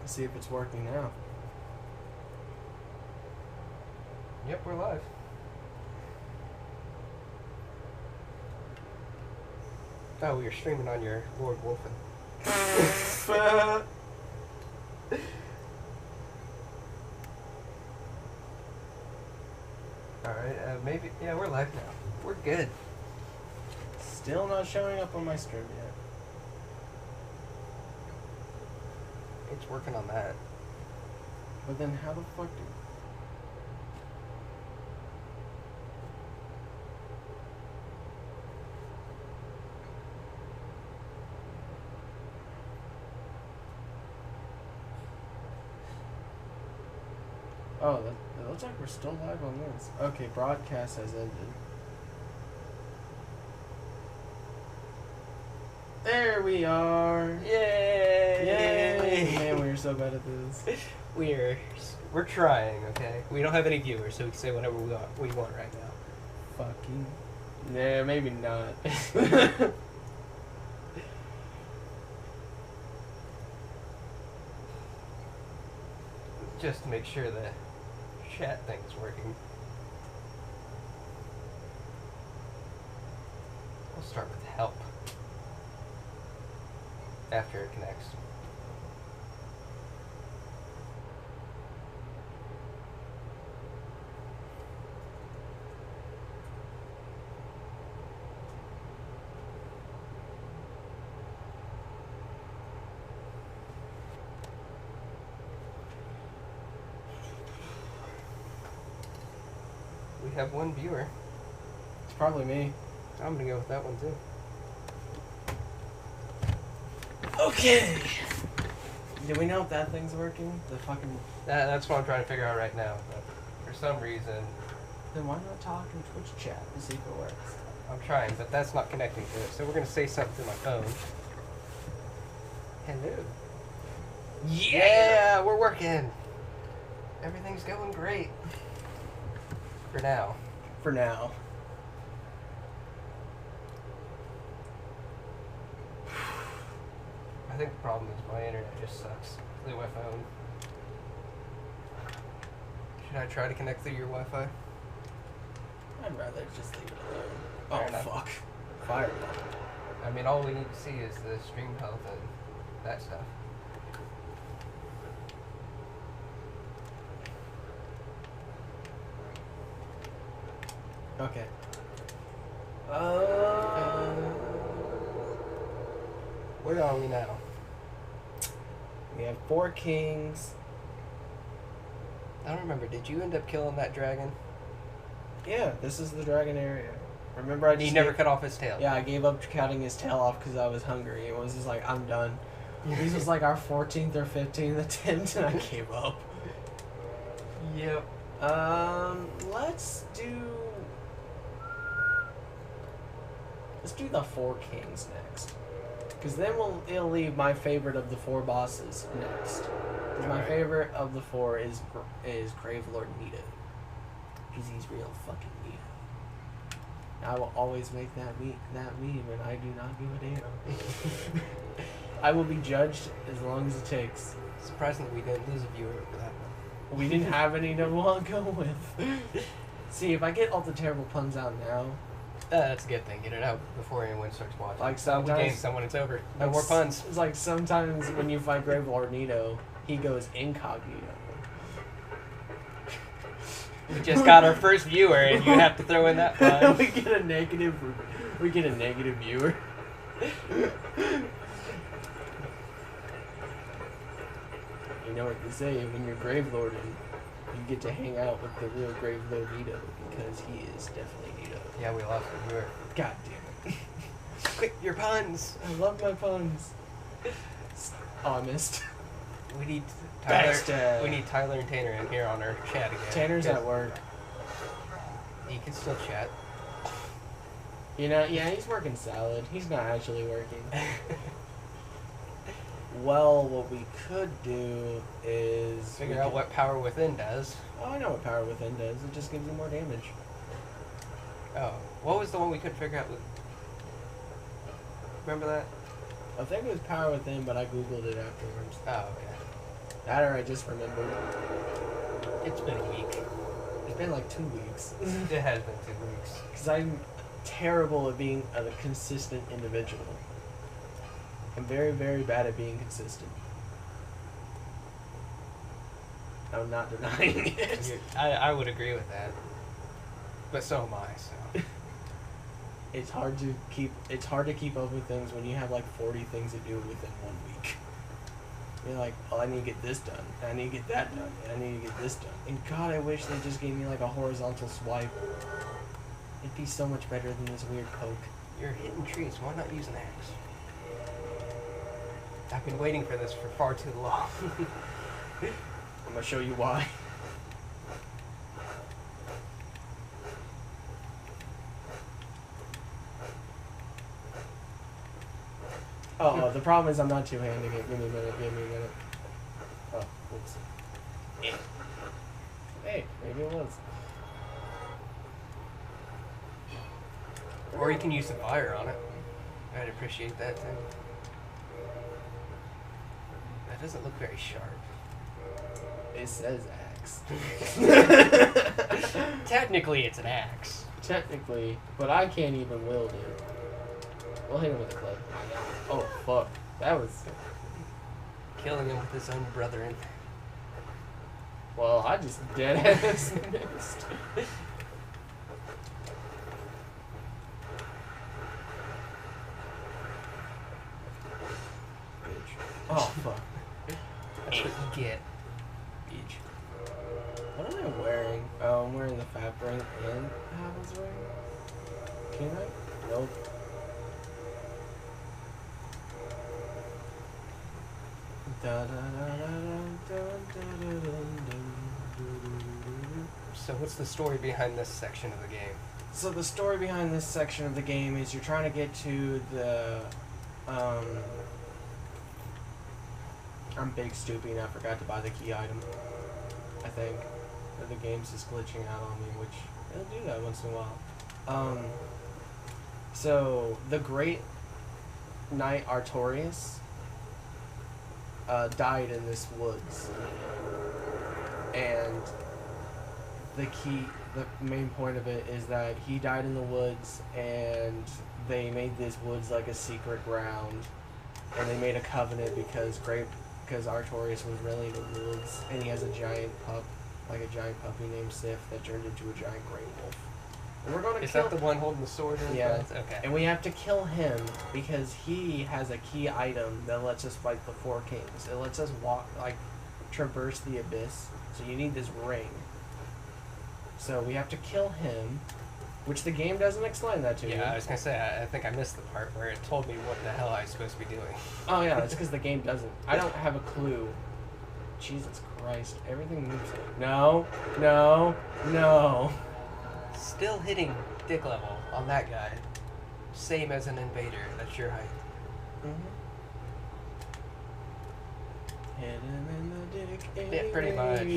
Let's see if it's working now. Yep, we're live. Oh, you're streaming on your Lord Wolfen. Alright, maybe, yeah, we're live now. We're good. Still not showing up on my stream yet. It's working on that. But then how the fuck do... Oh, it looks like we're still live on this. Okay, broadcast has ended. There we are! Yay! Yay! Man, we're so bad at this. We're trying, okay? We don't have any viewers, so we can say whatever we want right now. Fucking... Nah, maybe not. Just to make sure the chat thing's working. We'll start with help. After it connects. We have one viewer. It's probably me. I'm gonna go with that one too. Okay! Do we know if that thing's working? The fucking... That's what I'm trying to figure out right now. But for some reason... Then why not talk in Twitch chat and see if it works? I'm trying, but that's not connecting to it. So we're gonna say something through my phone. Hello. Yeah, we're working. Everything's going great. For now. For now. I think the problem is my internet just sucks through my phone. Should I try to connect through your Wi-Fi? I'd rather just leave it alone. Fair Oh, enough. fuck. Fireball. I mean, all we need to see is the stream health and that stuff. Okay. Where are we now? We have 4 kings. I don't remember. Did you end up killing that dragon? Yeah, this is the dragon area. Remember I just... You never cut off his tail. Yeah, I gave up cutting his tail off because I was hungry. It was just like, I'm done. This was like our 14th or 15th attempt and I gave up. Yep. Let's do the 4 kings next. Because then it'll leave my favorite of the 4 bosses next. Because my favorite of the 4 is Gravelord Nito. Because he's real fucking Nito. I will always make that meme, and I do not give a damn. I will be judged as long as it takes. Surprisingly, we didn't lose a viewer for that one. We didn't have any to go with. See, if I get all the terrible puns out now... That's a good thing. Get it out before anyone starts watching. Like We sometimes... gained someone, it's over. No like more puns. It's like sometimes when you fight Gravelord Nito, he goes incognito. We just got our first viewer, and you have to throw in that pun. we get a negative viewer. You know what they say, when you're Gravelording, you get to hang out with the real Gravelord Nito, because he is definitely Nito. Yeah, we lost a viewer. God damn it. Quick, your puns! I love my puns. Oh, I missed. We need Backstab. We need Tyler and Tanner in here on our chat again. Tanner's at work. He can still chat. You know, yeah, he's working salad. He's not actually working. Well, what we could do is... Figure out what Power Within does. Oh, I know what Power Within does. It just gives you more damage. Oh. What was the one we couldn't figure out? Remember that? I think it was Power Within, but I googled it afterwards. Oh, okay. That or I just remembered. It's been a week. It's been like 2 weeks. It has been 2 weeks. Because I'm terrible at being a consistent individual. I'm very, very bad at being consistent. I'm not denying it. I would agree with that. But so am I, so. It's hard to keep up with things when you have like 40 things to do within 1 week. You're like, oh, I need to get this done. I need to get that done. I need to get this done. And God, I wish they just gave me like a horizontal swipe. It'd be so much better than this weird Coke. You're hitting trees. Why not use an axe? I've been waiting for this for far too long. I'm gonna show you why. Oh, the problem is I'm not two-handing it. Give me a minute. Oh, oops. Hey, maybe it was. Or you can use the fire on it. I'd appreciate that too. That doesn't look very sharp. It says axe. Technically, it's an axe. Technically, but I can't even wield it. We'll hit him with a club. Oh, fuck. That was... Killing him with his own brethren. Well, I just dead-ass missed. Oh, fuck. That's what you get. Beach. What am I wearing? Oh, I'm wearing the Fat Brain and Havel's ring. Can I? Nope. So what's the story behind this section of the game? So the story behind this section of the game is you're trying to get to the, I'm big stupid and I forgot to buy the key item, I think. Or the game's just glitching out on me, which it'll do that once in a while. So the great knight Artorias died in this woods, and the main point of it is that he died in the woods, and they made this woods like a secret ground, and they made a covenant because Artorias was really in the woods, and he has a giant puppy named Sif that turned into a giant gray wolf. And we're gonna Is kill. that the one holding the sword? Yeah. Okay. And we have to kill him because he has a key item that lets us fight the four kings. It lets us traverse the abyss. So you need this ring. So we have to kill him, which the game doesn't explain that to you. Yeah, I was gonna say I think I missed the part where it told me what the hell I was supposed to be doing. Oh yeah, that's because the game doesn't. I don't have a clue. Jesus Christ, everything moves. No. Still hitting dick level on that guy. Same as an invader. That's your height. Hit him in the dick. Yeah, pretty much.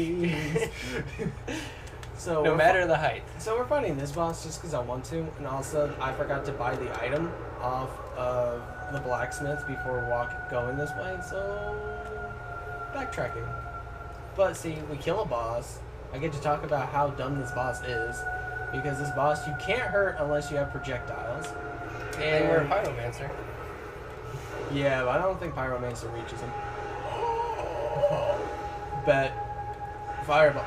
So no matter the height. So we're fighting this boss just because I want to, and also I forgot to buy the item off of the blacksmith before going this way, so backtracking. But see, we kill a boss. I get to talk about how dumb this boss is, because this boss you can't hurt unless you have projectiles. And we're a pyromancer. Yeah, but I don't think pyromancer reaches him. Bet. Fireball.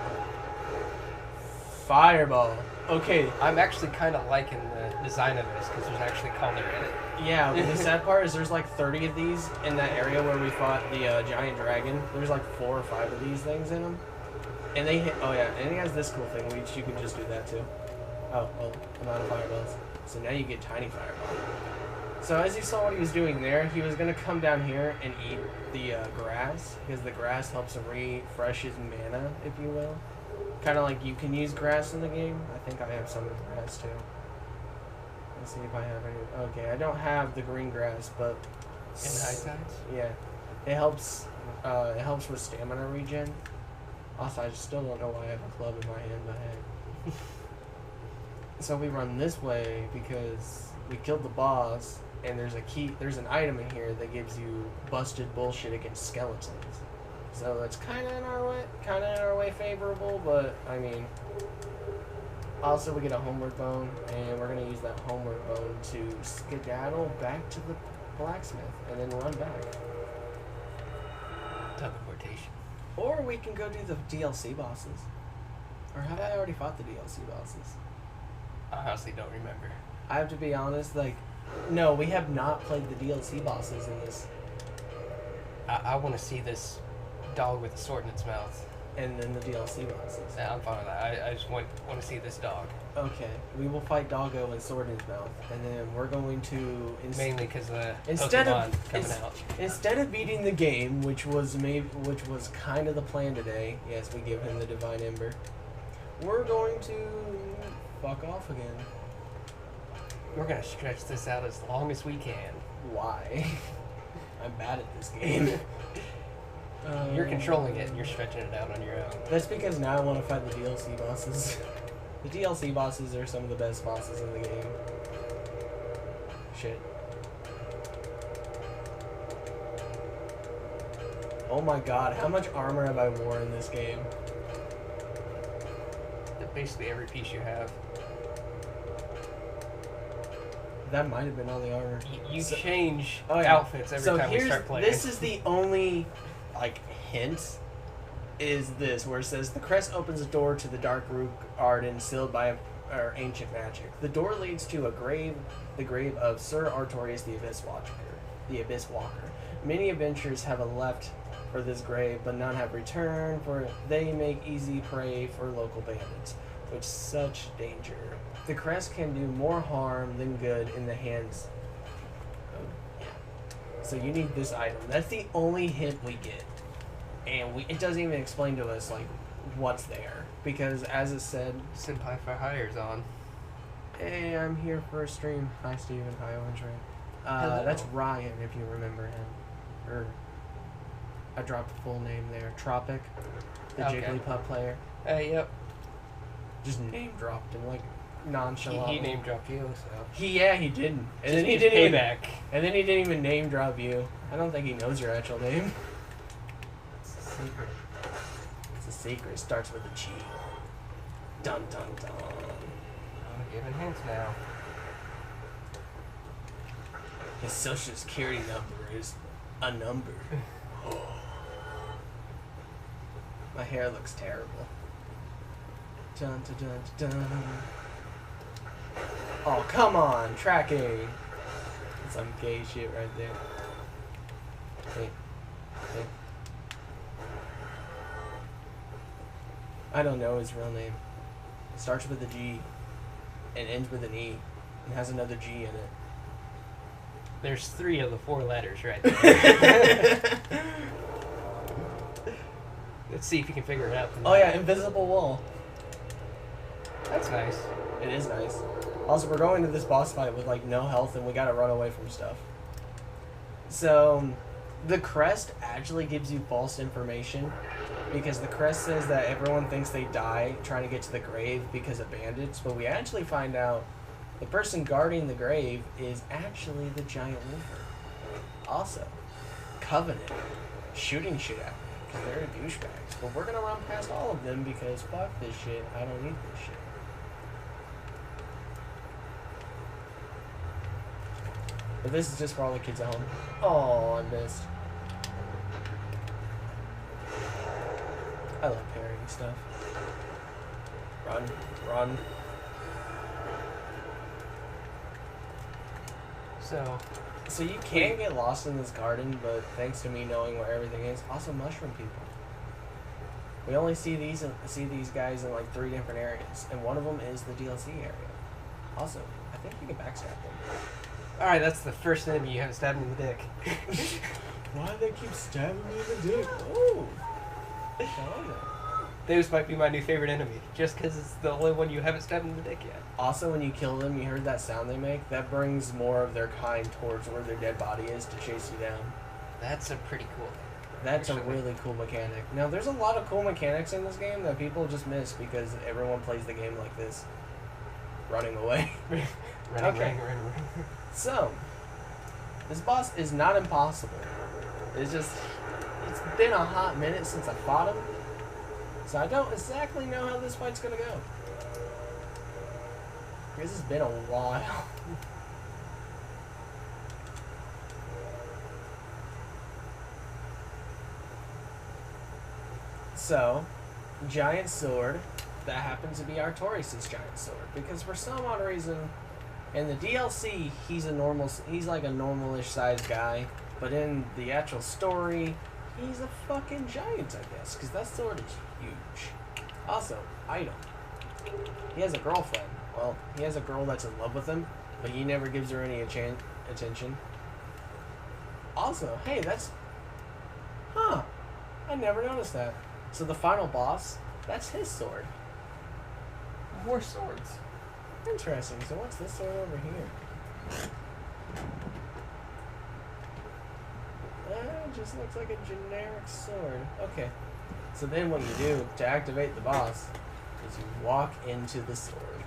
Okay. I'm actually kind of liking the design of this because there's actually color in it. Yeah, but the sad part is there's like 30 of these in that area where we fought the giant dragon. There's like 4 or 5 of these things in them. And they hit, oh yeah, and he has this cool thing which you can just do that too. Oh, well, I'm out of fireballs. So now you get tiny fireball. So as you saw what he was doing there, he was going to come down here and eat the grass, because the grass helps him refresh his mana, if you will. Kind of like you can use grass in the game. I think I have some of the grass too. Let's see if I have any. Okay, I don't have the green grass, but In high tides? yeah, it helps. It helps with stamina regen. Also, I still don't know why I have a club in my hand, but hey. So we run this way because we killed the boss, and there's an item in here that gives you busted bullshit against skeletons. So it's kind of in our way favorable, but I mean, also we get a homeward bone, and we're gonna use that homeward bone to skedaddle back to the blacksmith and then run back. Teleportation. Or we can go do the DLC bosses. Or have I already fought the DLC bosses? I honestly don't remember. I have to be honest, like, no, we have not played the DLC bosses in this. I want to see this dog with a sword in its mouth. And then the DLC bosses. Yeah, I'm fine with that. I just want to see this dog. Okay, we will fight Doggo with sword in his mouth, and then we're going to Mainly because instead Pokemon of coming out. Instead of beating the game, which was kind of the plan today. Yes, we give him the Divine Ember. We're going to fuck off again. We're gonna stretch this out as long as we can. Why? I'm bad at this game. You're controlling it and you're stretching it out on your own. That's because now I want to fight the DLC bosses. The DLC bosses are some of the best bosses in the game. Shit. Oh my god, how much armor have I worn in this game? Basically every piece you have. That might have been all the armor. You change outfits every time we start playing. This is the only, like, hint, is this, where it says, the crest opens a door to the dark root garden sealed by ancient magic. The door leads to the grave of Sir Artorius the Abyss Walker. Many adventurers have left for this grave, but none have returned, for they make easy prey for local bandits. With such danger, the crest can do more harm than good in the hands. Oh, yeah. So you need this item. That's the only hint we get, and it doesn't even explain to us like what's there, because as it said, Senpai for Hire's on. Hey, I'm here for a stream. Hi, Steven. Hi, Orange Rain. Hello. That's Ryan, if you remember him. Or I dropped the full name there. Tropic, the Okay. Jigglypuff player. Yep. Just name dropped him like nonchalant. He name dropped you, so. He didn't. And then he Just didn't even. payback. And then he didn't even name drop you. I don't think he knows your actual name. It's a secret. It's a secret. It starts with a G. Dun dun dun. I'm giving hints now. His social security number is a number. My hair looks terrible. Dun dun dun dun. Oh, come on, tracking. That's some gay shit right there. Hey. Hey. I don't know his real name. It starts with a G and ends with an E and has another G in it. There's 3 of the 4 letters right there. Let's see if you can figure it out. Oh yeah, invisible wall. That's nice. It is nice. Also, we're going to this boss fight with like no health, and we gotta run away from stuff. So, the crest actually gives you false information, because the crest says that everyone thinks they die trying to get to the grave because of bandits, but we actually find out the person guarding the grave is actually the giant wolfer. Also, Covenant shooting shit at me because they're douchebags. But we're gonna run past all of them because fuck this shit. I don't need this shit. But this is just for all the kids at home. Oh, I missed. I love parrying stuff. Run, run. So you can get lost in this garden, but thanks to me knowing where everything is, also mushroom people. We only see these guys in like 3 different areas, and one of them is the DLC area. Also, I think you can backstab them. Alright, that's the first enemy you haven't stabbed in the dick. Why do they keep stabbing me in the dick? Oh, Those might be my new favorite enemy, just because it's the only one you haven't stabbed in the dick yet. Also, when you kill them, you heard that sound they make? That brings more of their kind towards where their dead body is to chase you down. That's a pretty cool thing. That's a really cool mechanic. Now, there's a lot of cool mechanics in this game that people just miss because everyone plays the game like this. Running away. Running. So, this boss is not impossible. It's it's been a hot minute since I fought him, so I don't exactly know how this fight's gonna go. This has been a while. So, giant sword. That happens to be Artorias' giant sword, because for some odd reason, in the DLC, he's like a normal-ish sized guy, but in the actual story, he's a fucking giant, I guess, because that sword is huge. Also, item. He has a girlfriend. Well, he has a girl that's in love with him, but he never gives her any attention. Also, hey, that's... Huh. I never noticed that. So the final boss, that's his sword. More swords. Interesting. So what's this sword over here? It just looks like a generic sword. Okay. So then what you do to activate the boss is you walk into the sword.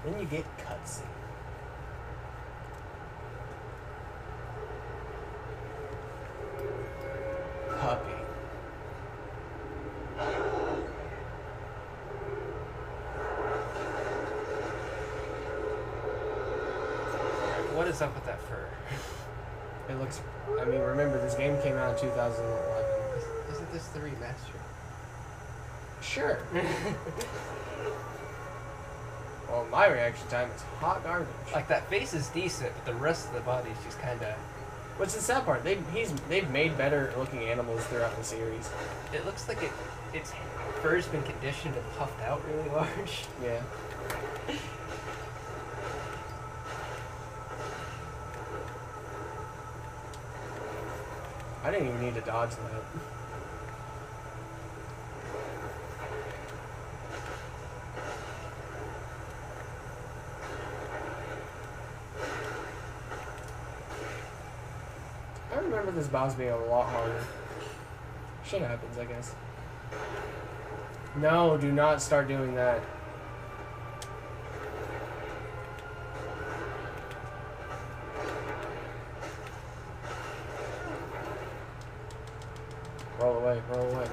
Then you get cutscene. Puppy. What is up with that fur? It looks... I mean, remember, this game came out in 2011. Isn't this the remaster? Sure. Well, my reaction time is hot garbage. Like, that face is decent, but the rest of the body is just kind of... What's the sad part? They've made better looking animals throughout the series. It looks like its fur's been conditioned and puffed out really large. Yeah. I didn't even need to dodge that. I remember this boss being a lot harder. Shit happens, I guess. No, do not start doing that. Roll away, roll away.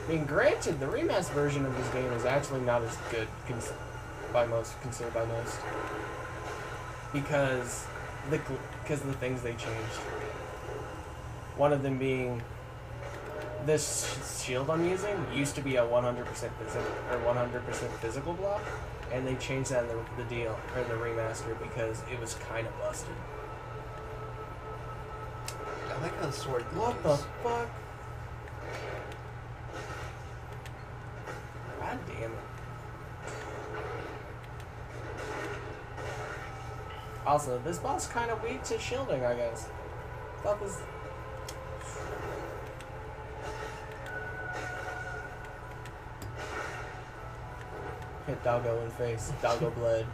I mean, granted, the remastered version of this game is actually not as good considered by most, because the things they changed. One of them being this shield I'm using used to be a 100% physical block, and they changed that in the remaster because it was kind of busted. I like how the sword What the fuck? God damn it. Also, this boss kind of weak to shielding, I guess. Thought this... Hit Doggo in face. Doggo bled.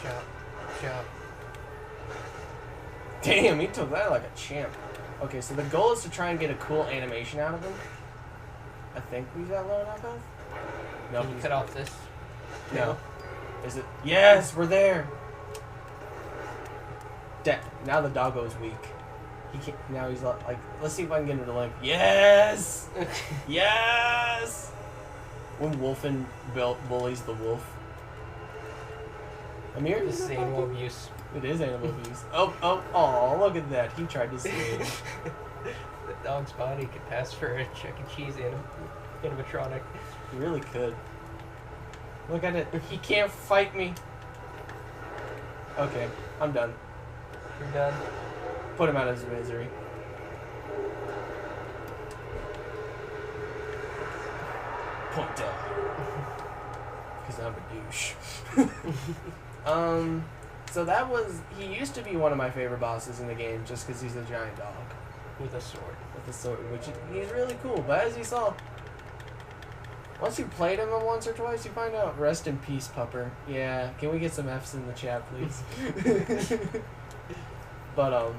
Chop. Chop. Damn, he took that like a champ. Okay, so the goal is to try and get a cool animation out of him. I think we got low enough of? No, Can you cut off this? No. Is it? Yes, we're there. Now the doggo's weak. He can't. Now he's like. Let's see if I can get him to limp. Yes. Yes. When Wolfen bullies the wolf. Amir, This is animal abuse. It is animal abuse. Oh, look at that. He tried to save. The dog's body could pass for a Chuck E. Cheese animatronic. He really could. Look at it. He can't fight me. Okay, I'm done. You're done. Put him out of his misery. Point down. Because I'm a douche. So that was... He used to be one of my favorite bosses in the game just because he's a giant dog. With a sword. With a sword, which he's really cool. But as you saw, Once you played him once or twice, you find out. Rest in peace, Pupper. Yeah, can we get some F's in the chat, please? But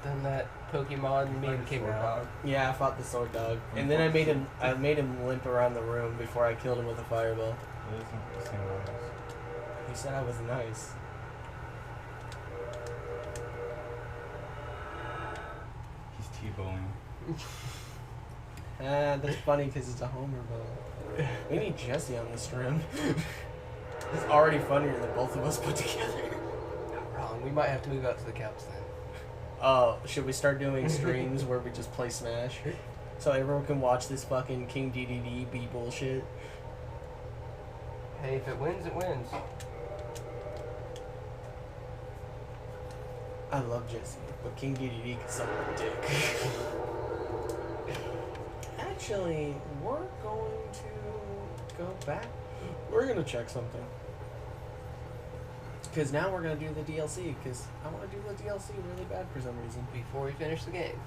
then that Pokemon meme came out. Yeah, I fought the sword dog, and then I made him limp around the room before I killed him with a fireball. He said I was nice. He's T-bowing. That's funny because it's a homer bow. We need Jesse on the stream. It's already funnier than both of us put together. Not wrong. We might have to move out to the couch then. Oh, should we start doing streams where we just play Smash? So everyone can watch this fucking King DDD be bullshit? Hey, if it wins, it wins. I love Jesse, but King DDD can suck my dick. Actually, we're going to go back. We're going to check something. Because now we're going to do the DLC, because I want to do the DLC really bad for some reason. Before we finish the game.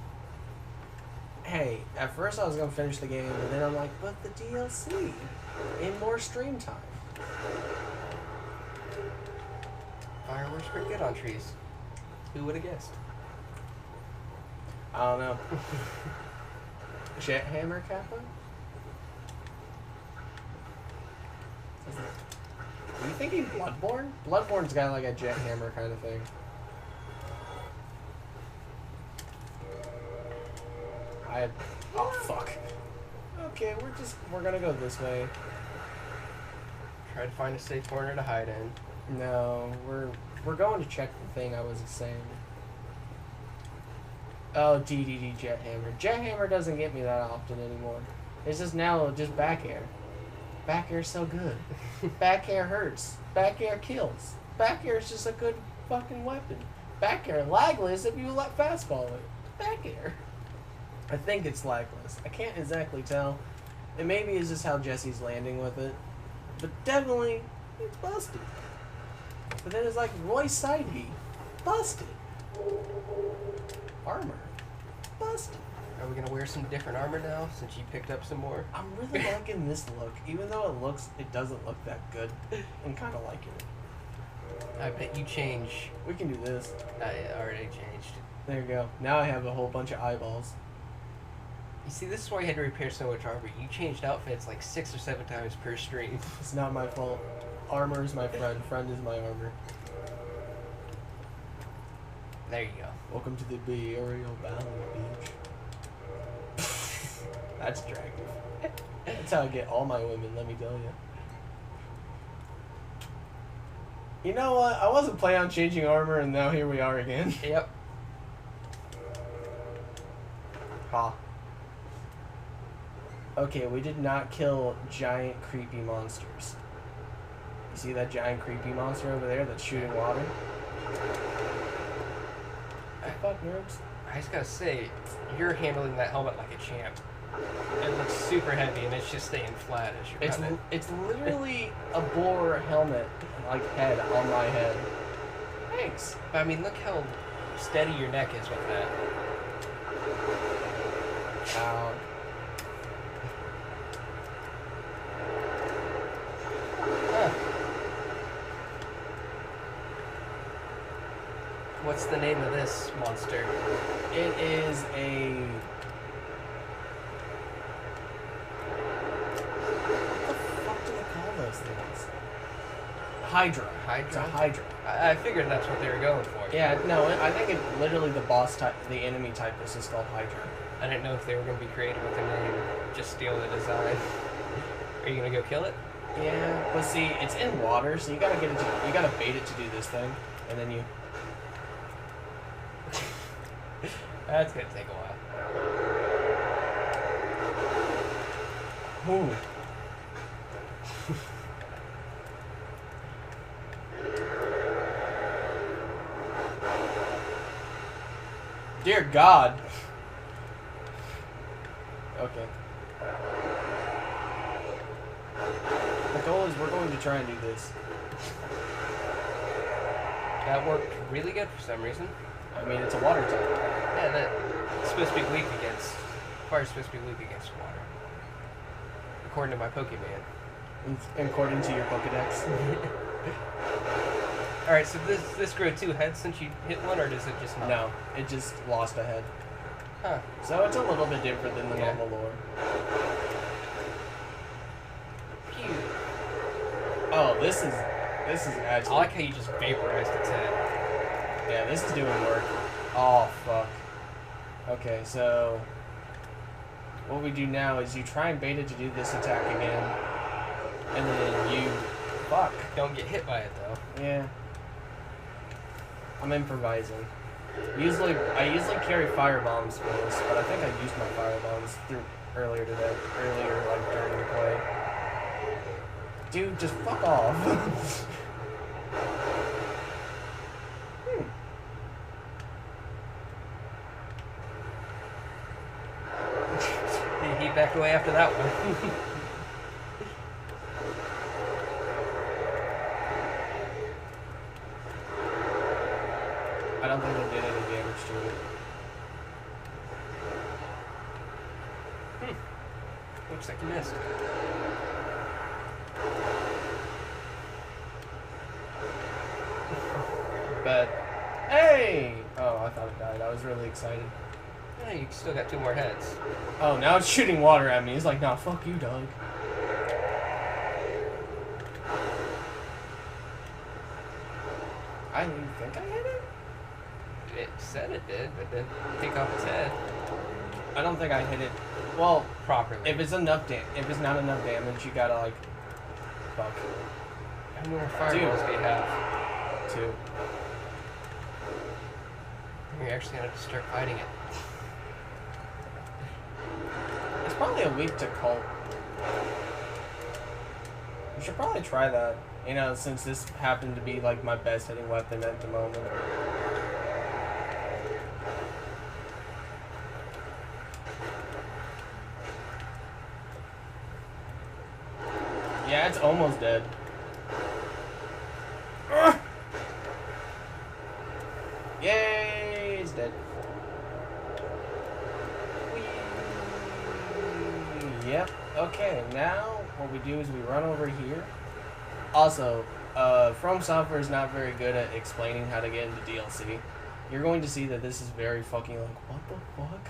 Hey, at first I was going to finish the game, and then I'm like, but the DLC in more stream time. Fireworks pretty good on trees. Who would have guessed? I don't know. Jet Hammer Kappa? Are you thinking Bloodborne? Bloodborne's got like a jet hammer kind of thing. Oh fuck. Okay, we're gonna go this way. Try to find a safe corner to hide in. No, we're going to check the thing I was saying. Oh, DDD Jet Hammer. Jet Hammer doesn't get me that often anymore. It's just now just back air. Back air's so good. Back air hurts. Back air kills. Back air is just a good fucking weapon. Back air lagless if you let fastball it. Back air. I think it's lagless. I can't exactly tell. It maybe is just how Jesse's landing with it. But definitely, it's busted. But then it's like Roy Side B. Busted. Armor. Busted. Are we going to wear some different armor now since you picked up some more? I'm really liking this look. Even though it doesn't look that good. I'm kind of liking it. I bet you change. We can do this. I already changed. There you go. Now I have a whole bunch of eyeballs. You see, this is why you had to repair so much armor. You changed outfits like 6 or 7 times per stream. It's not my fault. Armor is my friend. Friend is my armor. There you go. Welcome to the Bay Area Valley, bitch. That's attractive. That's how I get all my women, let me tell you. You know what? I wasn't planning on changing armor, and now here we are again. Yep. Ha. Okay, we did not kill giant creepy monsters. You see that giant creepy monster over there that's shooting water? The fuck, nerds? I just gotta say, you're handling that helmet like a champ. It looks super heavy and it's just staying flat as you're running. It's literally a boar helmet, like head on my head. Thanks. But I mean, look how steady your neck is with that. Ow. Huh. What's the name of this monster? It is a... What the fuck do they call those things? Hydra. Hydra? It's a Hydra. I figured that's what they were going for. Yeah, no, I think it literally the boss type, the enemy type is just called Hydra. I didn't know if they were going to be creative with their name. Just steal the design. Are you going to go kill it? Yeah, but see, it's in water, so you gotta get it to, you gotta bait it to do this thing, and then you... That's going to take a while. Ooh. Dear God. Okay. The goal is we're going to try and do this. That worked really good for some reason. I mean, it's a water type. Yeah, that's supposed to be weak against... Fire's supposed to be weak against water. according to my Pokemon. According to your Pokedex. Alright, so this grow 2 heads since you hit one, or does it just not? No, it just lost a head. Huh. So it's a little bit different than the Yeah. normal lore. Pew. Oh, this is I actually. like how you just vaporized its head. Yeah, this is doing work. Oh, fuck. Okay, so what we do now is you try and bait it to do this attack again, and then you... Fuck. Don't get hit by it, though. Yeah. I'm improvising. I usually carry fire bombs for this, but I think I used my fire bombs earlier, like, during the play. Dude, just fuck off. He backed away after that one. I don't think they did any damage to it. Looks like you missed. But, hey! Oh, I thought it died. I was really excited. Yeah, you still got 2 more heads. Oh, now it's shooting water at me. He's like, nah, fuck you, Doug. I didn't think I hit it? It said it did, but then take off its head I don't think I hit it. Well, properly. if it's not enough damage, you gotta, like, fuck. How many more fireballs do you have? 2. You're actually gonna have to start fighting it. It's probably a weak to Colt. You should probably try that. You know, since this happened to be, like, my best hitting weapon at the moment. Yeah, it's almost dead. Ugh! Yay, it's dead. Whee! Yep. Okay, now what we do is we run over here. Also, From Software is not very good at explaining how to get into DLC. You're going to see that this is very fucking like, what the fuck?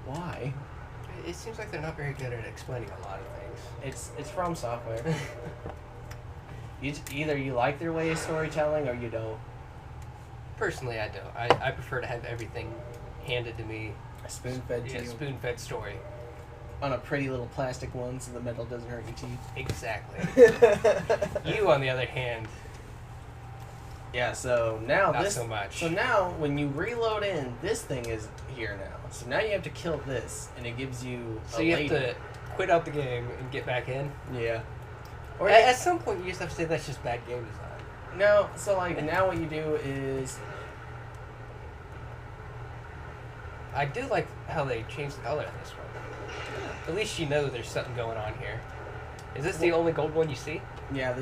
Why? It seems like they're not very good at explaining a lot of things. It's From Software. Either you like their way of storytelling or you don't. Personally, I don't. I prefer to have everything handed to me. Spoon-fed to Yeah, you. spoon-fed story. On a pretty little plastic one so the metal doesn't hurt your teeth. Exactly. You, on the other hand, Yeah, so now not this... so much. So now, when you reload in, this thing is here now. So now you have to kill this, and it gives you So a you lady. have to quit out the game and get back in? Yeah. Or at some point, you just have to say that's just bad game design. No, so like, now what you do is... I do like how they changed the color in this one. At least you know there's something going on here. Is this the only gold one you see? Yeah,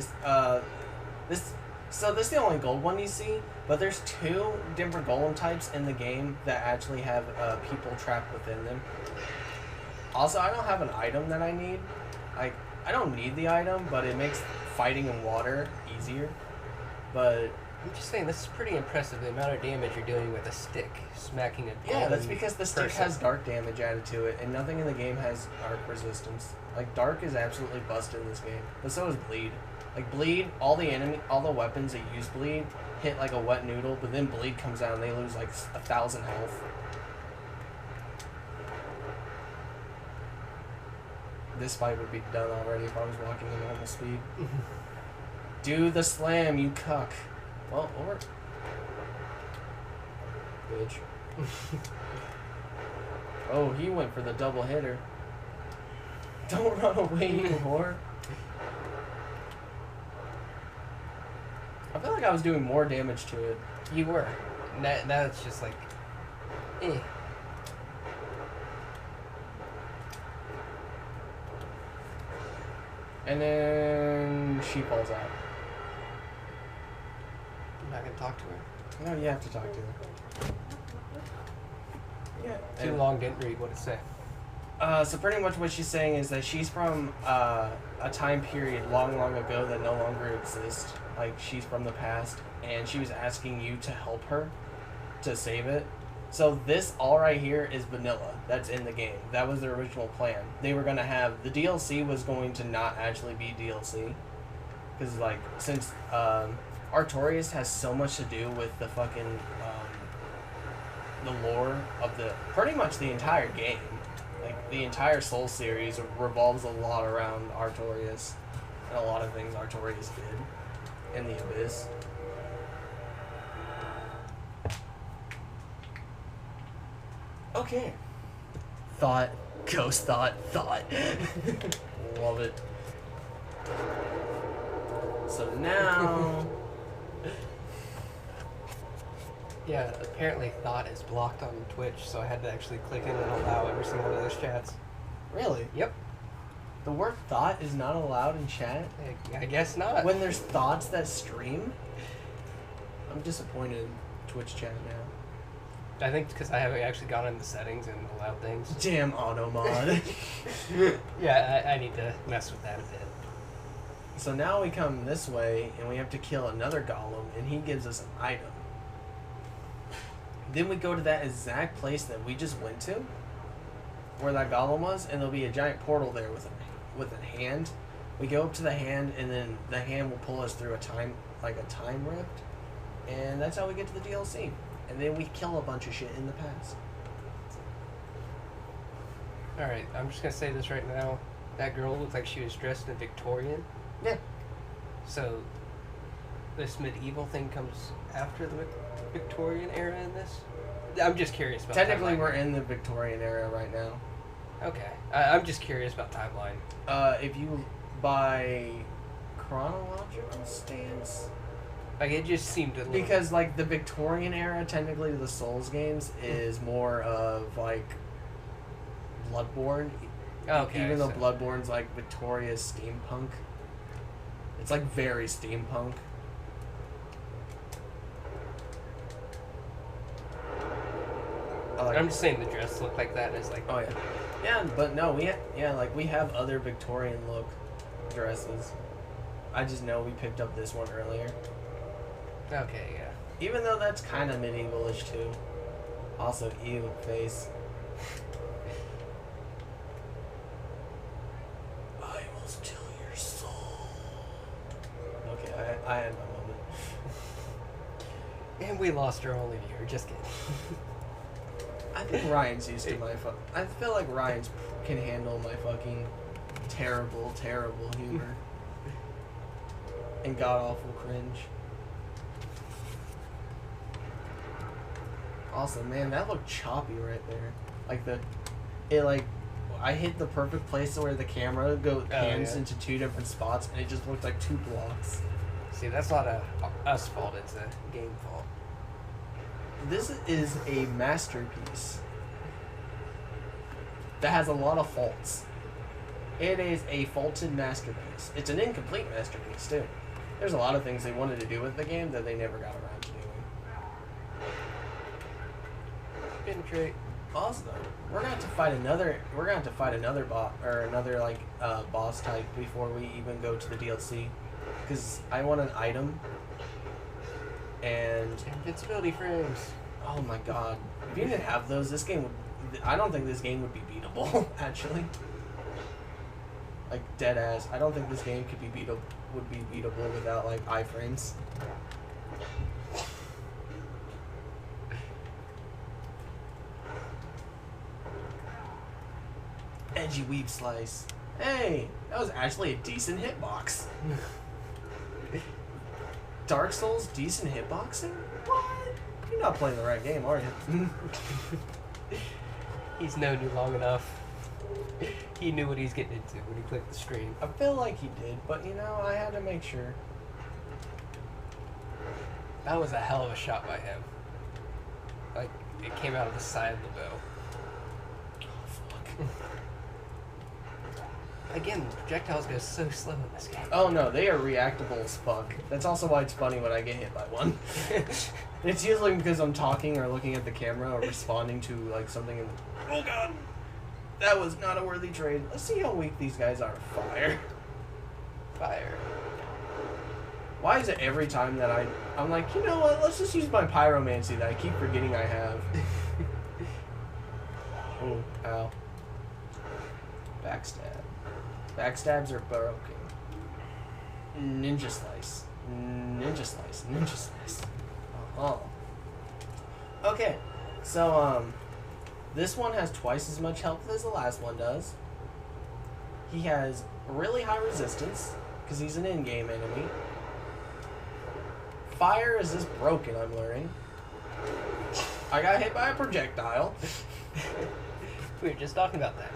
so this is the only gold one you see, but there's 2 different golem types in the game that actually have people trapped within them. Also, I don't have an item that I need. I don't need the item, but it makes fighting in water easier. But I'm just saying, this is pretty impressive, the amount of damage you're doing with a stick, smacking a yeah, that's golden because the stick person. has dark damage added to it, and nothing in the game has dark resistance. Like, dark is absolutely busted in this game, but so is bleed. Like, bleed, all the weapons that use bleed hit like a wet noodle, but then bleed comes out and they lose like 1,000 health. This fight would be done already if I was walking at normal speed. Do the slam, you cuck. Well, or... Bitch. Oh, he went for the double hitter. Don't run away, you whore. I feel like I was doing more damage to it. You were. Now it's just like, eh. And then she falls out. I'm not gonna talk to her. No, you have to talk to her. Yeah. Too long, didn't read what it said. So pretty much what she's saying is that she's from a time period long, long ago that no longer exists. Like, she's from the past, and she was asking you to help her to save it. So this all right here is vanilla. That's in the game. That was their original plan. They were going to have... The DLC was going to not actually be DLC. Because, like, since Artorias has so much to do with the fucking... the lore of the... Pretty much the entire game. Like, the entire Soul series revolves a lot around Artorias. And a lot of things Artorias did in the Abyss. Okay. Thought. Ghost thought. Love it. So now... Yeah, apparently Thought is blocked on Twitch, so I had to actually click in and allow every single one of those chats. Really? Yep. The word thought is not allowed in chat? I guess not. When there's thoughts that stream? I'm disappointed in Twitch chat now. I think because I haven't actually gone into settings and allowed things. Damn auto mod. Yeah, I need to mess with that a bit. So now we come this way, and we have to kill another golem, and he gives us an item. Then we go to that exact place that we just went to, where that golem was, and there'll be a giant portal there with a hand. We go up to the hand, and then the hand will pull us through a time rift, and that's how we get to the DLC. And then we kill a bunch of shit in the past. Alright, I'm just gonna say this right now. That girl looked like she was dressed in Victorian. Yeah. So, this medieval thing comes after the Victorian era in this? I'm just curious about Technically, timeline. we're in the Victorian era right now. Okay. I'm just curious about timeline. If you by chronological stance, Like, it just seemed a little... because like the Victorian era, technically the Souls games is more of like Bloodborne. Okay, Even though so- Bloodborne's like Victoria's steampunk, it's like very steampunk. I'm just saying the dress looked like that is like... Oh yeah, yeah, but no, we have other Victorian look dresses. I just know we picked up this one earlier. Okay, yeah. Even though that's kind of medievalish too. Also, ew, face. I will steal your soul. Okay, I had my moment. And we lost our only viewer. Just kidding. I think Ryan's used to my I feel like Ryan's can handle my fucking terrible, terrible humor. And god-awful cringe. Also, man, that looked choppy right there. Like I hit the perfect place where the camera pans into two different spots, and it just looked like 2 blocks. See, that's not a us fault, it's a game fault. This is a masterpiece that has a lot of faults. It is a faulted masterpiece. It's an incomplete masterpiece, too. There's a lot of things they wanted to do with the game that they never got around to doing. Penetrate. Also, we're gonna have to fight another boss type before we even go to the DLC, because I want an item. And Invincibility frames. oh my god, if you didn't have those, I don't think this game would be beatable. Actually, like dead ass, I don't think this game could be beatable without like iframes. Edgy weeb slice. Hey, that was actually a decent hitbox. Dark Souls decent hitboxing? What? You're not playing the right game, are you? He's known you long enough. He knew what he's getting into when he clicked the stream. I feel like he did, but you know, I had to make sure. That was a hell of a shot by him. Like, it came out of the side of the bow. Oh, fuck. Again, projectiles go so slow in this game. Oh no, they are reactable as fuck. That's also why it's funny when I get hit by one. It's usually because I'm talking or looking at the camera or responding to like something in... Oh god! That was not a worthy trade. Let's see how weak these guys are. Fire. Fire. Why is it every time that I'm like, you know what? Let's just use my pyromancy that I keep forgetting I have. Oh, ow. Backstab. Backstabs are broken. Ninja slice. Ninja slice. Ninja slice. Oh. Okay. So, this one has twice as much health as the last one does. He has really high resistance, because he's an in-game enemy. Fire is just broken, I'm learning. I got hit by a projectile. We were just talking about that.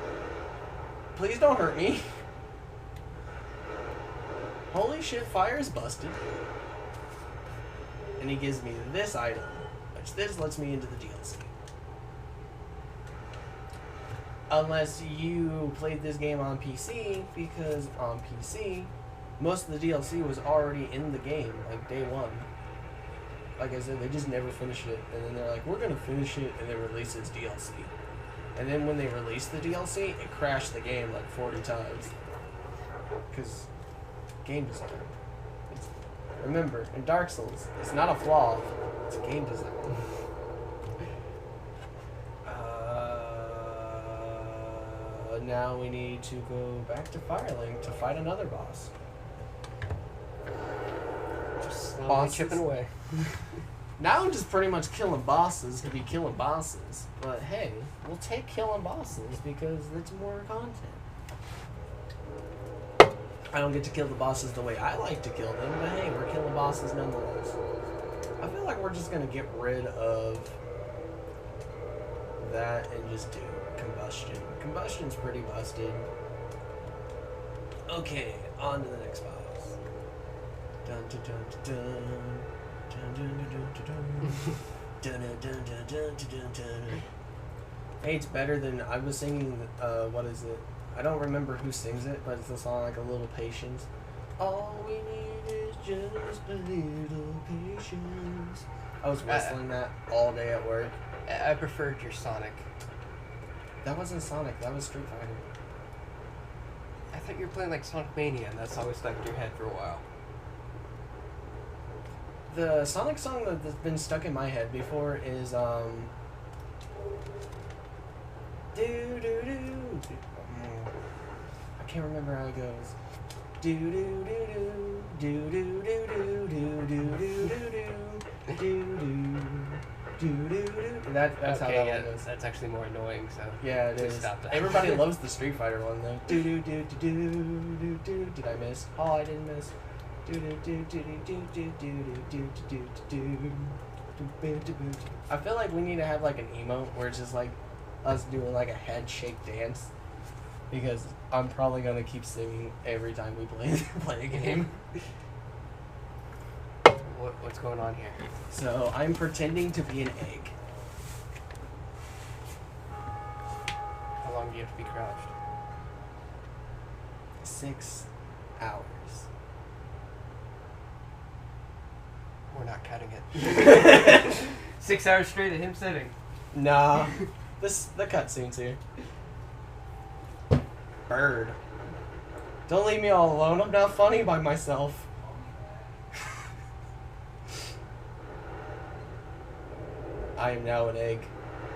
Please don't hurt me. Holy shit, fire is busted. And he gives me this item, which this lets me into the DLC. Unless you played this game on PC, because on PC, most of the DLC was already in the game, like day one. Like I said, they just never finished it, and then they're like, we're gonna finish it, and then release its DLC. And then when they released the DLC, it crashed the game like 40 times. Because game design. Remember, in Dark Souls, it's not a flaw, it's a game design. Now we need to go back to Firelink to fight another boss. Just slowly Bosses. chipping away. Now I'm just pretty much killing bosses to be killing bosses. But hey, we'll take killing bosses because that's more content. I don't get to kill the bosses the way I like to kill them, but hey, we're killing bosses nonetheless. I feel like we're just gonna get rid of that and just do combustion. Combustion's pretty busted. Okay, on to the next boss. Dun dun dun dun dun dun dun dun dun dun dun dun dun dun. Hey, it's better than I was singing. What is it? I don't remember who sings it, but it's a song like A Little Patience. All we need is just a little patience. I was whistling that all day at work. I preferred your Sonic. That wasn't Sonic, that was Street Fighter. I thought you were playing like Sonic Mania, and that's always stuck in your head for a while. The Sonic song that's been stuck in my head before is do do do do. I can't remember how it goes. Do do do do do do do do do do do do do do. That's okay, how that yeah, one goes. that's actually more annoying. So Yeah, it we is. stopped that. Everybody loves the Street Fighter one though. Do do do do do do do. Did I miss? Oh, I didn't miss. Do do do do do do do do do do do. I feel like we need to have like an emote where it's just like us doing like a head shake dance, because I'm probably gonna keep singing every time we play a game. What's going on here? So I'm pretending to be an egg. How long do you have to be crouched? 6 hours. We're not cutting it. 6 hours straight of him sitting. Nah, the cutscene's here. Bird. Don't leave me all alone. I'm not funny by myself. I am now an egg.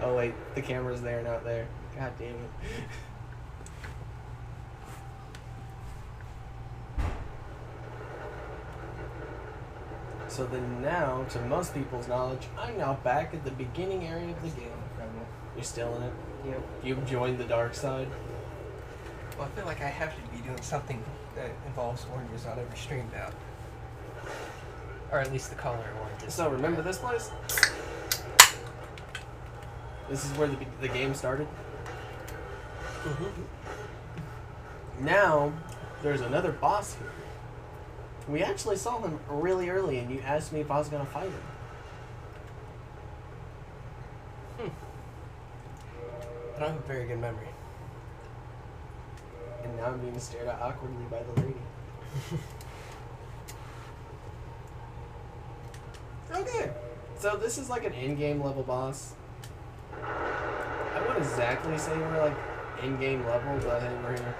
Oh wait, the camera's there, not there. God damn it. So then now, to most people's knowledge, I'm now back at the beginning area of the game. You're still in it? Yep. You've joined the dark side? Well, I feel like I have to be doing something that involves oranges on every stream now. Or at least the color oranges. So remember this place? This is where the game started. Now, there's another boss here. We actually saw him really early, and you asked me if I was going to fight him. I don't have a very good memory. And now I'm being stared at awkwardly by the lady. Okay, so this is like an in-game level boss. I wouldn't exactly say we're like in-game level, but hey, we're here.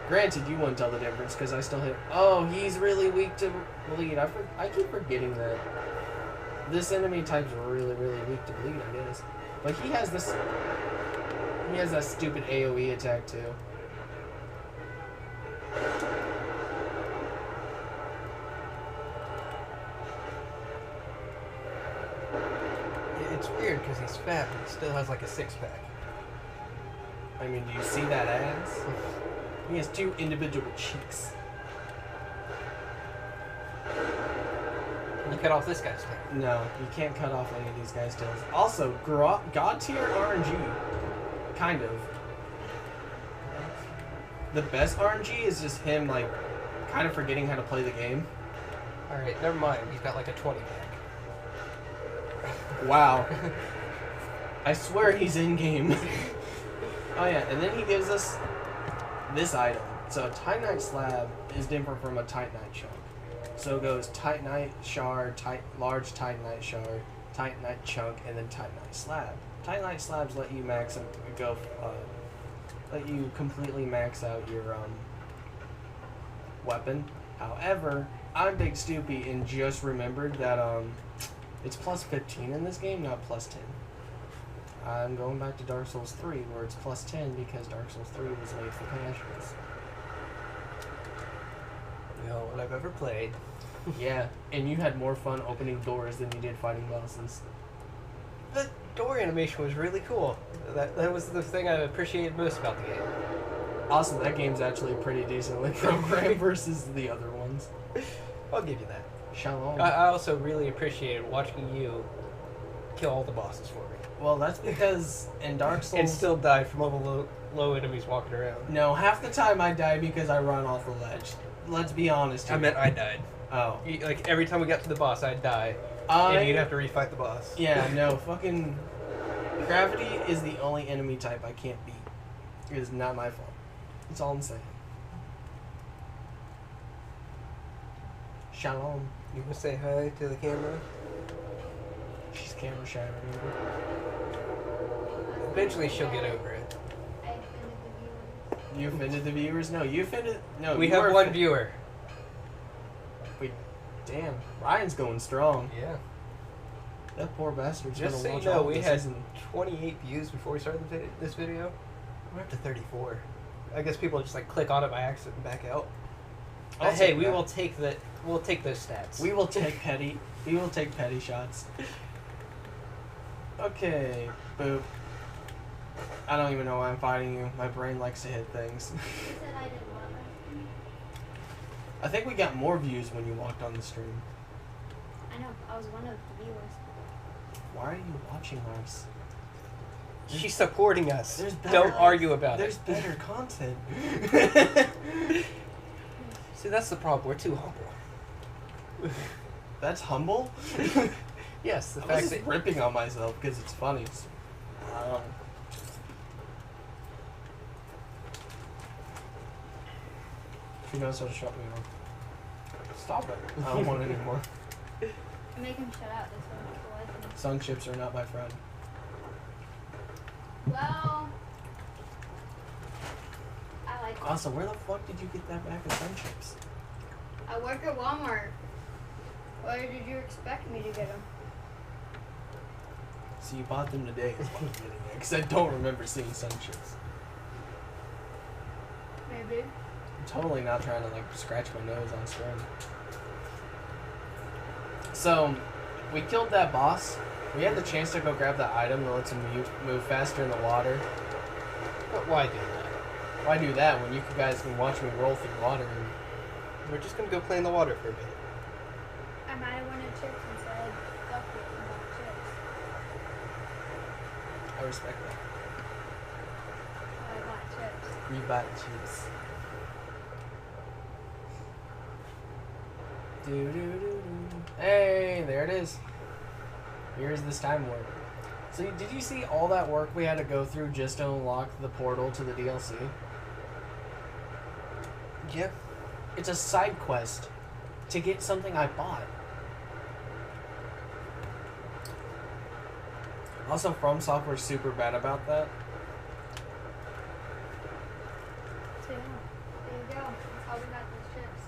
Granted, you wouldn't tell the difference because I still hit. Oh, he's really weak to bleed. I keep forgetting that this enemy type's really, really weak to bleed, I guess. But he has this. He has that stupid AoE attack too. It's weird because he's fat, but he still has like a six-pack. I mean, do you see that ass? He has 2 individual cheeks. You cut off this guy's tail. No, you can't cut off any of these guys' tails. Also, God tier RNG. Kind of. The best RNG is just him, like, kind of forgetting how to play the game. Alright, never mind. He's got like a 20-pack. Wow. I swear he's in-game. Oh yeah, and then he gives us this item. So a Titanite slab is different from a Titanite chunk. So it goes Titanite shard, large Titanite shard, Titanite chunk, and then Titanite slab. Titanite slabs let you let you completely max out your weapon. However, I'm Big Stoopy and just remembered that it's plus 15 in this game, not plus 10. I'm going back to Dark Souls 3 where it's plus 10 because Dark Souls 3 was made for casuals. No one I've ever played. Yeah, and you had more fun opening doors than you did fighting bosses. The door animation was really cool. That was the thing I appreciated most about the game. Also, that game's actually pretty decently programmed versus the other ones. I'll give you that. Shalom. I also really appreciated watching you kill all the bosses for me. Well, that's because in Dark Souls... And still died from all the low enemies walking around. No, half the time I die because I run off the ledge. Let's be honest here. I meant I died. Oh. Like, every time we got to the boss, I'd die. And you'd have to refight the boss. Yeah, no, fucking... Gravity is the only enemy type I can't beat. It is not my fault. That's all I'm saying. Shalom. You want to say hi to the camera? She's camera shy, remember? Eventually she'll get over it. You offended the viewers? No, you offended... No, We you have were one viewer. Wait, damn. Ryan's going strong. Yeah. That poor bastard's Just gonna so you watch know, all we this had season. 28 views before we started this video. We're up to 34. I guess people just like click on it by accident and back out. I'll But hey, take we that. will take those stats. We will take petty shots. Okay, boop. I don't even know why I'm fighting you. My brain likes to hit things. I think we got more views when you walked on the stream. I know, I was one of the viewers. Why are you watching us? She's supporting us. There's better, Don't argue about There's it. better content. See, that's the problem. We're too humble. That's humble? Yes, the I was fact just that ripping on myself because it's funny. She knows how to shut me off. Stop it. I don't want it anymore. Make him shut up, that's what people like him. Sun chips are not my friend. Well, I like them. Also, where the fuck did you get that bag of sun chips? I work at Walmart. Why did you expect me to get them? So you bought them today is what I'm getting at. Because I don't remember seeing sun chips. Maybe. I'm totally not trying to, like, scratch my nose on stream. So, we killed that boss. We had the chance to go grab that item that lets him move faster in the water. But why do that? Why do that when you guys can watch me roll through water? And We're just gonna go play in the water for a bit. I might have wanted chips instead. Fuck it, I bought chips. I respect that. I bought chips. You bought chips. Hey, there it is. Here's this time warp. So did you see all that work we had to go through just to unlock the portal to the DLC? Yeah. It's a side quest to get something I bought. Also, From Software's super bad about that. So yeah, there you go. That's how we got those chips.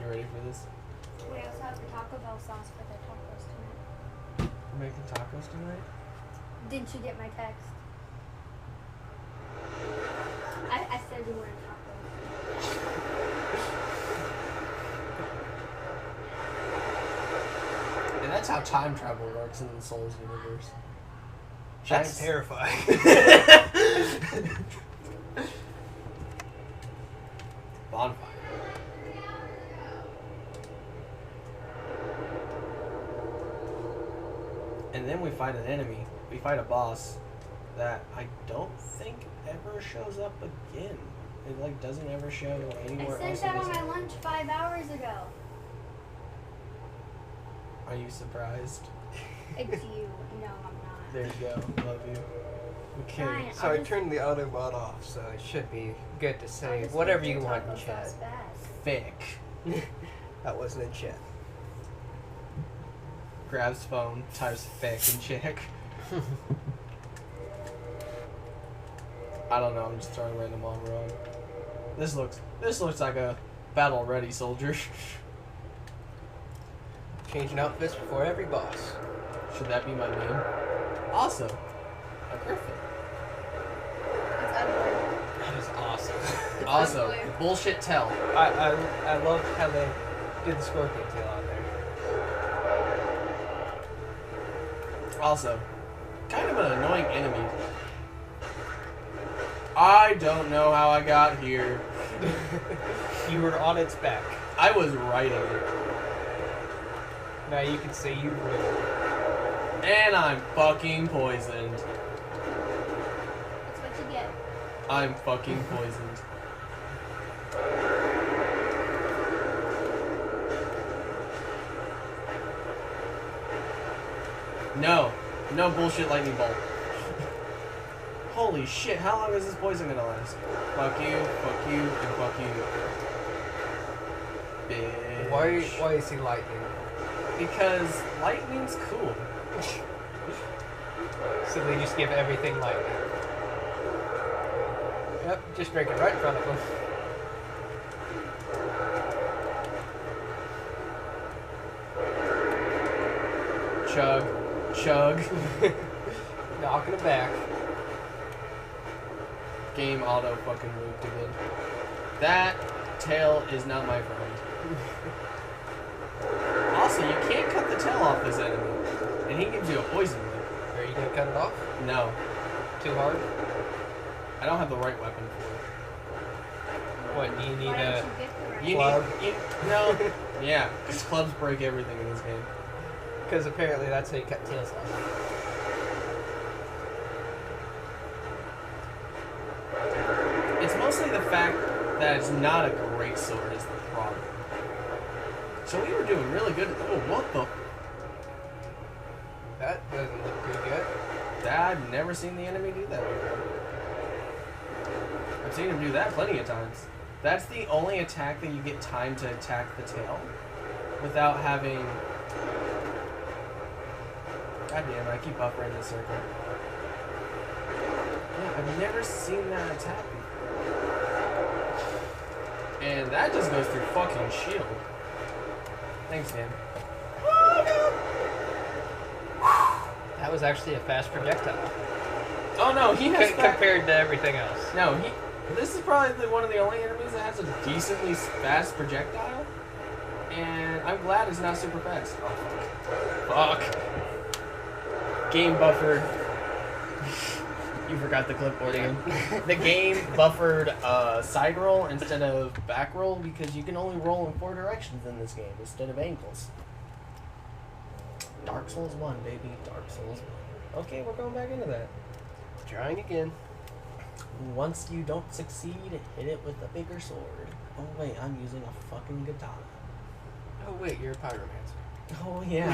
You ready for this? We also have the Taco Bell sauce for the tacos tonight. We're making tacos tonight? Didn't you get my text? I said we wanted tacos. And that's how time travel works in the Souls universe. That's terrifying. Bonfire. And then we fight an enemy. We fight a boss that I don't think ever shows up again. It like doesn't ever show I anywhere sent else. that in on this my lunch 5 hours ago. Are you surprised? It's you. No, I'm not. There you go. Love you. Okay. Fine. So I turned the Autobot off, so it should be good to I'll say just whatever make you your want in taco chat. sauce best. Thick. That wasn't in chat. Grabs phone, types thick and check. I don't know, I'm just throwing random on road. This looks like a battle ready soldier. Changing outfits before every boss. Should that be my name? Also, a griffin. It's ugly. That is awesome. Also, Ugly. bullshit tell. I love how they did the scorpion tail on there. Also, kind of an annoying enemy. I don't know how I got here. You were on its back. I was riding it. Now you can say you were. And I'm fucking poisoned. That's what you get. I'm fucking poisoned. No. No bullshit lightning bolt. Holy shit, how long is this poison gonna last? Fuck you, and fuck you. Bitch. Why is he lightning? Because lightning's cool. So they just give everything lightning. Yep, just drink it right in front of them. Chug. Chug. Knocking it back. Game auto fucking moved again. That tail is not my friend. Also, you can't cut the tail off this enemy. And he gives you a poison whip. Are you gonna cut it off? No. Too hard? I don't have the right weapon for What, do you need Why don't a... you get the right it. You Club? need... No. Yeah, because clubs break everything in this game. Because apparently that's how you cut tails off. It's mostly the fact that it's not a great sword is the problem. So we were doing really good. Oh, what the... That doesn't look too good. I've never seen the enemy do that before. I've seen him do that plenty of times. That's the only attack that you get time to attack the tail without having... God damn, I keep buffering this circle. Yeah, I've never seen that attack before. And that just goes through fucking shield. Thanks, Dan. That was actually a fast projectile. Oh no, he has Compared to everything else. No, this is probably one of the only enemies that has a decently fast projectile. And I'm glad it's not super fast. Oh, fuck. Fuck. Game buffered. You forgot the clipboard again. The game buffered side roll instead of back roll because you can only roll in 4 directions in this game instead of angles. Dark Souls 1, baby. Dark Souls 1. Okay, we're going back into that. Trying again. Once you don't succeed, hit it with a bigger sword. Oh wait, I'm using a fucking katana. Oh wait, you're a pyromancer. Oh yeah.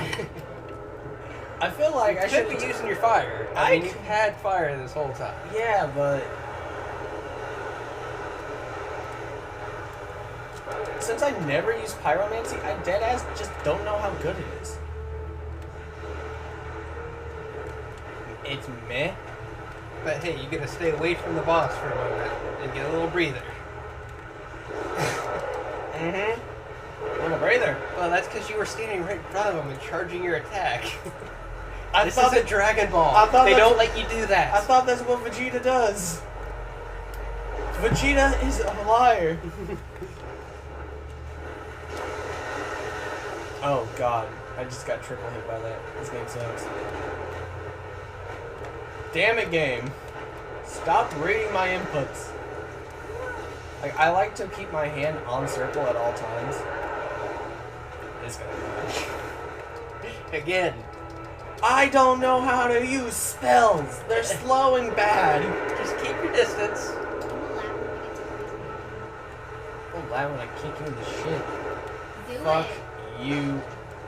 I feel like I You should should be using your fire. I mean, you've had fire this whole time. Yeah, but since I never use pyromancy, I deadass just don't know how good it is. It's meh. But hey, you gotta stay away from the boss for a moment and get a little breather. Mm-hmm. A little breather. Well, that's because you were standing right in front of him and charging your attack. I This thought is a Dragon Ball. I thought They that's- don't let you do that. I thought that's what Vegeta does. Vegeta is a liar. Oh god, I just got triple hit by that. This game sucks. Damn it, game. Stop reading my inputs. Like, I like to keep my hand on circle at all times. It's gonna die. Again. I don't know how to use spells. They're slow and bad. Just keep your distance. I'm glad when I kick you in the shit. Do Fuck it. you.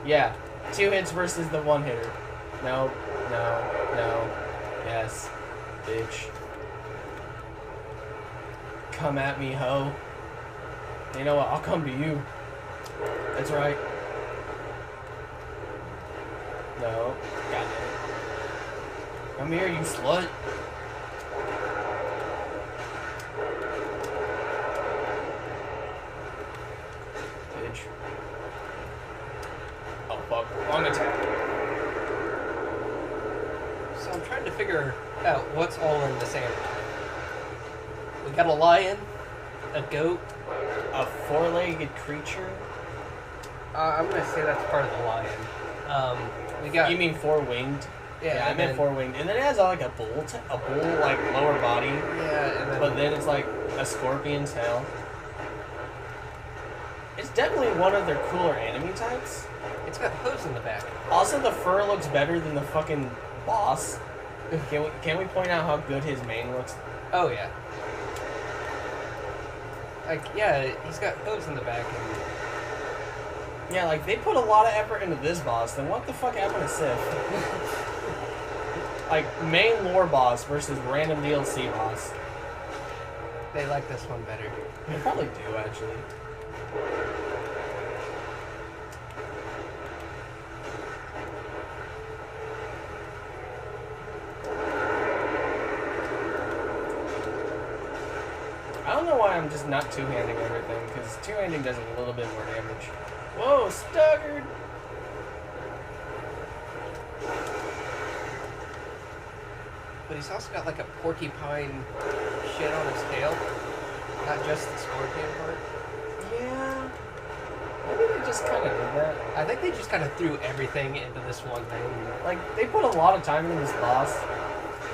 Yeah. 2 hits versus the 1 hitter. No. No. No. Yes. Bitch. Come at me, ho. You know what? I'll come to you. That's right. No. God damn it. Come here, you slut. Bitch. Oh, fuck. Wrong attack. So I'm trying to figure out what's all in this animal. We got a lion, a goat. A 4-legged creature? I'm gonna say that's part of the lion. We got. You mean 4-winged? Yeah, I and meant then- 4-winged. And then it has like a bull, like lower body, Yeah, and then. but then it's like a scorpion's tail. It's definitely one of their cooler enemy types. It's got hooves in the back. Also, the fur looks better than the fucking boss. Can we point out how good his mane looks? Oh yeah. Like yeah, he's got hooves in the back and. Yeah, like they put a lot of effort into this boss. Then what the fuck happened to Sif? Like main lore boss versus random DLC boss. They like this one better. They probably do actually. I don't know why I'm just not two-handing everything, because two-handing does a little bit more damage. Whoa, staggered! But he's also got like a porcupine shit on his tail. Not just the scorpion part. Yeah. Maybe they just kind of did that. I think they just kind of threw everything into this one thing. Like, they put a lot of time into this boss.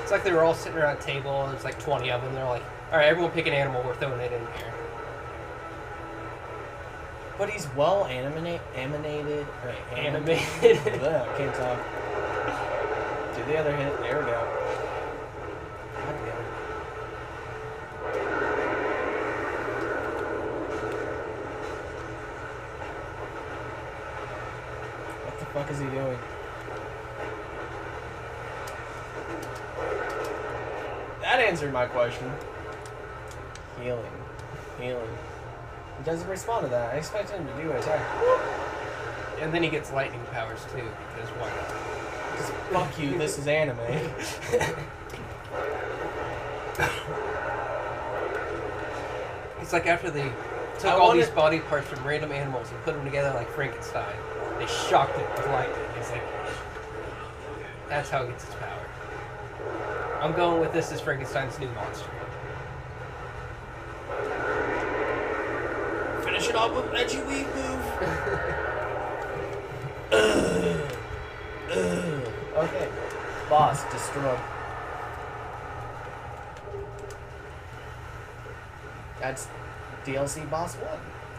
It's like they were all sitting around a table, and there's like 20 of them. They're like, alright, everyone pick an animal, we're throwing it in here. But he's well animated. Animated. Ugh, I can't talk. Do the other hit. There we go. God damn it. What the fuck is he doing? That answered my question. Healing. Healing. He doesn't respond to that. I expect him to do an attack. And then he gets lightning powers too, because why not? Just fuck you, this is anime. It's like after they took I all wanna- these body parts from random animals and put them together like Frankenstein. They shocked it with lightning. It's like, that's how it gets its power. I'm going with this as Frankenstein's new monster. Finish it off with an edgy weave move. Okay. Boss destroyed. That's DLC boss 1.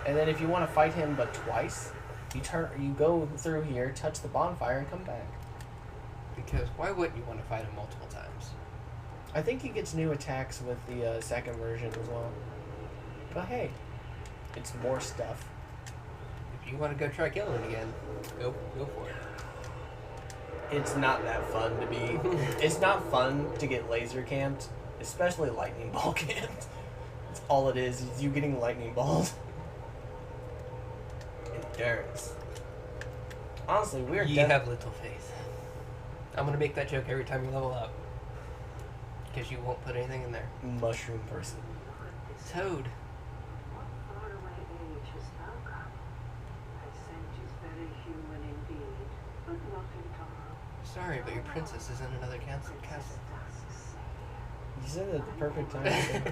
And then if you want to fight him but twice, you go through here, touch the bonfire, and come back. Because why wouldn't you want to fight him multiple times? I think he gets new attacks with the second version as well. But hey, it's more stuff. If you want to go try killing him again, go for it. It's not that fun to be. It's not fun to get laser camped, especially lightning ball camped. That's all it is you getting lightning balls. Darius. Honestly, we're You have little faith. I'm gonna make that joke every time you level up. Because you won't put anything in there. mushroom person. Toad. Sorry, but your princess is in another castle. You said it at the perfect time.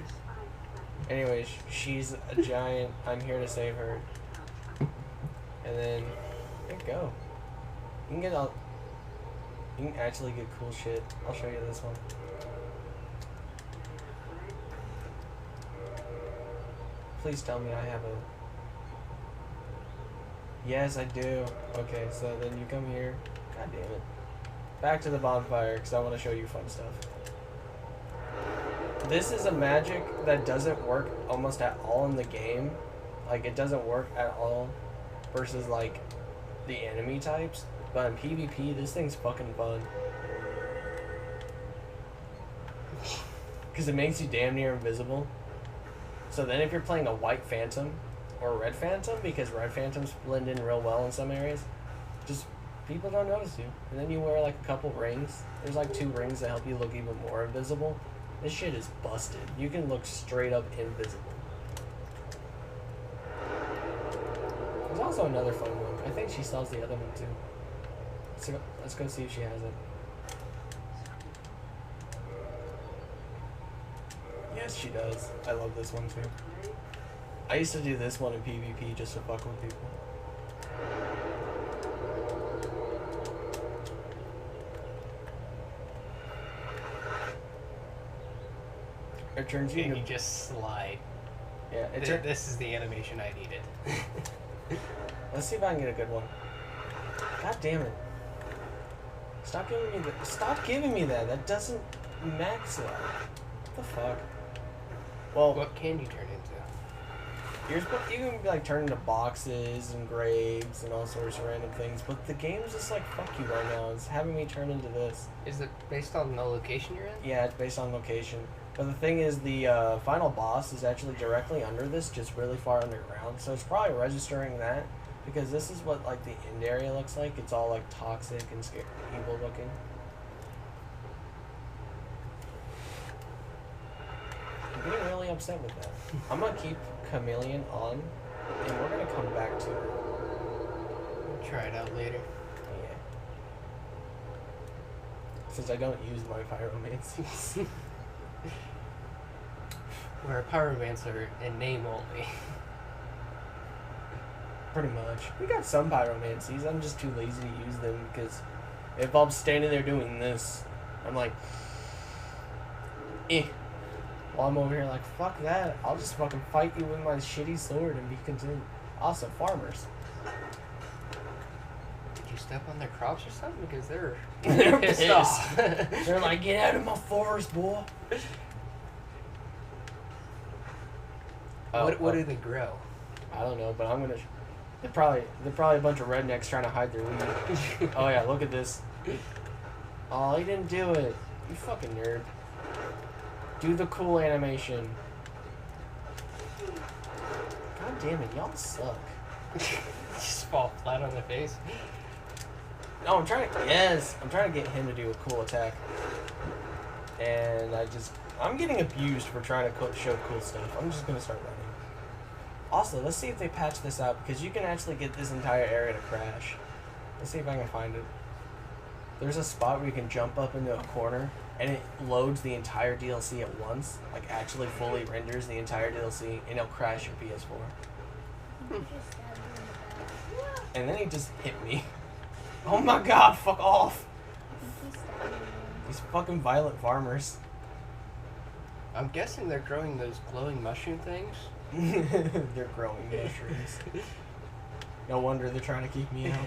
Anyways, she's a giant. I'm here to save her. And then, there you go. You can get all. You can actually get cool shit. I'll show you this one. Please tell me I have a. Yes, I do. Okay, so then you come here. God damn it. Back to the bonfire, because I want to show you fun stuff. This is a magic that doesn't work almost at all in the game. Like, it doesn't work at all versus, like, the enemy types. But in PvP, this thing's fucking fun. Because it makes you damn near invisible. So then if you're playing a white phantom or a red phantom, because red phantoms blend in real well in some areas, just people don't notice you. And then you wear like a couple rings. There's like 2 rings that help you look even more invisible. This shit is busted. You can look straight up invisible. There's also another fun one. I think she sells the other one too. Let's go see if she has it. Yes, she does. I love this one too. I used to do this one in PvP just to fuck with people. It turns you And into... you just slide. Yeah, This is the animation I needed. Let's see if I can get a good one. God damn it. Stop giving me that. That doesn't max it. What the fuck? Well, What can you turn into? you can like turn into boxes and graves and all sorts of random things, but the game's just like fuck you right now. It's having me turn into this. Is it based on the location you're in? Yeah, it's based on location. But the thing is, the final boss is actually directly under this, just really far underground. So it's probably registering that, because this is what like the end area looks like. It's all like toxic and scary, evil looking. I'm getting really upset with that. I'm gonna keep Chameleon on, and we're gonna come back to her. We'll try it out later. Yeah. Since I don't use my pyromancies. We're a pyromancer in name only. Pretty much. We got some pyromancies. I'm just too lazy to use them because if I'm standing there doing this, I'm like, eh. While I'm over here like, fuck that. I'll just fucking fight you with my shitty sword and be content. Also, farmers. Did you step on their crops or something? Because they're They're pissed pissed. off. They're like, get out of my forest, boy. What do they grow? I don't know, but I'm gonna. They're probably a bunch of rednecks trying to hide their weed. Oh yeah, look at this. Oh, he didn't do it. You fucking nerd. Do the cool animation. God damn it, y'all suck. Just fall flat on their face. No, I'm trying to get him to do a cool attack. And I'm getting abused for trying to show cool stuff. I'm just gonna start running. Also, let's see if they patch this out, because you can actually get this entire area to crash. Let's see if I can find it. There's a spot where you can jump up into a corner, and it loads the entire DLC at once. Like, actually fully renders the entire DLC, and it'll crash your PS4. And then he just hit me. Oh my god, fuck off! These fucking violent farmers. I'm guessing they're growing those glowing mushroom things. They're growing mushrooms. No wonder they're trying to keep me out.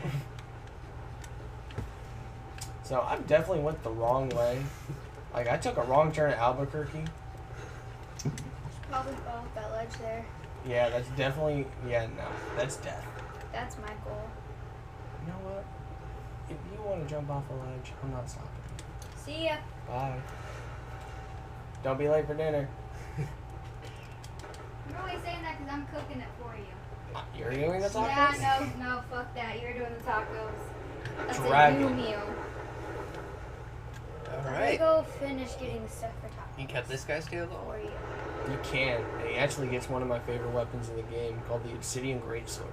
So I definitely went the wrong way. Like, I took a wrong turn at Albuquerque. Probably fall off that ledge there. Yeah, that's definitely, no, that's death. That's my goal. You know what? If you want to jump off a ledge, I'm not stopping you. See ya. Bye. Don't be late for dinner. You're always saying that because I'm cooking it for you. You're doing the tacos? Yeah, no, fuck that. You're doing the tacos. That's Dragon. a new meal. I'm gonna Alright. go finish getting the stuff for tacos. You cut this guy's tail off? For you. You can. And he actually gets one of my favorite weapons in the game called the Obsidian Greatsword.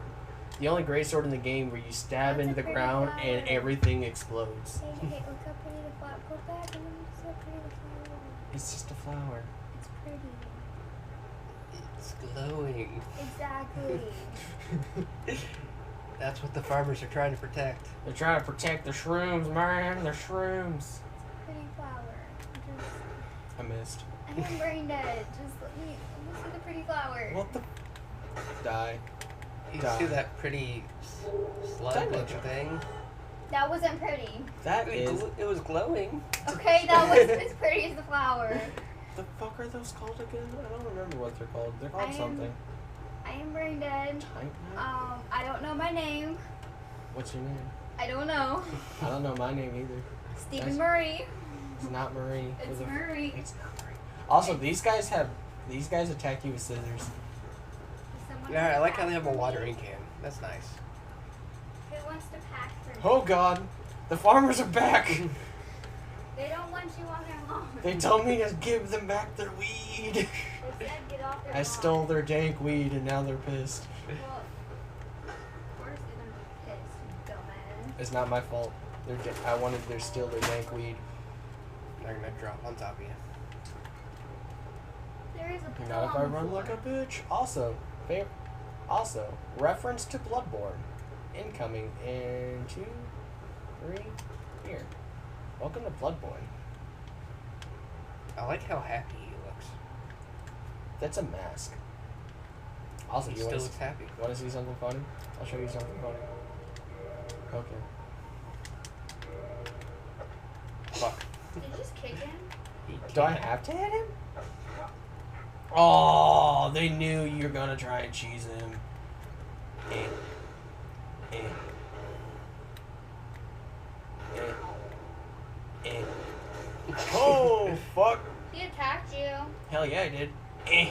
The only greatsword in the game where you stab That's into a the pretty ground flower. and everything explodes. Hey, look how pretty the flower. Go back and look how pretty the flower. It's just a flower. It's pretty. It's glowing. Exactly. That's what the farmers are trying to protect. They're trying to protect the shrooms, man. They're shrooms. Pretty flower. Just, I missed. I am brain dead. Just let me see the pretty flower. What the? Die. You Die. see that pretty slug looking Damage. thing? That wasn't pretty. That is. It was glowing. Okay, that was as pretty as the flower. The fuck are those called again? I don't remember what they're called. They're called I am- something. I am brain dead. Titanite? I don't know my name. What's your name? I don't know. I don't know my name either. Stephen Nice. Murray. It's not Marie. It's With a- Murray. It's not Marie. Also, these guys attack you with scissors. Someone Yeah, I like how pack they have a for me? watering can. That's nice. Who wants to pack for me? Oh God, the farmers are back. They don't want you on their lawn. They told me to give them back their weed. They said get off their I lawn. stole their dank weed and now they're pissed. Well, of course they're gonna be pissed, you dumbass. It's not my fault. I wanted to steal their dank weed. They're gonna drop on top of you. There is a pill Not if on I the run floor. like a bitch. Also, reference to Bloodborne. Incoming in 2, 3, here. Welcome to Bloodborne. I like how happy he looks. That's a mask. Also, He you still want looks happy. to see something funny? I'll show you something funny. Okay. Fuck. Did you just kick him? He Do I can't- have to hit him? Oh, they knew you were gonna try and cheese him. Eh. Eh. Eh. Eh. Oh, fuck. He attacked you. Hell yeah, I did. Eh.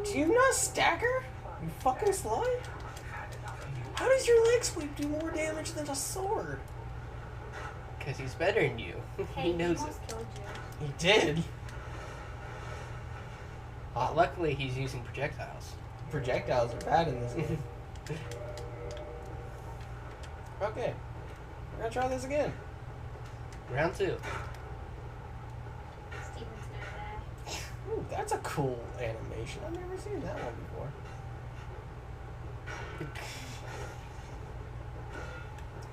Do you not stagger? You fucking slut? How does your leg sweep do more damage than a sword? Because he's better than you. Hey, he knows it. almost killed you. He did. Luckily, he's using projectiles. Projectiles are bad in this game. Okay. We're gonna try this again. Round 2. Steven's gonna die. Ooh, that's a cool animation. I've never seen that one before.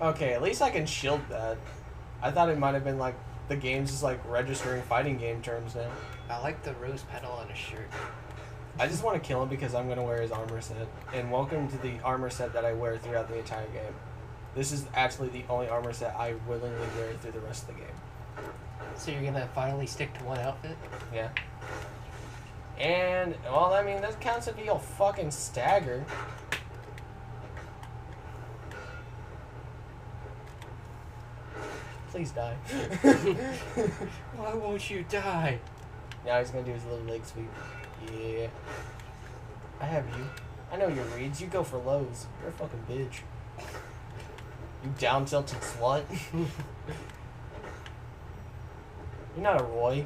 Okay, at least I can shield that. I thought it might have been like the game's just like registering fighting game terms now. I like the rose petal on his shirt. I just want to kill him because I'm gonna wear his armor set. And welcome to the armor set that I wear throughout the entire game. This is actually the only armor set I willingly wear through the rest of the game. So you're gonna finally stick to one outfit? Yeah. And, well, I mean, that counts if you'll fucking stagger. Please die. Why won't you die? Now he's gonna do his little leg sweep. Yeah. I have you. I know your reads. You go for lows. You're a fucking bitch. You down tilted slut. You're not a Roy.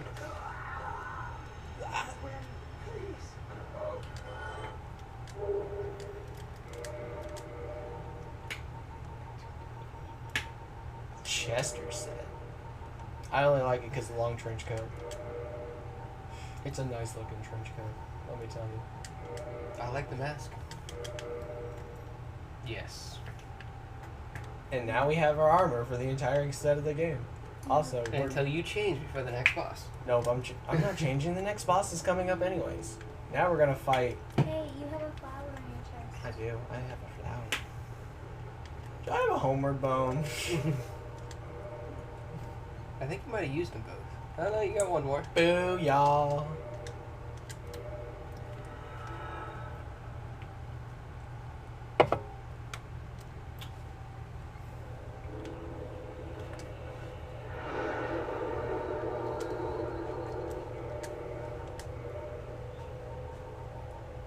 Chester set. I only like it because of the long trench coat. It's a nice looking trench coat, let me tell you. I like the mask. Yes. And now we have our armor for the entire set of the game. Also, we're, Until you change before the next boss. no, I'm not changing. The next boss is coming up anyways. Now we're gonna fight. Hey, you have a flower on your chest. I do. I have a flower. Do I have a homeward bone? I think you might have used them both. Oh no, you got one more. Boo, y'all.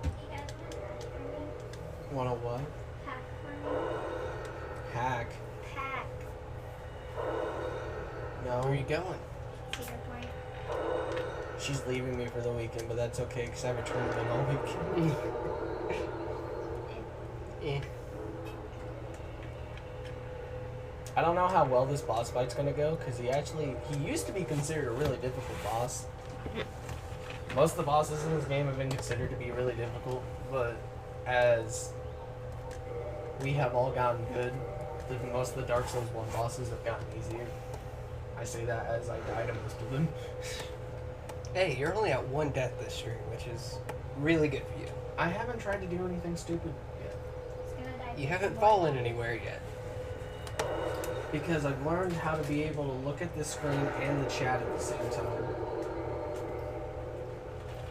You guys want to pack for me? pack. Pack. Where are No, you going? Cedar Point. she's leaving me for the weekend, but that's okay because I have a tournament all weekend. Eh. I don't know how well this boss fight's gonna go because he used to be considered a really difficult boss. Most of the bosses in this game have been considered to be really difficult, but as we have all gotten good, most of the Dark Souls 1 bosses have gotten easier. I say that as I died at most of them. Hey, you're only at 1 death this stream, which is really good for you. I haven't tried to do anything stupid yet It's gonna die. You haven't fallen anywhere yet. because I've learned how to be able to look at the screen and the chat at the same time.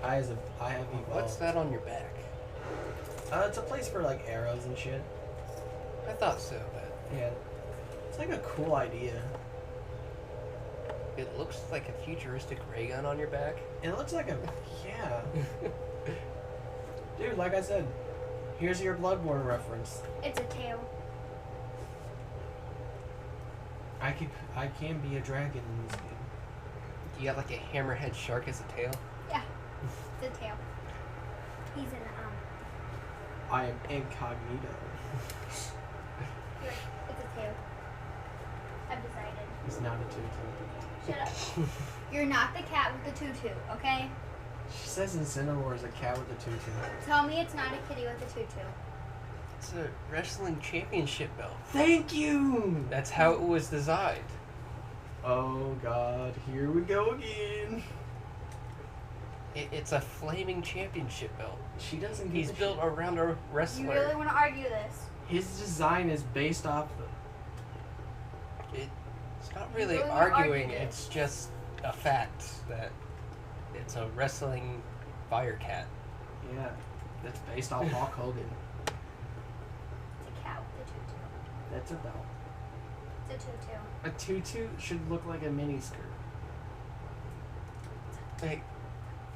I have evolved. What's that on your back? It's a place for like arrows and shit. I thought so, but Yeah, it's like a cool idea. it looks like a futuristic ray gun on your back. It looks like a yeah, dude. Like I said, here's your Bloodborne reference. It's a tail. I can be a dragon in this game. You got like a hammerhead shark as a tail. Yeah. It's a tail. He's an I am incognito. Here, it's a tail. I've decided. It's not a tutu. Shut up. You're not the cat with the tutu, okay? She says Incineroar is a cat with a tutu. Tell me it's not a kitty with a tutu. It's a wrestling championship belt. Thank you. That's how it was designed. Oh God, here we go again. It's a flaming championship belt. She doesn't. Give He's a built shit. around a You wrestler. really want to argue this? His design is based off the. It's not really really wanna argue arguing. this? It's just a fact that it's a wrestling fire cat. Yeah, that's based off Hulk Hogan. It's a cat with a tutu. That's a belt. It's a tutu. A tutu should look like a mini skirt. Like,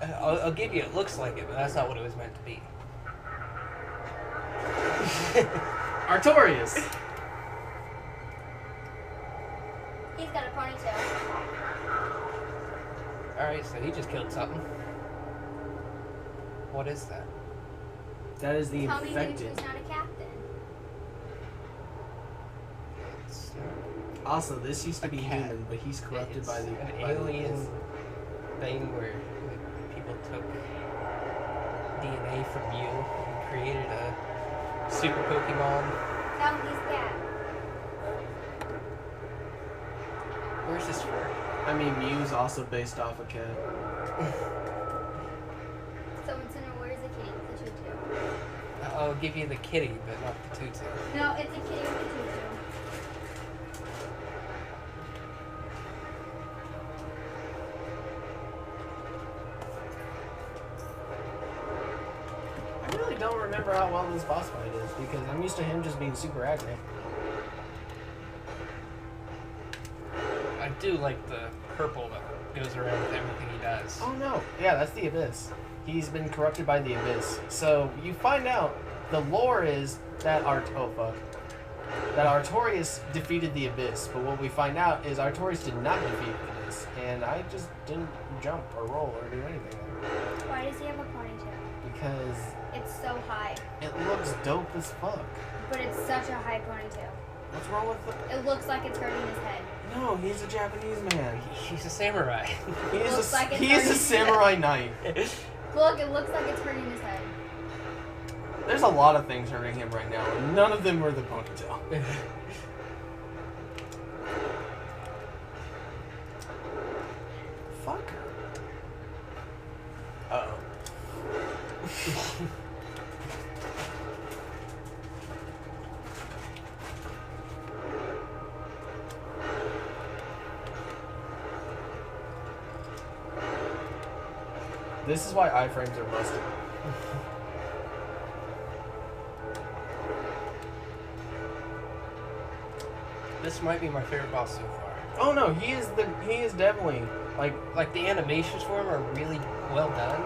I'll give you. It looks like it, but that's not what it was meant to be. Artorias. He's got a ponytail. All right, so he just killed something. What is that? That is the Tell me infected. Mewtwo's not a captain. It's, Also, this used to A be cat. human, but he's corrupted it's by the an by the alien abyss. thing where people took DNA from you and created a super Pokemon. Tell me he's cat. Where's this for? I mean, Mew's also based off a cat. So Incineroar is a kitty with a tutu. I'll give you the kitty, but not the tutu. No, it's a kitty with a tutu. I really don't remember how well this boss fight is because I'm used to him just being super aggro. I do like the purple that goes around with everything he does. Oh no, yeah, that's the Abyss. He's been corrupted by the Abyss. So you find out the lore is that that Artorias defeated the Abyss. But what we find out is Artorias did not defeat the Abyss, and I just didn't jump or roll or do anything. Why does he have a ponytail? Because It's so high. it looks dope as fuck. But it's such a high ponytail. What's wrong with the? It looks like it's hurting his head. No, he's a Japanese man. He's a samurai. He is Looks a like it's he is a hurting his samurai knight. Look, it looks like it's hurting his head. There's a lot of things hurting him right now, and none of them were the ponytail. Fuck her. Uh-oh. This is why iframes are busted. This might be my favorite boss so far. Oh no, he is definitely like Like the animations for him are really well done,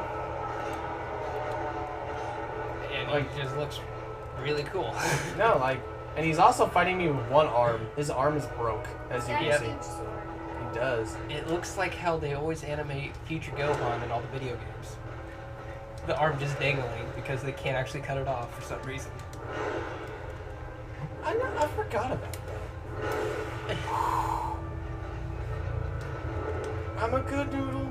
and Like- he just looks really cool. no, like And he's also fighting me with one arm. His arm is broke, as you Got can a see. huge sword. He does. It looks like how they always animate future Gohan in all the video games. The arm just dangling because they can't actually cut it off for some reason. I forgot about that. I'm a good noodle.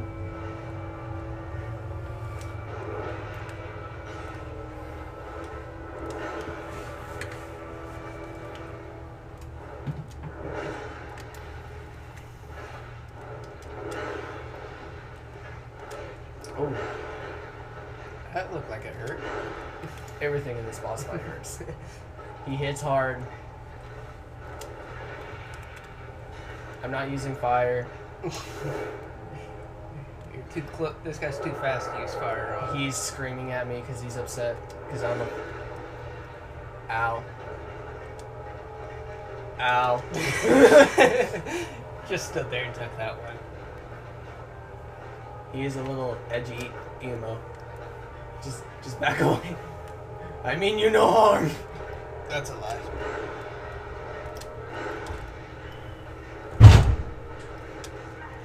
Oh, That looked like it hurt. everything in this boss fight hurts. He hits hard. I'm not using fire. You're too close. This guy's too fast to use fire on. He's screaming at me because he's upset. Because I'm a... Ow. Ow. Just stood there and took that one. He is a little edgy emo. Just back away. I mean you no harm. That's a lie.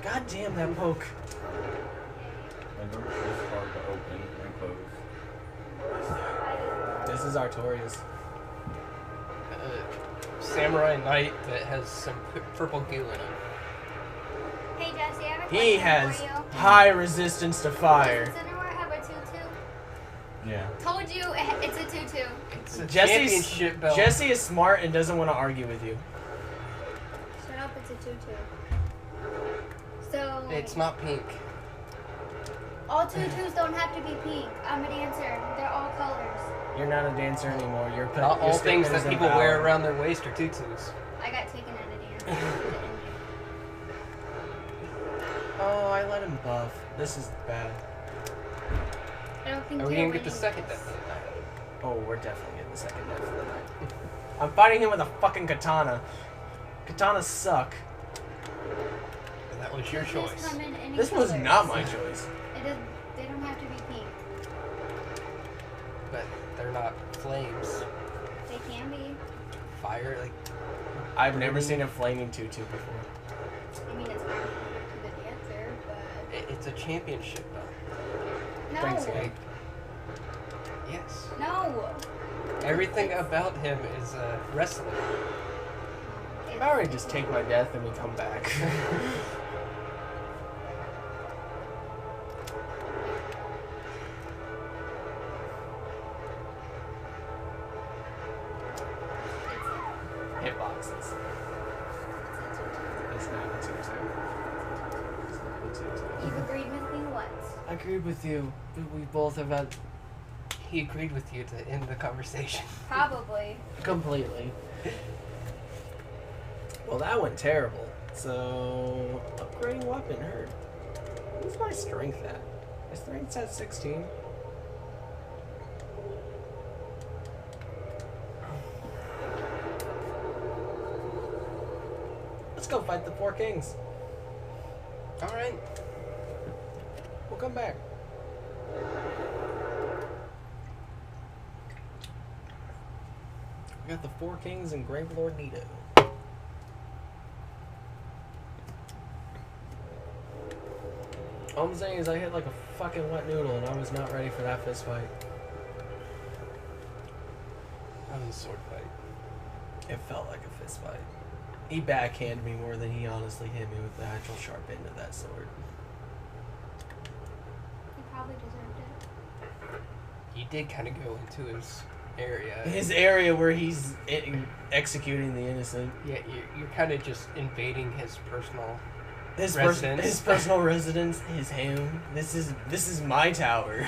God damn that poke. My door is hard to open and close. This is Artorias. Samurai Knight that has some purple goo in it. Hey Jesse, I have a He question has for you. high resistance to fire. Does Cinewear have a tutu? Yeah. Told you it's a tutu. It's a Jesse's, championship belt. Jesse is smart and doesn't want to argue with you. Shut up, it's a tutu. So It's not pink. all tutus don't have to be pink. I'm a dancer. They're all colors. You're not a dancer anymore. You're Not all things that people wear around. around their waist are tutus. I got taken out of dance. Oh, I let him buff. This is bad. I don't think Are we you're gonna get the winning second this. death of the night? Oh, we're definitely getting the second death of the night. I'm fighting him with a fucking katana. Katanas suck. And that was your Tutus choice. come in any This was colors. not my choice. They don't have to be pink. But they're not flames. They can be. Fire, like, I've never seen a flaming tutu before. I mean, it's hard to the dancer, but it's a championship belt. no. Thanks, Like, yes. No. Everything about him is wrestling. I already just take my death and we come back. Hitboxes. It's not a tutu. It's not a tutu. You've agreed with me once. I agree with you. We both have had He agreed with you to end the conversation. Probably. completely. Well, that went terrible. So, upgrading weapon hurt. What's my strength at? My strength's at 16. Let's go fight the four kings. Alright. We'll come back. We got the four kings and Grave Lord Nito. All I'm saying is I hit like a fucking wet noodle and I was not ready for that fist fight. That was a sword fight. It felt like a fist fight. He backhanded me more than he honestly hit me with the actual sharp end of that sword. You probably deserved it. You did kind of go into his area. His area where he's executing the innocent. Yeah, you're kind of just invading his personal His residence. his personal residence, his home. This is my tower.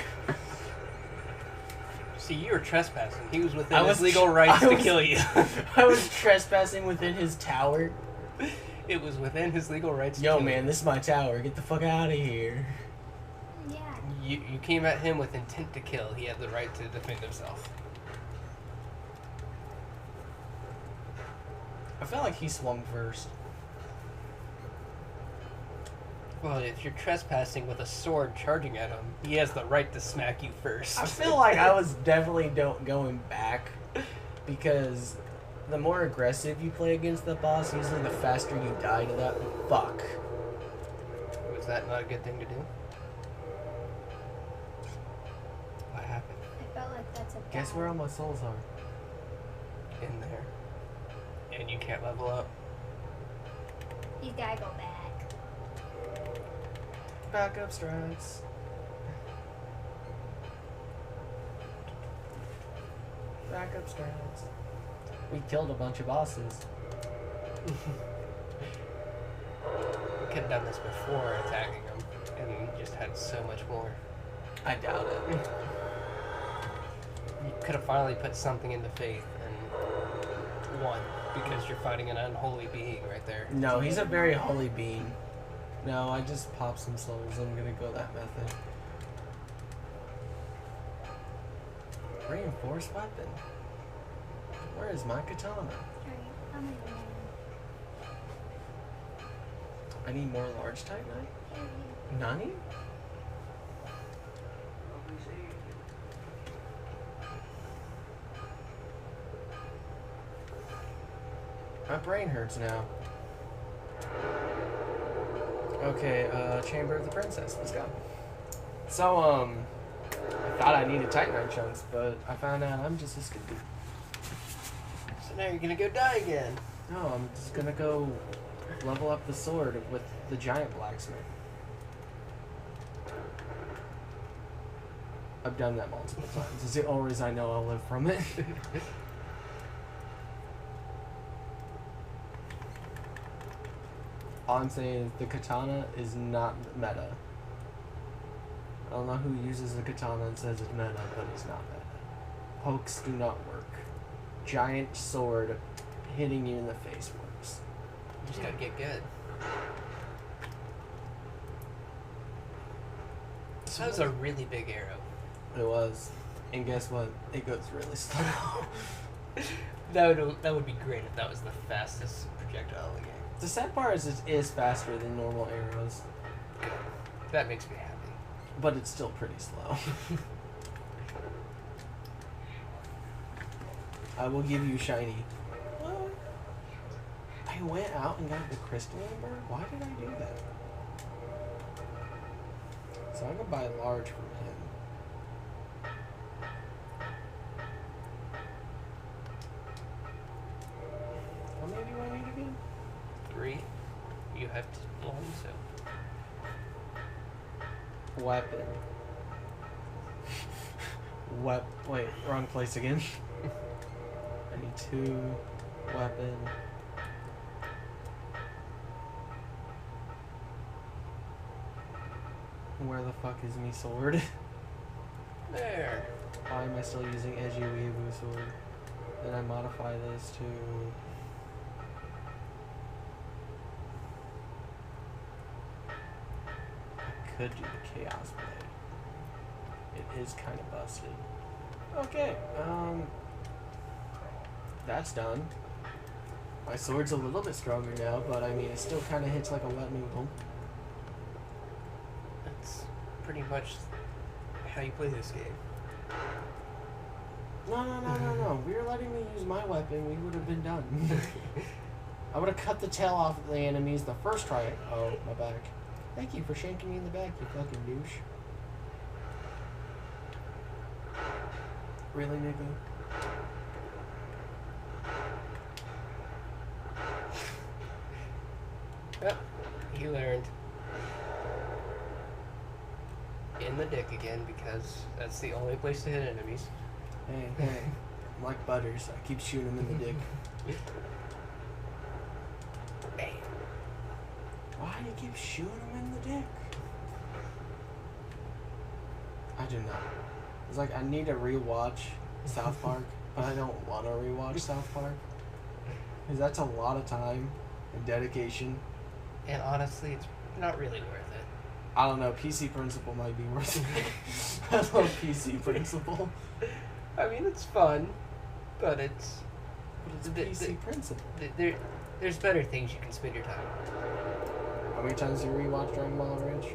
See, you were trespassing. He was within I his was legal tr- rights I to was- kill you. I was trespassing within his tower. It was within his legal rights to Yo, kill man, you. this is my tower. Get the fuck out of here. Yeah. You came at him with intent to kill. He had the right to defend himself. I felt like he swung first. Well, if you're trespassing with a sword charging at him, he has the right to smack you first. I feel like I was definitely going back because the more aggressive you play against the boss, usually the faster you die to that. Fuck. Was that not a good thing to do? What happened? I felt like that's a Guess bad- where all my souls are? In there. And you can't level up. You gotta go back. Backup strikes. Backup strikes. We killed a bunch of bosses. We could have done this before attacking them, and we just had so much more. I doubt it. You could have finally put something into faith and won, because you're fighting an unholy being right there. No, he's a very holy being. No, I just popped some souls. I'm gonna go that method. Reinforced weapon. Where is my katana? Alright, I'm gonna go. I need more large type knife. Nani? My brain hurts now. Okay, Chamber of the Princess. Let's go. So, I thought I needed Titanite chunks, but I found out I'm just a stupid. So now you're gonna go die again. No, I'm just gonna go level up the sword with the giant blacksmith. I've done that multiple times. It's the only reason I know I'll live from it. All I'm saying is the katana is not meta. I don't know who uses the katana and says it's meta, but it's not meta. Pokes do not work. Giant sword hitting you in the face works. You just gotta get good. That was a really big arrow. It was. And guess what? It goes really slow. That would be great if that was the fastest projectile in the game. The sad part is it is faster than normal arrows, Good. That makes me happy. but it's still pretty slow. I will give you shiny. What? I went out and got the crystal amber? Why did I do that? So I can buy large from him. How many do I need again? 3. You have 1, so. Weapon. Wait, wrong place again. I need 2. Weapon. Where the fuck is me sword? There. Why am I still using edgy weeaboo sword? Then I modify this to... I could do the Chaos Blade. It is kind of busted. Okay, that's done. My sword's a little bit stronger now, but I mean, it still kind of hits like a wet noodle. That's pretty much how you play this game. No. We were letting me use my weapon, we would have been done. I would have cut the tail off of the enemies the first try. Oh, my back. Thank you for shanking me in the back, you fucking douche. Really, nigga? Yep. He learned. In the dick again, because that's the only place to hit enemies. Hey, I'm like Butters. I keep shooting him in the dick. Bam. Why do you keep shooting him in the dick? I do not. It's like I need to rewatch South Park, but I don't want to rewatch South Park. Because that's a lot of time and dedication. And honestly, it's not really worth it. I don't know, PC Principle might be worth it. I love PC Principle. I mean, it's fun, but it's... But it's PC Principle. There's better things you can spend your time on. How many times do you rewatch Dragon Ball Ridge?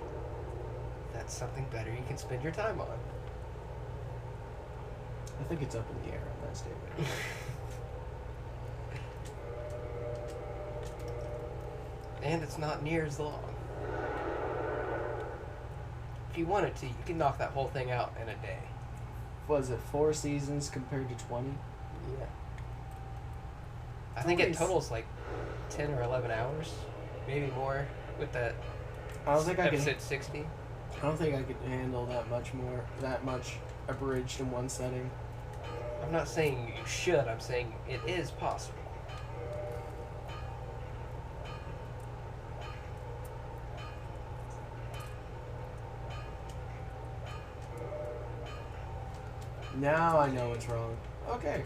That's something better you can spend your time on. I think it's up in the air on that statement. and it's not near as long. If you wanted to, you could knock that whole thing out in a day. Was it 4 seasons compared to 20? Yeah. I think it Nice. totals like 10 or 11 hours, maybe more, with that I don't think I episode could. 60. I don't think I could handle that much abridged in one setting. I'm not saying you should, I'm saying it is possible. Now I know what's wrong. Okay.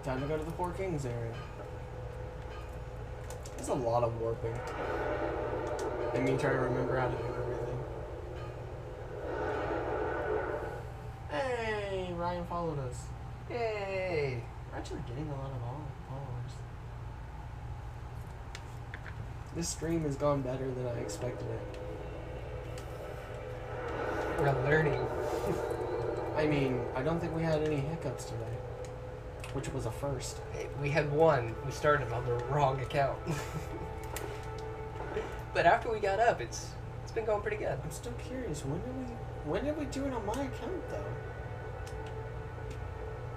Time to go to the Four Kings area. There's a lot of warping. And me trying to remember how to do everything. Hey, Ryan followed us. Yay! We're actually getting a lot of followers. This stream has gone better than I expected it. We're learning. I mean, I don't think we had any hiccups today. Which was a first. Hey, we had one. We started on the wrong account. But after we got up, it's been going pretty good. I'm still curious, when did we do it on my account though?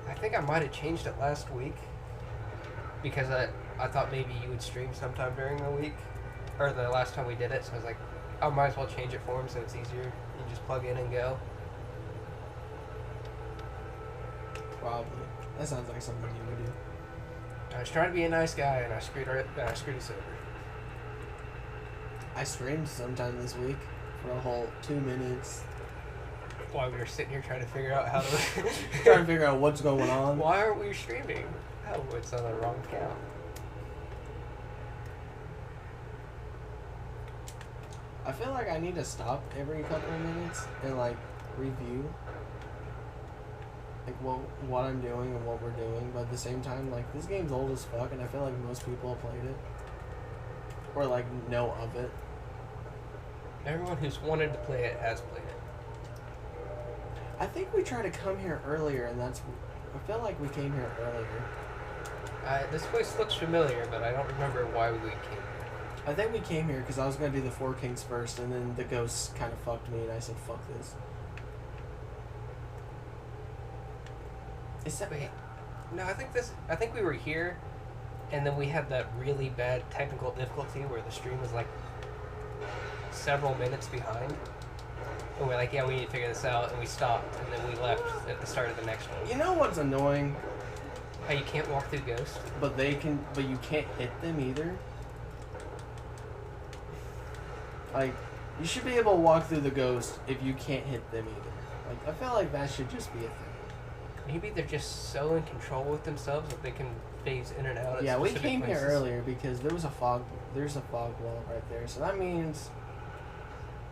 I think I might have changed it last week because I thought maybe you would stream sometime during the week or the last time we did it. So I was like, I might as well change it for him so it's easier. You just plug in and go. Probably. That sounds like something you would do. I was trying to be a nice guy and I screwed us over. I streamed sometime this week for a whole 2 minutes. While we were sitting here trying to figure out how to Trying to figure out what's going on. Why aren't we streaming? Oh, it's on the wrong account. I feel like I need to stop every couple of minutes and like review like what I'm doing and what we're doing, but at the same time, like, this game's old as fuck and I feel like most people have played it or like know of it. Everyone who's wanted to play it has played it. I think we tried to come here earlier and I feel like we came here earlier. This place looks familiar, but I don't remember why we came here. I think we came here because I was going to do the Four Kings first, and then the ghosts kind of fucked me, and I said, fuck this. Is that... Wait, no, I think we were here, and then we had that really bad technical difficulty where the stream was like several minutes behind. And we're like, yeah, we need to figure this out, and we stopped, and then we left at the start of the next one. You know what's annoying? How you can't walk through ghosts? But you can't hit them either. Like, you should be able to walk through the ghost if you can't hit them either. Like, I feel like that should just be a thing. Maybe they're just so in control with themselves that they can phase in and out at Yeah, we specific came places. here earlier because there's a fog wall right there. So that means,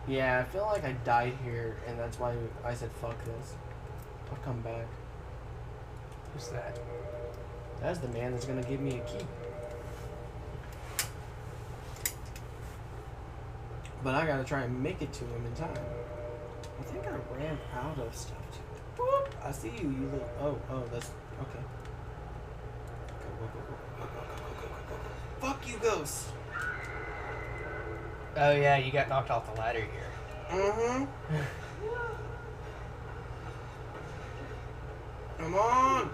yeah, I feel like I died here, and that's why I said fuck this. I'll come back. Who's that? That's the man that's gonna give me a key. But I gotta try and make it to him in time. I think I ran out of stuff too. Boop! I see you, you little. Oh, that's okay. Go. Fuck you, ghost. Oh yeah, you got knocked off the ladder here. Mm-hmm. Come on.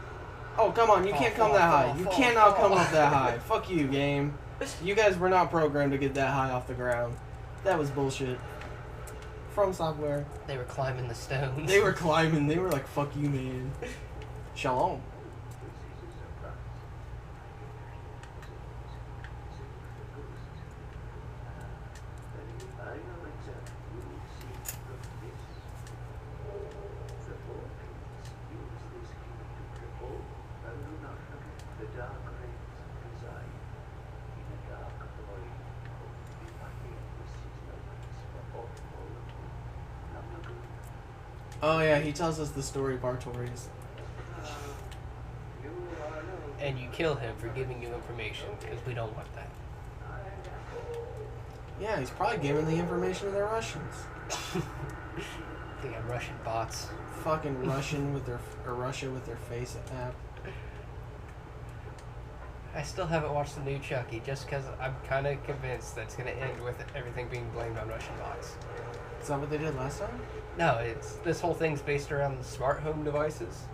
Oh, come on. You can't come that high. You cannot come up that high. Fuck you, game. You guys were not programmed to get that high off the ground. That was bullshit. From Software. They were climbing the stones. They were climbing. They were like, fuck you, man. Shalom. Oh yeah, he tells us the story of Artorias. And you kill him for giving you information, because we don't want that. Yeah, he's probably giving the information to the Russians. They got Russian bots. Fucking Russia with their face app. I still haven't watched the new Chucky just because I'm kind of convinced that's going to end with everything being blamed on Russian bots. Is that what they did last time? No, this whole thing's based around the smart home devices.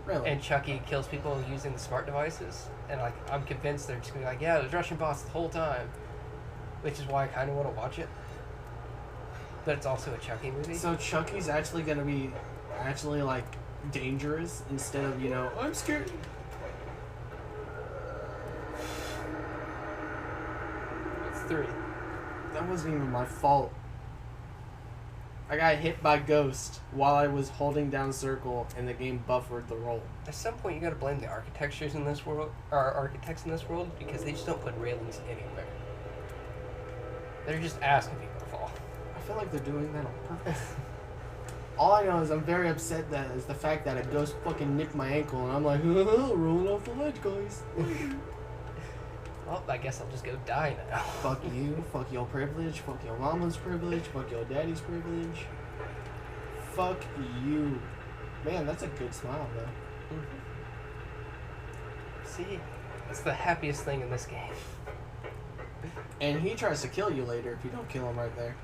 Really? And Chucky kills people using the smart devices. And like I'm convinced they're just going to be like, yeah, it was Russian bots the whole time. Which is why I kind of want to watch it. But it's also a Chucky movie. So Chucky's actually gonna be like dangerous instead of, you know, I'm scared. It's 3. That wasn't even my fault. I got hit by Ghost while I was holding down circle and the game buffered the roll. At some point, you got to blame the architectures in this world, or architects in this world, because they just don't put railings anywhere. They're just asking people to fall. I feel like they're doing that on purpose. All I know is I'm very upset that is the fact that a ghost fucking nicked my ankle and I'm like, rolling off the ledge, guys. Well, I guess I'll just go die now. Fuck you, fuck your privilege, fuck your mama's privilege, fuck your daddy's privilege. Fuck you. Man, that's a good smile, though. Mm-hmm. See, it's the happiest thing in this game. And he tries to kill you later if you don't kill him right there.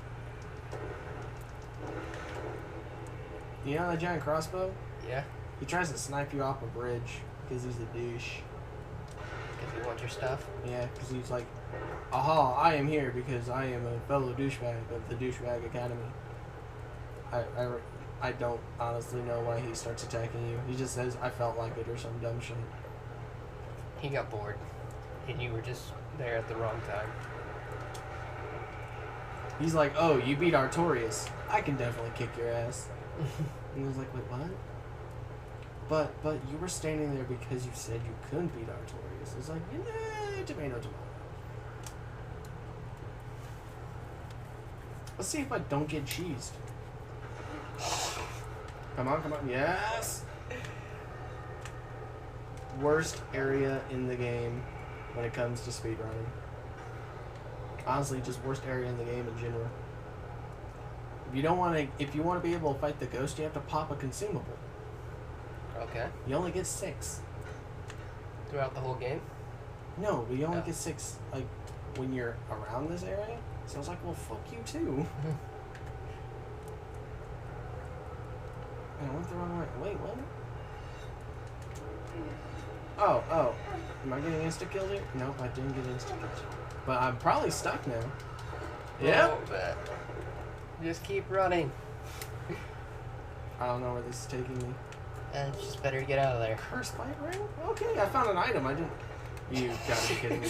You know that giant crossbow? Yeah? He tries to snipe you off a bridge because he's a douche. Because you want your stuff? Yeah, because he's like, aha, I am here because I am a fellow douchebag of the Douchebag Academy. I don't honestly know why he starts attacking you. He just says, I felt like it or some dumb shit. He got bored. And you were just there at the wrong time. He's like, oh, you beat Artorias. I can definitely kick your ass. And he was like, wait, what? But you were standing there because you said you couldn't beat Artorias. It's like, tomato. Let's see if I don't get cheesed. Come on. Yes! Worst area in the game when it comes to speedrunning. Honestly, just worst area in the game in general. If you want to be able to fight the ghost, you have to pop a consumable. Okay. You only get 6. Throughout the whole game? No, but you only get 6, like, when you're around this area. So I was like, well, fuck you too. I went the wrong way. Wait, what? Oh. Am I getting insta-killed here? Nope, I didn't get insta-killed. But I'm probably stuck now. Yeah. Just keep running. I don't know where this is taking me. It's just better to get out of there. Curse fight ring? Okay, I found an item. I didn't. You gotta be kidding me.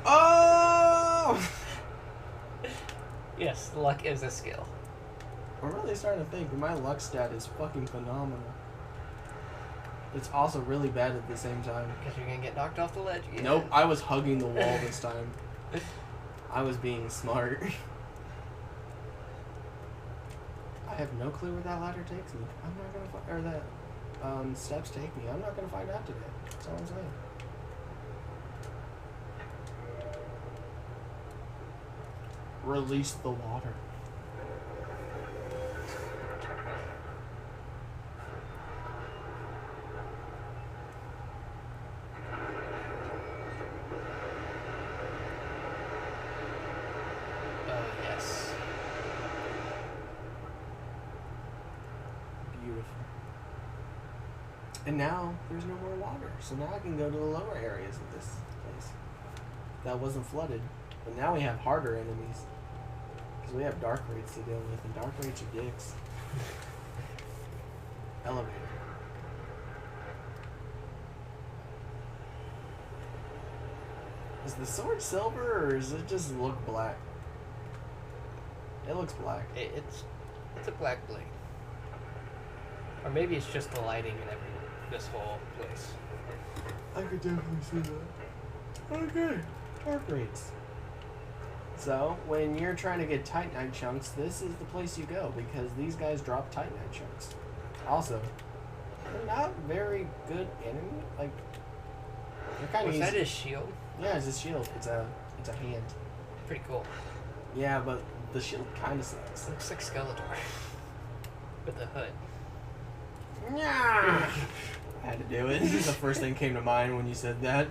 Oh! Yes, luck is a skill. I'm really starting to think my luck stat is fucking phenomenal. It's also really bad at the same time. Because you're gonna get knocked off the ledge again. Nope, I was hugging the wall this time. I was being smart. I have no clue where that ladder takes me. I'm not gonna find, or that steps take me. I'm not gonna find out today. That's all I'm saying. Release the water. Oh, yes. Beautiful. And now there's no more water, so now I can go to the lower areas of this place that wasn't flooded. But now we have harder enemies because we have dark raids to deal with, and dark raids are dicks. Elevator. Is the sword silver or does it just look black? It looks black. It's a black blade. Or maybe it's just the lighting in this whole place. I could definitely see that. Okay, dark raids. So, when you're trying to get Titanite chunks, this is the place you go, because these guys drop Titanite chunks. Also, they're not very good enemy. Like, they're kind of Was easy. that his shield? Yeah, it's a shield. It's a hand. Pretty cool. Yeah, but the shield kind of sucks. Looks like Skeletor. With the hood. Yeah. Had to do it. The first thing came to mind when you said that.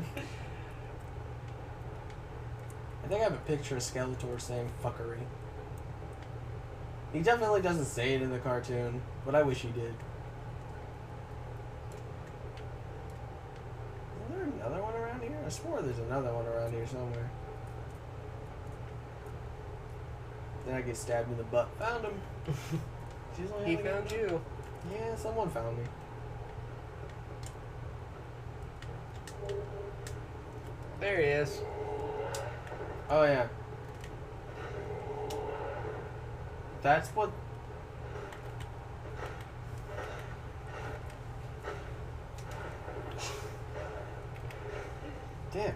I think I have a picture of Skeletor saying fuckery. He definitely doesn't say it in the cartoon, but I wish he did. Is there another one around here? I swore there's another one around here somewhere. Then I get stabbed in the butt. Found him. She's only He having- found you. Yeah, someone found me. There he is. Oh yeah. That's what. Dick.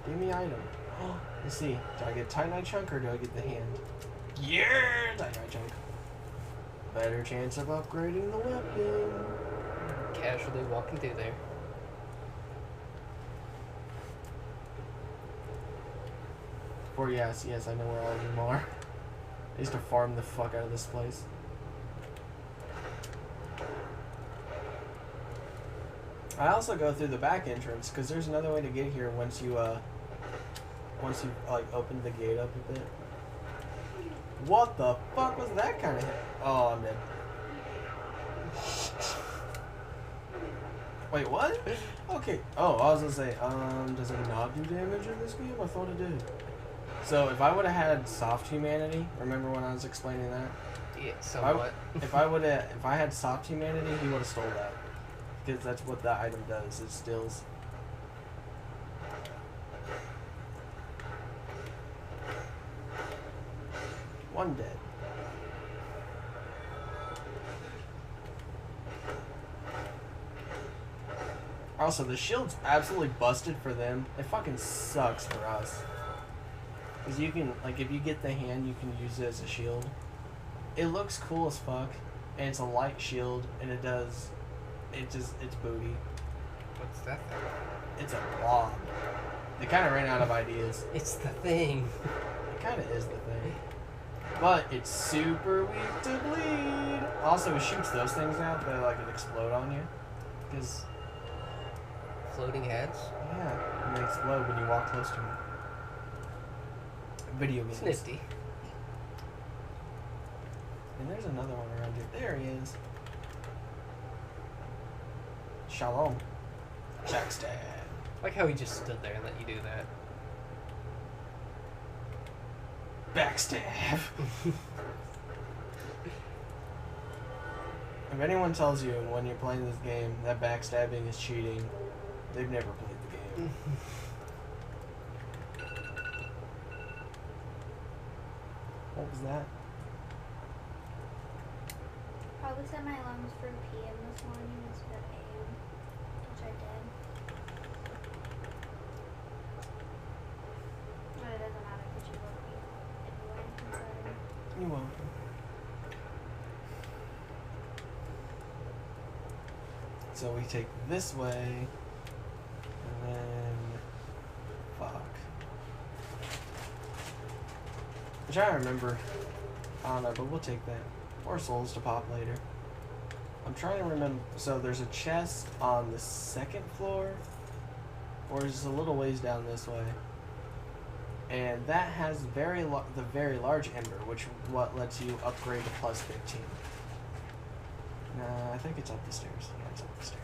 Give me item. Let's see. Do I get Titanite chunk or do I get the hand? Yeah, Titanite chunk. Better chance of upgrading the weapon. Casually walking through there. Or yes, I know where all of them are. I used to farm the fuck out of this place. I also go through the back entrance because there's another way to get here once you like open the gate up a bit. What the fuck was that kind of hit? Oh, I'm dead. Wait, what? Okay. Oh, I was gonna say, does it not do damage in this game? I thought it did. So if I would have had soft humanity, remember when I was explaining that? Yeah, somewhat. If I had soft humanity, he would have stole that. Because that's what that item does, it steals. One dead. Also, the shield's absolutely busted for them. It fucking sucks for us. Because you can, like, if you get the hand, you can use it as a shield. It looks cool as fuck, and it's a light shield, and it does, it's booty. What's that thing? It's a blob. They kind of ran out of ideas. It's the thing. It kind of is the thing. But it's super weak to bleed. Also, it shoots those things out that, like, it explode on you. Because, Floating heads? yeah, and they explode when you walk close to them. Video games. It's nifty. And there's another one around here. There he is. Shalom. Backstab. I like how he just stood there and let you do that. Backstab. If anyone tells you when you're playing this game that backstabbing is cheating, they've never played the game. What was that? Probably set my alarms for PM this morning instead of AM, which I did. But it doesn't matter because you woke me anyway. I'm sorry. You're welcome. So we take this way, and then fuck. I'm trying to remember. I don't know, but we'll take that. Or souls to pop later. I'm trying to remember. So there's a chest on the second floor, or just a little ways down this way, and that has the very large ember, which what lets you upgrade to plus 15. Nah, I think it's up the stairs. Yeah, it's up the stairs.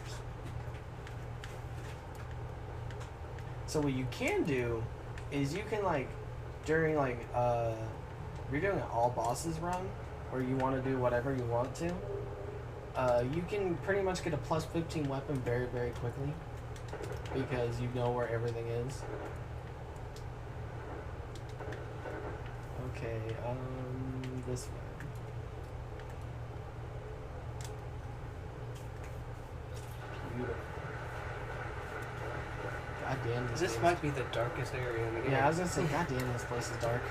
So what you can do is you can, like, during, like, you're doing an all bosses run, or you want to do whatever you want to, you can pretty much get a plus 15 weapon very, very quickly, because you know where everything is. Okay, this way. Beautiful. God damn, This place. might be the darkest area in the game. Yeah, I was gonna say, god damn, this place is dark.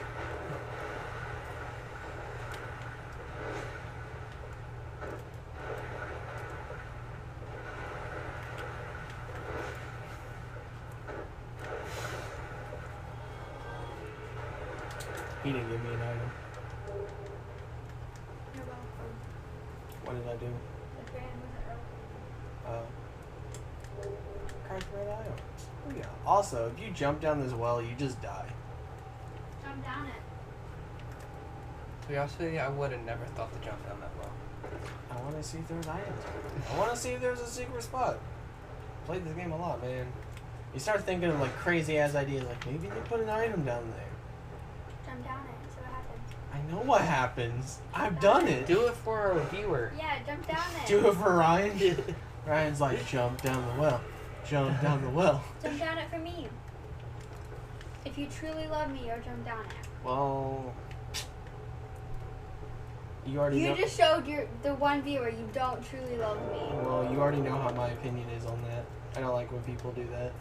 He didn't give me an item. You're welcome. What did I do? The fan wasn't broken. red items. Oh yeah. Also, if you jump down this well, you just die. Jump down it. To be honest with you, I would have never thought to jump down that well. I want to see if there's items. I want to see if there's a secret spot. Played this game a lot, man. You start thinking of like crazy ass ideas, like maybe they put an item down there. Jump down it. See what happens. I know what happens. I've done it. Do it for our viewer. Yeah, jump down it. Do it for Ryan. Ryan's like, jump down the well. Jump down the well. Jump down it for me. If you truly love me, you'll jump down it. Well, you already You know. just showed the one viewer you don't truly love me. Well, you already know how my opinion is on that. I don't like when people do that.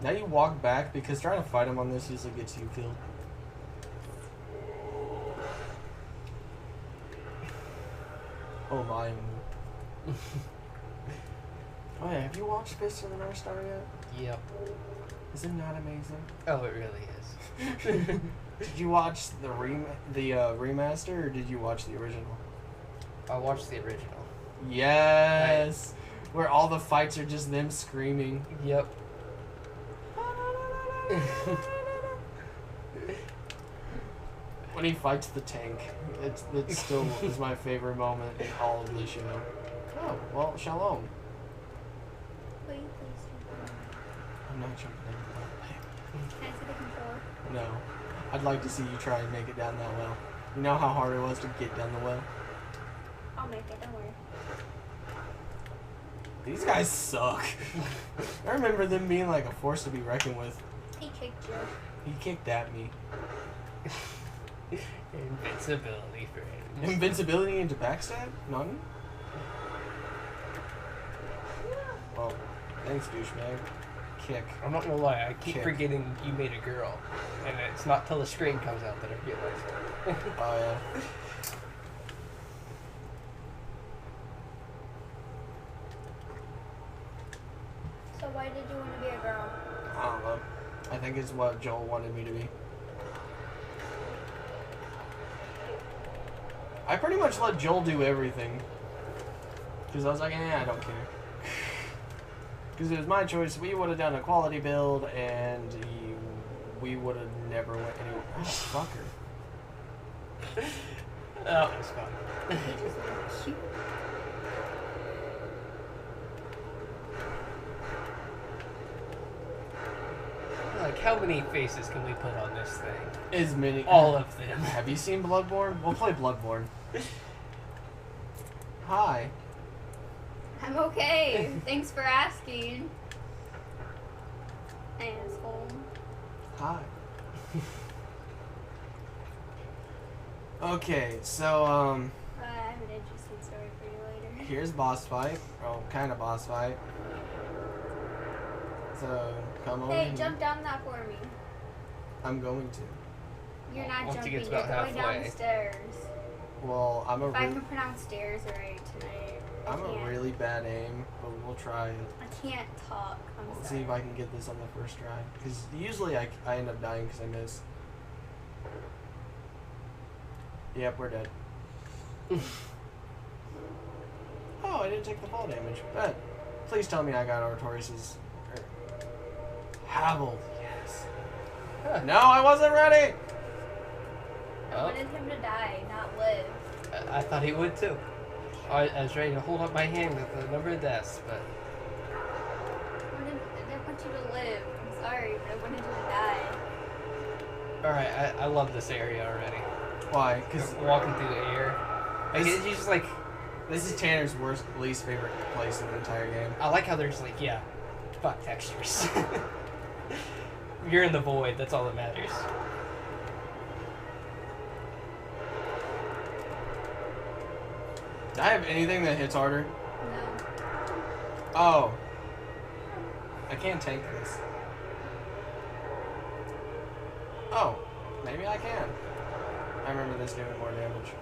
Now you walk back because trying to fight him on this usually gets you killed. Oh my. Oh yeah, have you watched Fist of the North Star yet? Yep. Is it not amazing? Oh, it really is. Did you watch the remaster or did you watch the original? I watched the original. Yes! Where all the fights are just them screaming. Yep. When he fights the tank, it still is my favorite moment in all of the show. Oh, well, shalom. Will you please jump in? I'm not jumping in. Can I see the controller? No. I'd like to see you try and make it down that well. You know how hard it was to get down the well? I'll make it, don't worry. These guys suck. I remember them being like a force to be reckoned with. He kicked you. He kicked at me. Invincibility for him. Invincibility into backstab? None? Well, thanks, douchebag. Kick. I'm not gonna lie, I keep Kick. forgetting you made a girl. And it's not till the screen comes out that I realize it. Oh, yeah. So why did you want to be a girl? I don't know. I think it's what Joel wanted me to be. I pretty much let Joel do everything. Because I was like, I don't care. Because it was my choice. We would have done a quality build, and we would have never went anywhere. Oh, fucker. That was fun. He just looked cute. Like, how many faces can we put on this thing? As many. All of them. Have you seen Bloodborne? We'll play Bloodborne. Hi. I'm okay. Thanks for asking. Asshole. Hi. Okay, so, I have an interesting story for you later. here's boss fight. Oh, kind of boss fight. So, come on. Hey, jump down that for me. I'm going to. You're not Once he jumping, gets you're about going halfway. down the stairs. Well, I'm If I can pronounce stairs right tonight. I I'm a can't. really bad aim, but we'll try it. I can't talk. I'm Let's sorry. see if I can get this on the first try. Because usually I end up dying because I miss. Yep, we're dead. Oh, I didn't take the fall damage. But please tell me I got Artorias' Havel. Yes. No, I wasn't ready! I wanted him to die, not live. I thought he would too. I was ready to hold up my hand with the number of deaths, but I want you to live. I'm sorry, but I wanted you to die. alright, I love this area already. Why? Because Just walking through the air. Like, This- it's just like, this is Tanner's least favorite place in the entire game. I like how there's like, yeah, fuck textures. You're in the void, that's all that matters. Do I have anything that hits harder? No. Oh. I can't tank this. Oh. Maybe I can. I remember this doing more damage.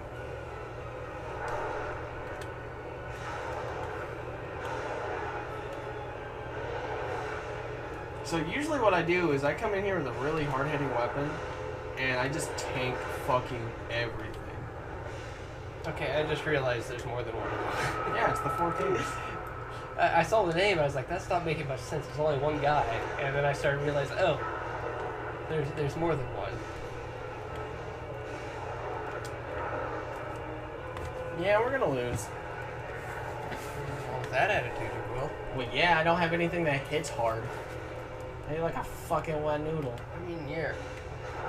So usually what I do is I come in here with a really hard-hitting weapon and I just tank fucking everything. Okay, I just realized there's more than one. Yeah, it's the 4 kings. I saw the name. I was like, that's not making much sense. There's only one guy, and then I started realizing, oh, there's more than one. Yeah, we're gonna lose. Well, with that attitude, you will. Well, yeah, I don't have anything that hits hard. I need like a fucking wet noodle. I mean, you're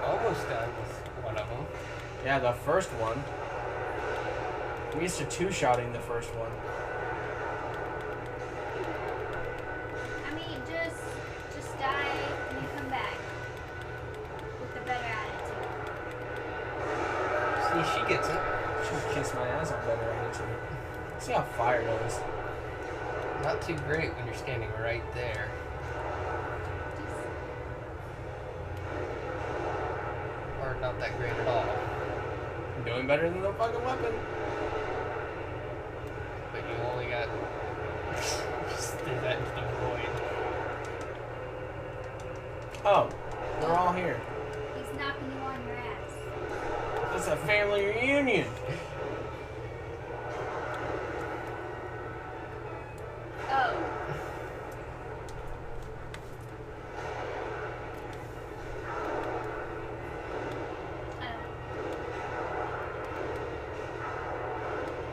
almost done with one of them. Yeah, the first one. We used to 2-shotting the first one. I mean, just die and you come back with a better attitude. See, she gets it. She'll kiss my ass on better attitude. See how fire goes. Not too great when you're standing right there. Or not that great at all. I'm doing better than the fucking weapon. But you only got... just did that into the void. Oh, they're all here. He's knocking you on your ass. It's a family reunion. Oh.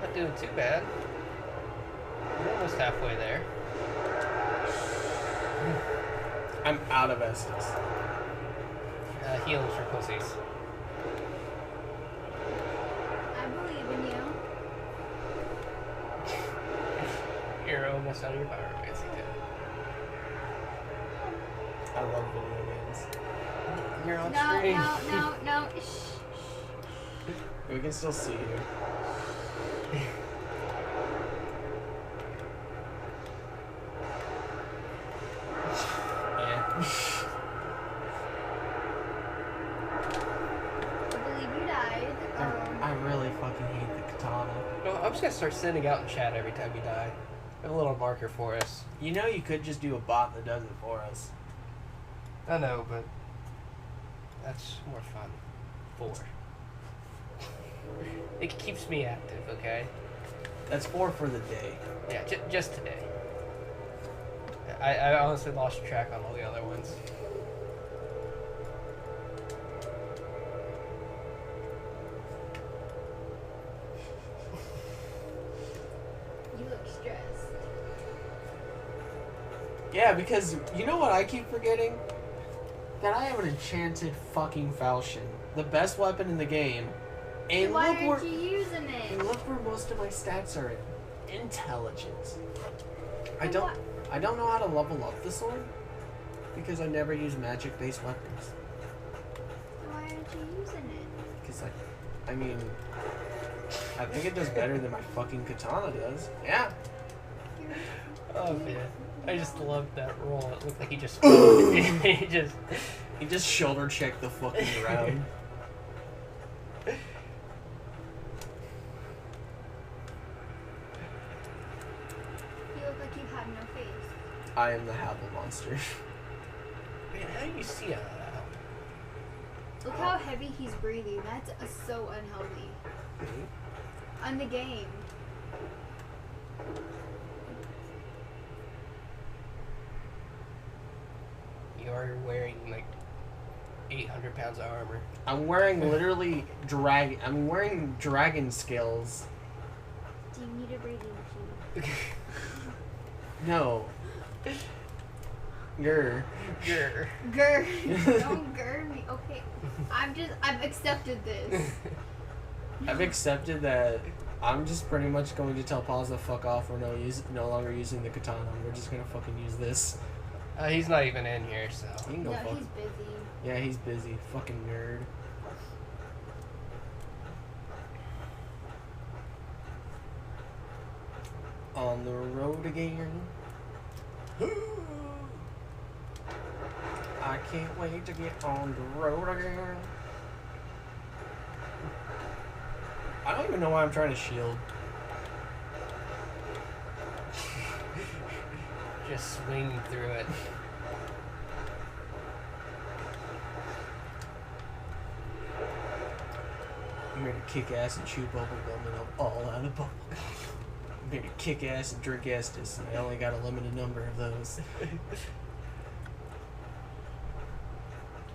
Not doing too bad. We're almost halfway there. I'm out of Essex. Healing's for pussies. I believe in you. You're almost out of your power, fancy too. I love video games. You're on No, screen. no. Shh. We can still see you. Yeah. I believe you died. I really fucking hate the katana. No, I'm just gonna start sending out in chat every time you die. I have a little marker for us. You know you could just do a bot that does it for us. I know, but that's more fun. 4. It keeps me active, okay? That's 4 for the day. Yeah, just today. I honestly lost track on all the other ones. You look stressed. Yeah, because you know what I keep forgetting? That I have an enchanted fucking falchion. The best weapon in the game. And Why look where aren't you using it? and look where most of my stats are in. Intelligence. I And don't what- I don't know how to level up the sword because I never use magic based weapons. Why aren't you using it? Because I mean I think it does better than my fucking katana does. Yeah. You're- Oh man, I just loved that roll. It looked like he just He just shoulder checked the fucking ground. You look like you have no face. I am the Habble monster. Man, how do you see out of that? Look how heavy he's breathing. That's so unhealthy. On the game. You are wearing like 800 pounds of armor. I'm wearing literally I'm wearing dragon scales. Do you need a breathing machine? No. Grr. Grr. Grr. Don't grr me. Okay. I've accepted this. I've accepted that I'm just pretty much going to tell Paz to fuck off. We're no longer using the katana. We're just gonna fucking use this. He's not even in here, so. He can No, go fuck. he's busy. Yeah, he's busy. Fucking nerd. On the road again. I can't wait to get on the road again. I don't even know why I'm trying to shield. Just swing through it. I'm here to kick ass and chew bubble gum, and I'm all out of bubble gum. I'm here to kick ass and drink Estus, and I only got a limited number of those.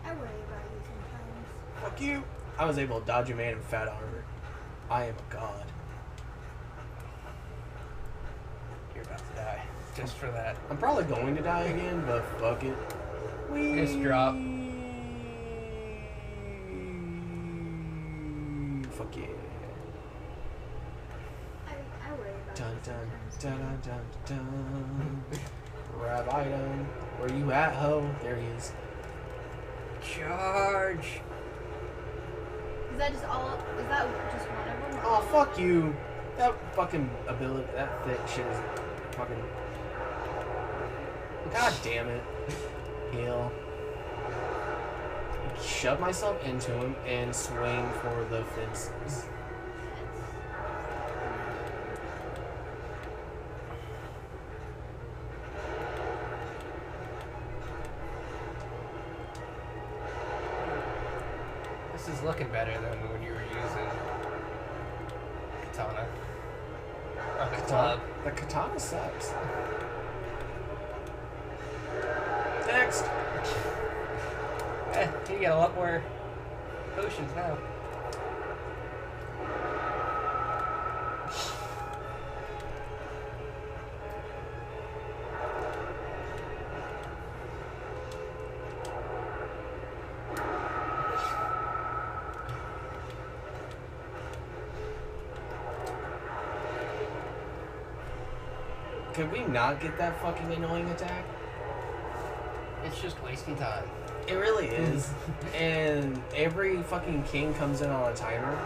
I worry about you sometimes. Fuck you! I was able to dodge a man in fat armor. I am a god. You're about to die. Just for that. I'm probably going to die again, but fuck it. Just drop. Fuck yeah. I worry about Dun you dun sometimes. dun dun dun. Grab item. Where you at, ho? There he is. Charge. Is that just all? Is that just one of them? or Oh, all of fuck them? you. That fucking ability, that thick shit is fucking. God damn it. Heal. Shove myself into him and swing for the fences. This is looking better than when you were using katana. Or the club. The katana sucks. Next. You got a lot more potions now. Could we not get that fucking annoying attack? It's just wasting time. It really is. And every fucking king comes in on a timer.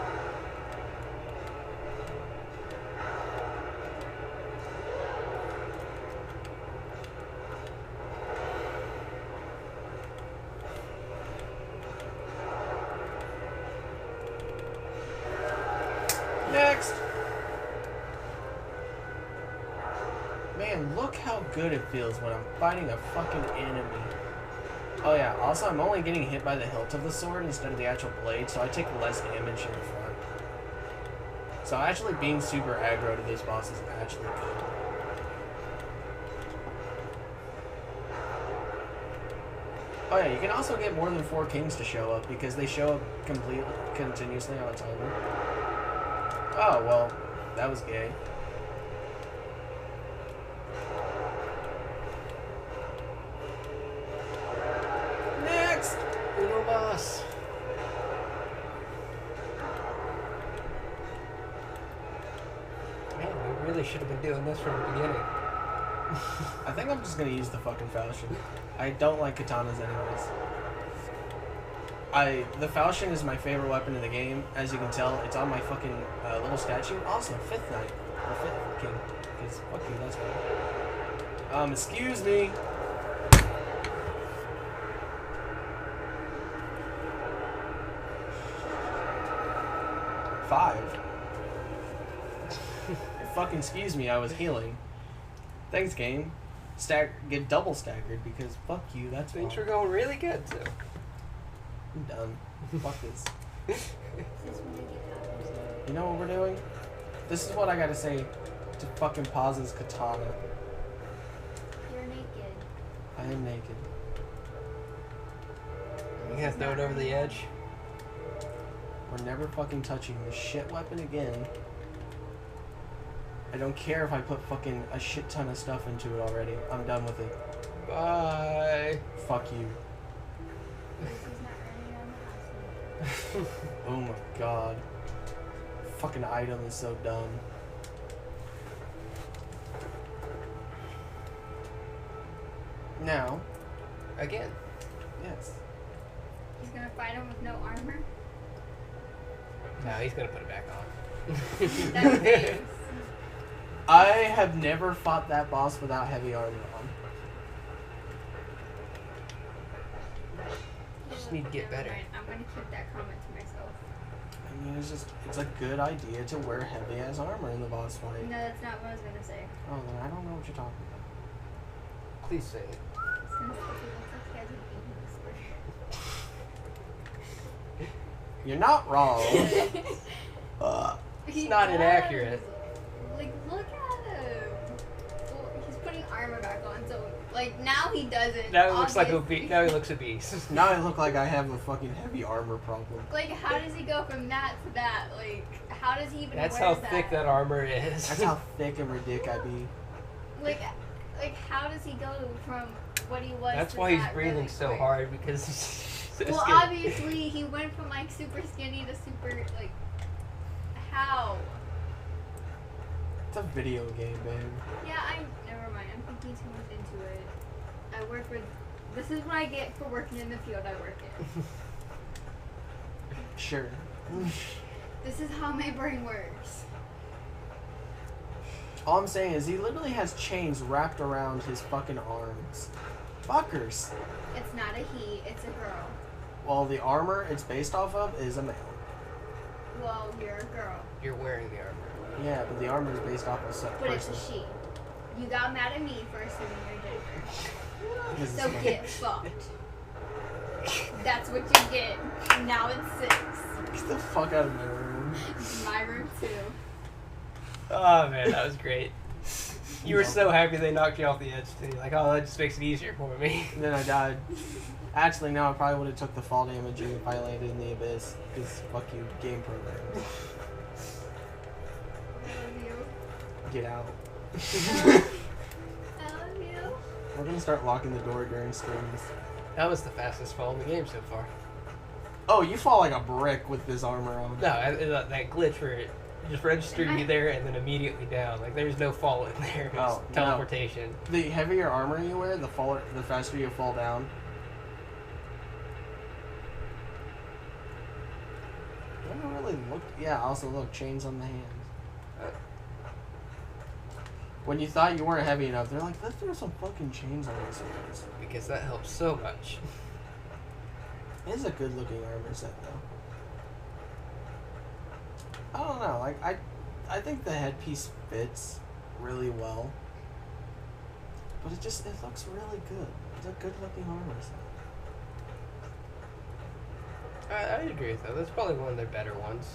Next! Man, look how good it feels when I'm fighting a fucking enemy. Oh yeah, also I'm only getting hit by the hilt of the sword instead of the actual blade, so I take less damage in the front. So actually being super aggro to this boss is actually good. Oh yeah, you can also get more than 4 kings to show up because they show up continuously on a timer. Oh, well, that was gay. Next! Uno boss. Man, we really should have been doing this from the beginning. I think I'm just gonna use the fucking falchion. I don't like katanas anyways. The falchion is my favorite weapon in the game. As you can tell, it's on my fucking little statue. Also, 5th knight. Or 5th king. Because fuck you, that's cool. Excuse me. Five. Fucking excuse me, I was healing. Thanks, game. Get double staggered because fuck you, that's Things wrong. are going really good, too. I'm done. Fuck this. Is this when I get copies? You know what we're doing? This is what I gotta say to fucking Paz's katana. You're naked. I am naked. You gonna throw it over the edge? We're never fucking touching this shit weapon again. I don't care if I put fucking a shit ton of stuff into it already. I'm done with it. Bye. Fuck you. He's not running around the house now. Oh my god. Fucking item is so dumb. Now, Again. yes. He's gonna fight him with no armor. No, he's gonna put it back on. That face. I have never fought that boss without heavy armor on. You just need to get Never better. mind. I'm gonna keep that comment to myself. I mean, it's a good idea to wear heavy ass armor in the boss fight. No, that's not what I was gonna say. Oh, then I don't know what you're talking about. Please say it. It's gonna say he looks like he has an eating disorder. You're not wrong. It's not inaccurate. Like, look at him. Well, he's putting armor back on, so like now he doesn't. Now he looks like obviously. now he looks obese. Now I look like I have a fucking heavy armor problem. Like, how does he go from that to that? Like, how does he even That's wear how thick that armor is. That's how thick and ridiculous I be. Like, how does he go from what he was That's to why he's that breathing really so quick? hard because he's so Well, skinny. obviously, he went from, like, super skinny to super, like, how? It's a video game, man. Yeah, never mind. I'm thinking too much into it. I work with, this is what I get for working in the field I work in. Sure. This is how my brain works. All I'm saying is he literally has chains wrapped around his fucking arms. Fuckers. It's not a he, it's a girl. Well, the armor it's based off of is a male. Well, you're a girl, You're wearing the armor. Yeah, but the armor is based off of a but it's person. a she. You got mad at me for assuming your gender. This is So my- get fucked. That's what you get. Now it's 6. Get the fuck out of my room. My room too. Oh man, that was great. You were so happy they knocked you off the edge too. Like, oh, that just makes it easier for me. And then I died. Actually, no, I probably would have took the fall damage if I landed in the abyss. Because fuck you, game program. I love you. Get out. I love you. We're gonna start locking the door during streams. That was the fastest fall in the game so far. Oh, you fall like a brick with this armor on. No, that glitch where it just registered you there and then immediately down. Like, there's no fall in there. It's Oh, no. teleportation. The heavier armor you wear, the faster you fall down. I haven't really looked. Yeah, also look, chains on the hands. When you thought you weren't heavy enough, they're like, let's throw some fucking chains on these hands. Because that helps so much. It is a good looking armor set though. I don't know, like I think the headpiece fits really well. But it looks really good. It's a good looking armor set. I agree with that. That's probably one of their better ones.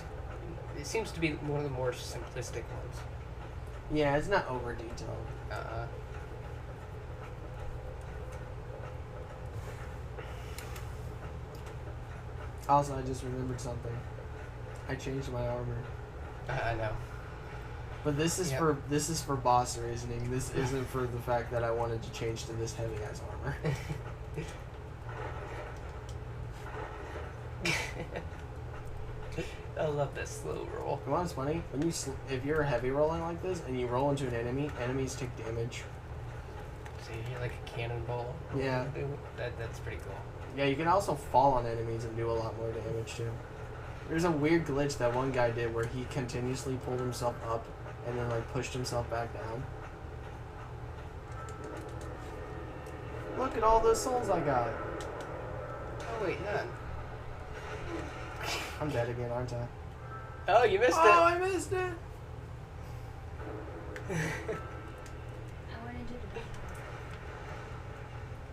It seems to be one of the more simplistic ones. Yeah, it's not over detailed. Also, I just remembered something. I changed my armor. I know. But this is Yep. this is for boss reasoning. This isn't for the fact that I wanted to change to this heavy ass armor. I love that slow roll. You know what's funny? When you if you're heavy rolling like this and you roll into an enemy, enemies take damage. So you're like a cannonball. Yeah. That's pretty cool. Yeah, you can also fall on enemies and do a lot more damage too. There's a weird glitch that one guy did where he continuously pulled himself up and then like pushed himself back down. Look at all those souls I got. Oh wait, none. I'm dead again, aren't I? Oh, you missed Oh, I missed it. it. I wanted you to be.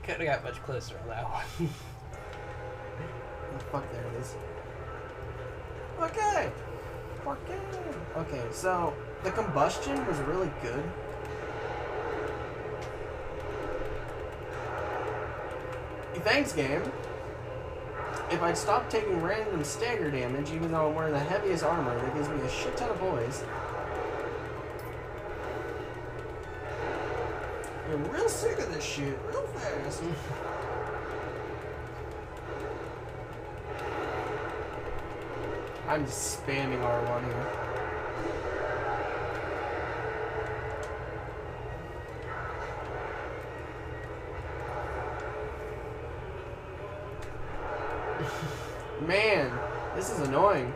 Couldn't have got much closer on that one. Oh, fuck, there it is. Okay. Okay, so the combustion was really good. Thanks, game. If I'd stopped taking random stagger damage, even though I'm wearing the heaviest armor, that gives me a shit ton of poise. I'm real sick of this shit, real fast. I'm just spamming R1 here. Man, this is annoying.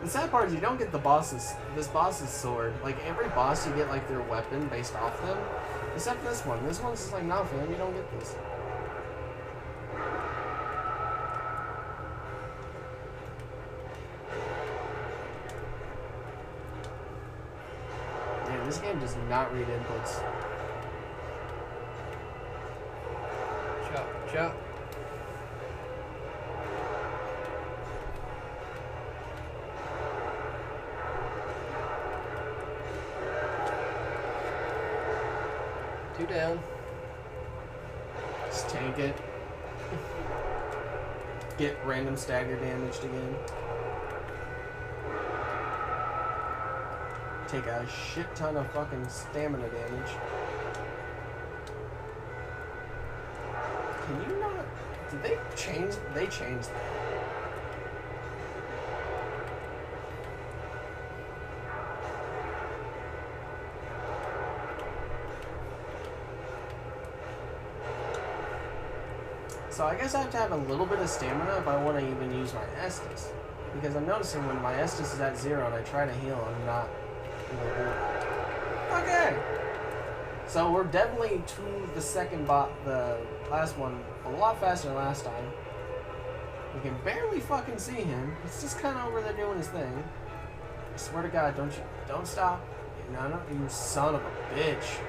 The sad part is you don't get this boss's sword. Like every boss you get like their weapon based off them. Except this one. This one's just like, nah fam, you don't get this. Man, this game does not read inputs. Watch out. Two down. Just tank it. Get random stagger damaged again. Take a shit ton of fucking stamina damage. Can you not? Did they change? They changed that. So I guess I have to have a little bit of stamina if I want to even use my Estus. Because I'm noticing when my Estus is at 0 and I try to heal, I'm not able to do it. Okay! So we're definitely to the second the last one, a lot faster than last time. We can barely fucking see him. He's just kind of over there doing his thing. I swear to God, don't stop. No, you son of a bitch.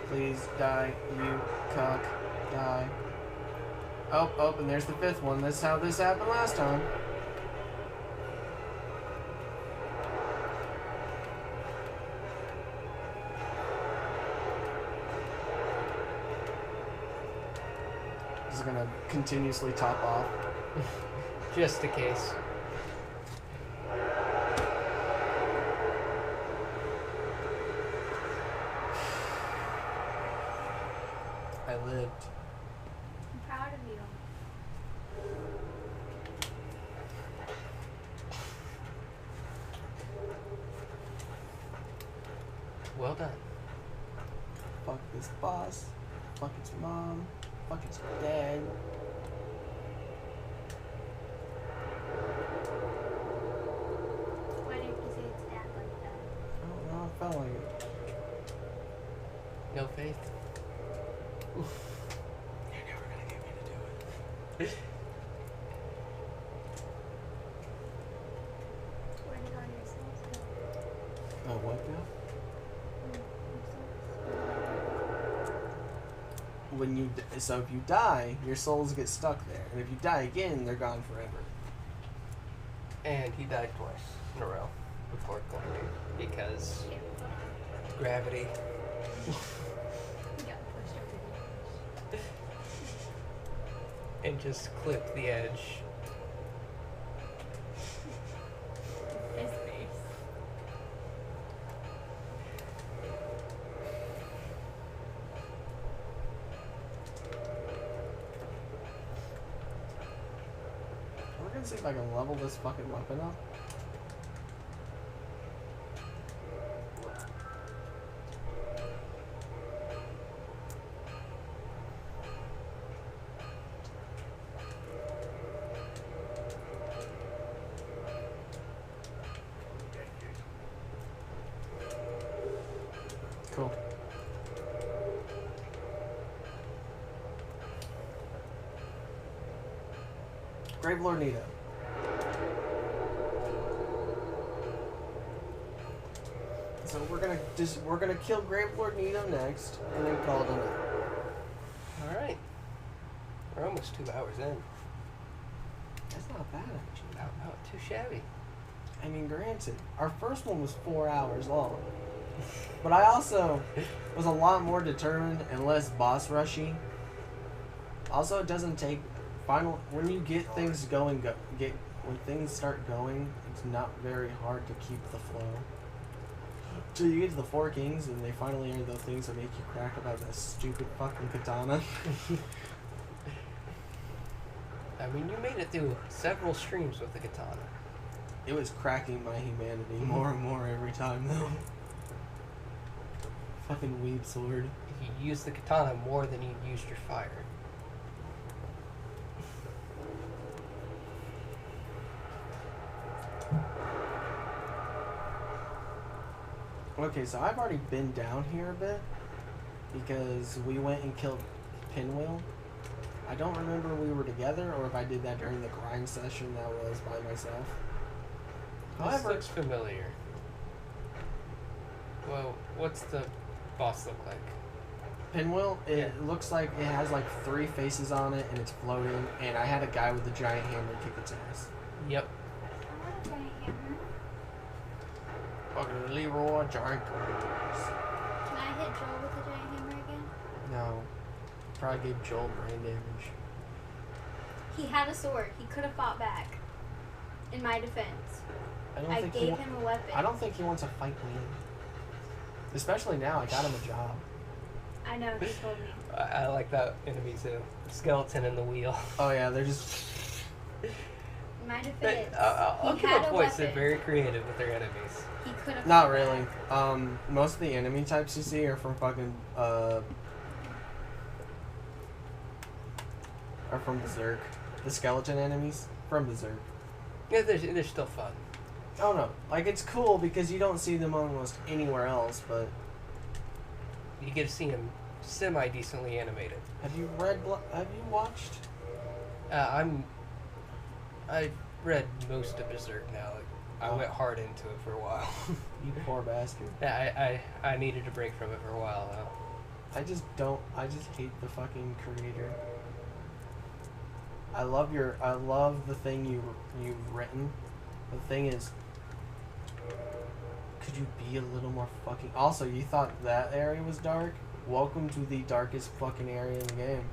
Please die, you cuck. Die. Oh, and there's the 5th one. That's how this happened last time. This is gonna continuously top off. Just in case. I lived. I'm proud of you. Well done. Fuck this boss. Fuck its mom. Fuck its dad. Why didn't you say it's dad like that? I don't know, I felt like it. No faith. You're never gonna get me to do it. Where did all your cells go? Oh, what now? When you so if you die, your souls get stuck there, and if you die again, they're gone forever. And he died twice in a row before collecting because gravity. We got pushed over the edge. And just clipped the edge. His face. We're gonna see if I can level this fucking weapon up. Cool. Gravelord Nito. So we're gonna kill Gravelord Nito next, and then call it a night. Alright. We're almost 2 hours in. That's not bad actually. Not too shabby. I mean, granted, our first one was 4 hours long, but I also was a lot more determined and less boss rushy. Also, it doesn't take when you get things going. When things start going, it's not very hard to keep the flow. Till you get to the 4 Kings, and they finally are the things that make you crack about that stupid fucking katana. I mean, you made it through several streams with the katana. It was cracking my humanity more and more every time, though. Fucking weeb sword. You used the katana more than you used your fire. Okay, so I've already been down here a bit because we went and killed Pinwheel. I don't remember we were together or if I did that during the grind session that was by myself. This However, looks familiar. Well, what's the boss look like? Pinwheel, it looks like it has like 3 faces on it and it's floating, and I had a guy with a giant hammer kick its ass. Yep. I want a giant hammer. Fucking Leroy Giant. Can I hit Joel with a giant hammer again? No. Probably gave Joel brain damage. He had a sword. He could have fought back. In my defense, I I gave him a weapon. I don't think he wants to fight me. Especially now, I got him a job. I know, he told me. I like that enemy too. The skeleton and the wheel. Oh yeah, they're just... In my defense, I'll he give had a a voice. They're weapon. very creative with their enemies. He could have Not fought really. back. Most of the enemy types you see are from fucking, are from Berserk. The skeleton enemies from Berserk. Yeah, they're still fun. Oh no, like it's cool because you don't see them almost anywhere else, but You get to see them semi-decently animated. have you watched? I read most of Berserk now. Like, I Oh. went hard into it for a while. You poor bastard. Yeah, I needed a break from it for a while now. I just hate the fucking creator. I love the thing you've written. The thing is, could you be a little more fucking... Also, you thought that area was dark? Welcome to the darkest fucking area in the game.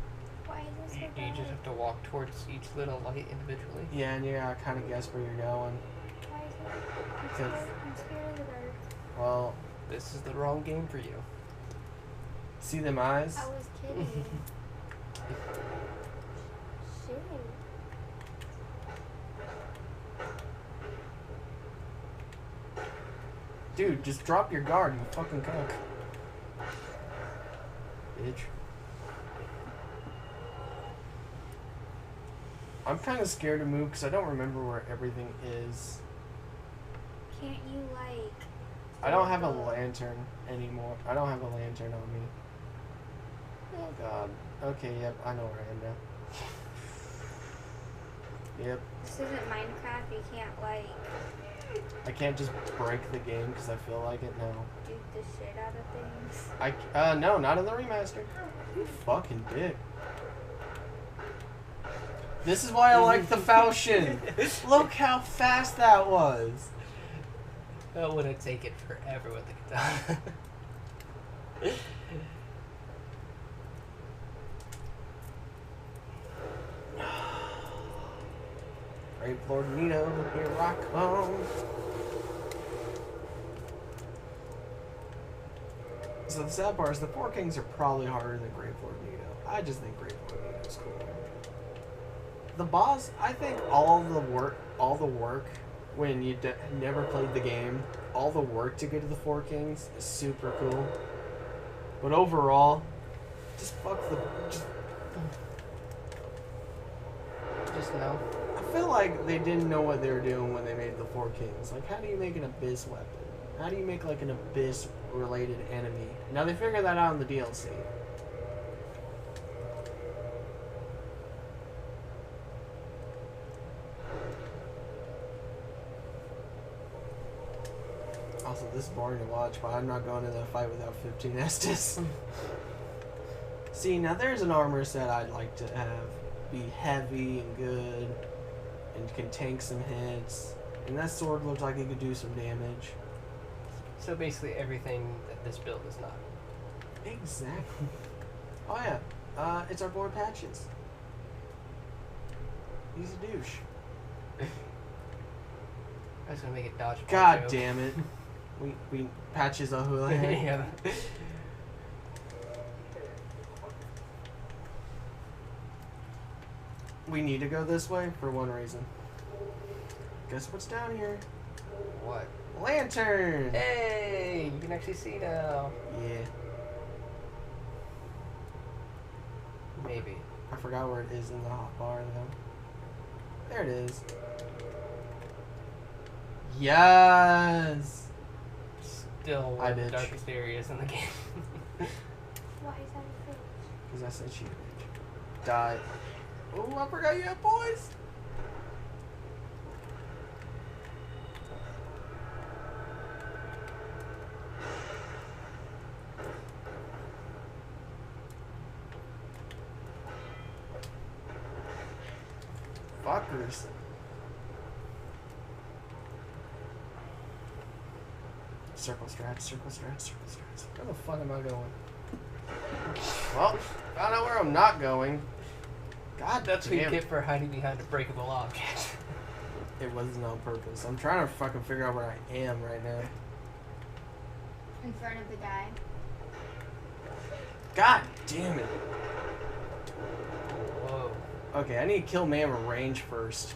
Why is this so Do you just bad? have to walk towards each little light individually? Yeah, and you gotta kind of guess where you're going. Why is it? I'm Because- scared. I'm scared of the dark. Well, This is the wrong game for you. see them eyes? I was kidding. Shit. Dude, just drop your guard, you fucking cuck. Bitch. I'm kind of scared to move because I don't remember where everything is. Can't you like? I don't have a lantern anymore. I don't have a lantern on me. Oh god. Okay, yep, I know where I am now. Yep. This isn't Minecraft. You can't like I can't just break the game because I feel like it now. do the shit out of things. No, not in the remaster. You fucking dick. This is why I like the Falchion. Look how fast that was. That would have taken forever with the guitar. Brave Lord Nito, here I come. So the sad part is the Four Kings are probably harder than Grave Lord Nito. I just think Grave Lord Nito is cool. The boss, I think all the work when you never played the game, all the work to get to the Four Kings is super cool. But overall, just Just no. I feel like they didn't know what they were doing when they made the Four Kings. Like, how do you make an Abyss weapon? How do you make, like, an Abyss-related enemy? Now, they figured that out in the DLC. Also, this is boring to watch, but I'm not going into a fight without 15 Estus. See, now there's an armor set I'd like to have. Be heavy and good, and can tank some hits. And that sword looks like it could do some damage. So basically everything that this build is not. Exactly. Oh yeah, it's our boy Patches. He's a douche. I was gonna make it dodge. God damn it. We Patches a hooligan. Yeah. We need to go this way for one reason. Guess what's down here? What? Lantern! Hey, you can actually see now. Yeah. Maybe. I forgot where it is in the hot bar though. There it is. Yes! Still I one of the bitch. darkest areas in the game. Why is that a fish? Because I said she bitch. Die. Oh, I forgot you had boys. Fuckers. Circle strats, circle strats, circle strats. Where the fuck am I going? Well, found out where I'm not going. God, That's what you damn. get for hiding behind a breakable object. It wasn't on purpose. I'm trying to fucking figure out where I am right now. In front of the guy. God damn it. Whoa. Okay, I need to kill man with range first.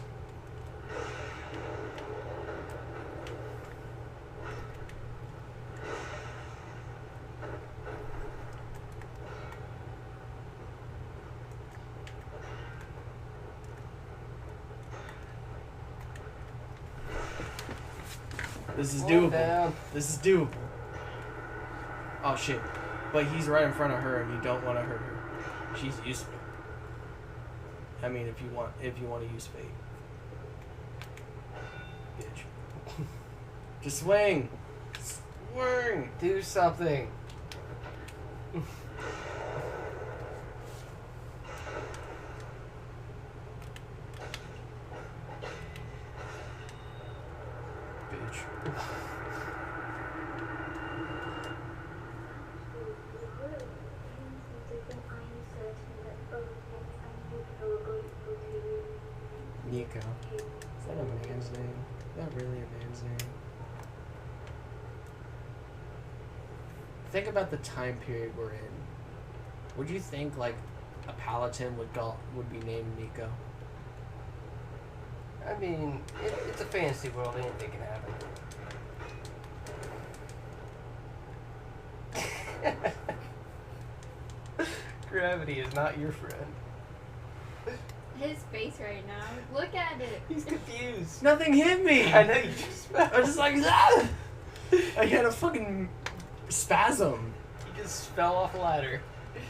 This is Slow doable. down. This is doable. Oh shit. But he's right in front of her and you don't want to hurt her. She's useful. I mean if you want to use fate. Bitch. Just swing. Swing. Do something. Bitch. Nico. Is that a man's name? Is that really a man's name? Think about the time period we're in. Would you think like a paladin would be named Nico? I mean, it's a fantasy world. Anything can happen. Gravity is not your friend. His face right now. Look at it. He's confused. Nothing hit me. I know you just fell. I was just like, ah! I had a fucking spasm. You just fell off a ladder.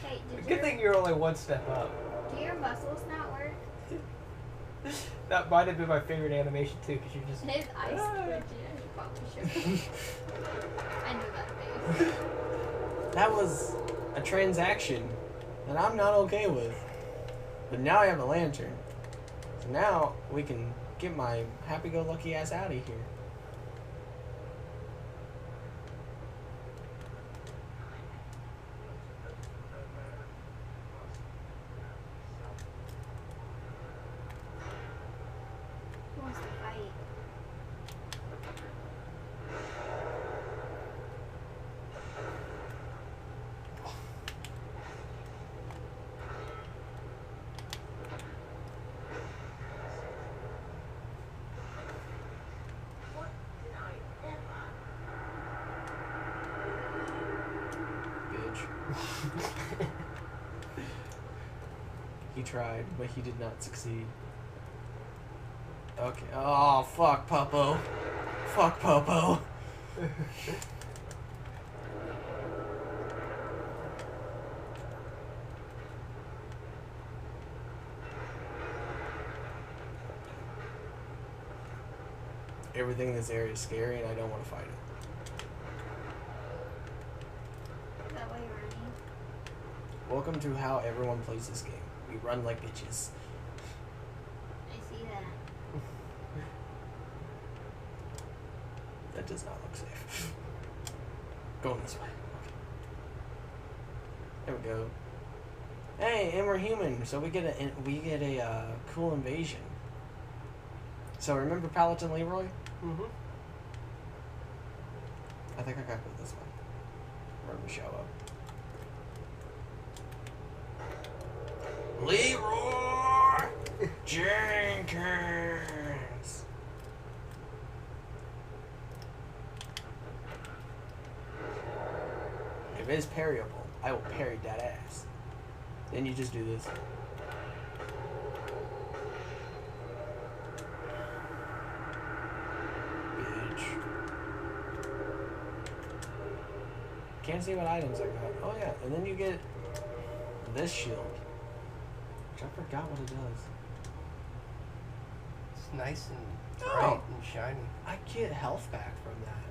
Hey, Good thing you're only one step up. do your muscles not work? That might have been my favorite animation too, because you're just. His eyes twitching. He probably should. I knew that face. That was a transaction that I'm not okay with. But now I have a lantern. So now we can get my happy-go-lucky ass out of here. Who wants to fight? Bitch. He tried, but he did not succeed. Okay. Oh, fuck, Popo. Fuck, Popo. Everything in this area is scary and I don't want to fight it. That way, Ronnie. Welcome to how everyone plays this game. We run like bitches. I see that. That does not look safe. Going this way. Okay. There we go. Hey, and we're human, so we get a cool invasion. So remember Paladin Leroy? Mm-hmm. I think I gotta go this way. Where we show up. Leroy Jenkins. If it is parryable, I will parry that ass. Then you just do this. Bitch. Can't see what items I got. Oh yeah, and then you get this shield. I forgot what it does. It's nice and Oh. bright and shiny. I get health back from that.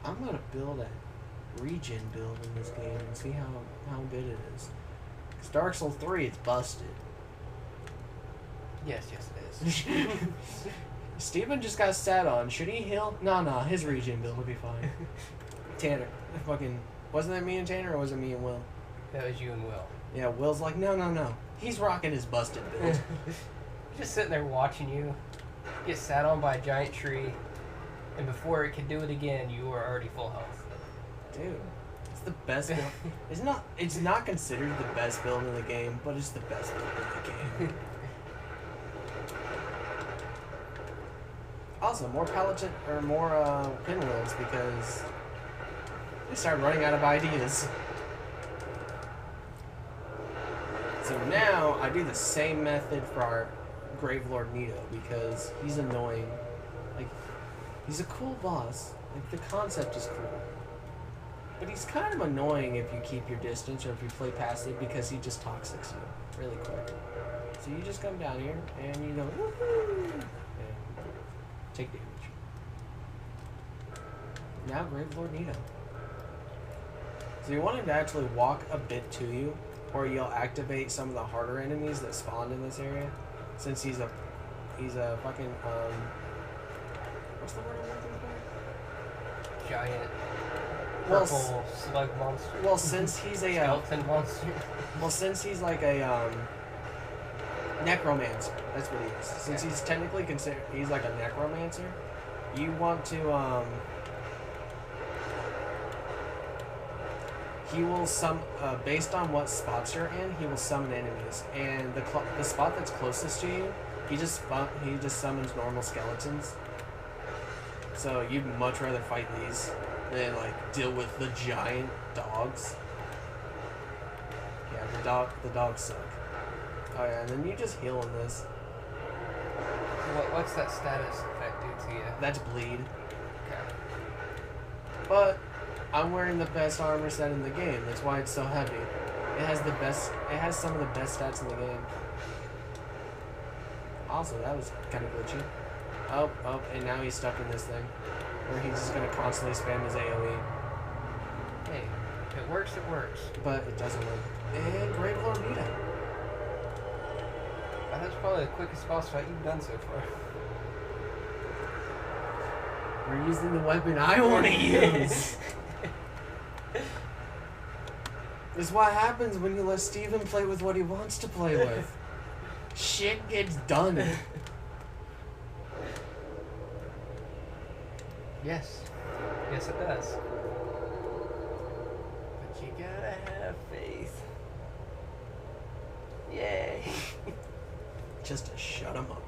I'm gonna build a regen build in this game and see how good it is. 'Cause Dark Souls 3, it's busted. Yes, it is. Steven just got sat on. Should he heal? No, his regen build will be fine. Tanner. Fucking. Wasn't that me and Tanner or was it me and Will? That was you and Will. Yeah, Will's like, no. He's rocking his busted build. Just sitting there watching you get sat on by a giant tree, and before it could do it again, you were already full health. Dude, it's the best build. It's not considered the best build in the game, but it's the best build in the game. Also, more pinwheels because they start running out of ideas. So now I do the same method for our Gravelord Nito because he's annoying. Like, he's a cool boss. Like, the concept is cool. But he's kind of annoying if you keep your distance or if you play passive because he just toxics you really quick. So you just come down here and you go, woohoo! And take damage. Now Gravelord Nito. So you want him to actually walk a bit to you, or you'll activate some of the harder enemies that spawned in this area. Since he's a fucking what's the word I'm looking for? Giant Well, purple slug monster. Well, since he's a skeleton monster. well, since he's like a necromancer, that's what he is. Since he's technically he's like a necromancer, you want to he will based on what spots you're in, he will summon enemies. And the spot that's closest to you, he just summons normal skeletons. So you'd much rather fight these than like deal with the giant dogs. Yeah, the dogs suck. Oh yeah, and then you just heal in this. What's that status effect do to you? That's bleed. Okay. But I'm wearing the best armor set in the game. That's why it's so heavy. It has some of the best stats in the game. Also, that was kind of glitchy. Oh, and now he's stuck in this thing. Where he's just gonna constantly spam his AoE. Hey, if it works, it works. But it doesn't work. And Gravelord Nito. That's probably the quickest boss fight you've done so far. We're using the weapon I want to use. This is what happens when you let Steven play with what he wants to play with. Shit gets done. Yes. Yes, it does. But you gotta have faith. Yay. Just to shut him up.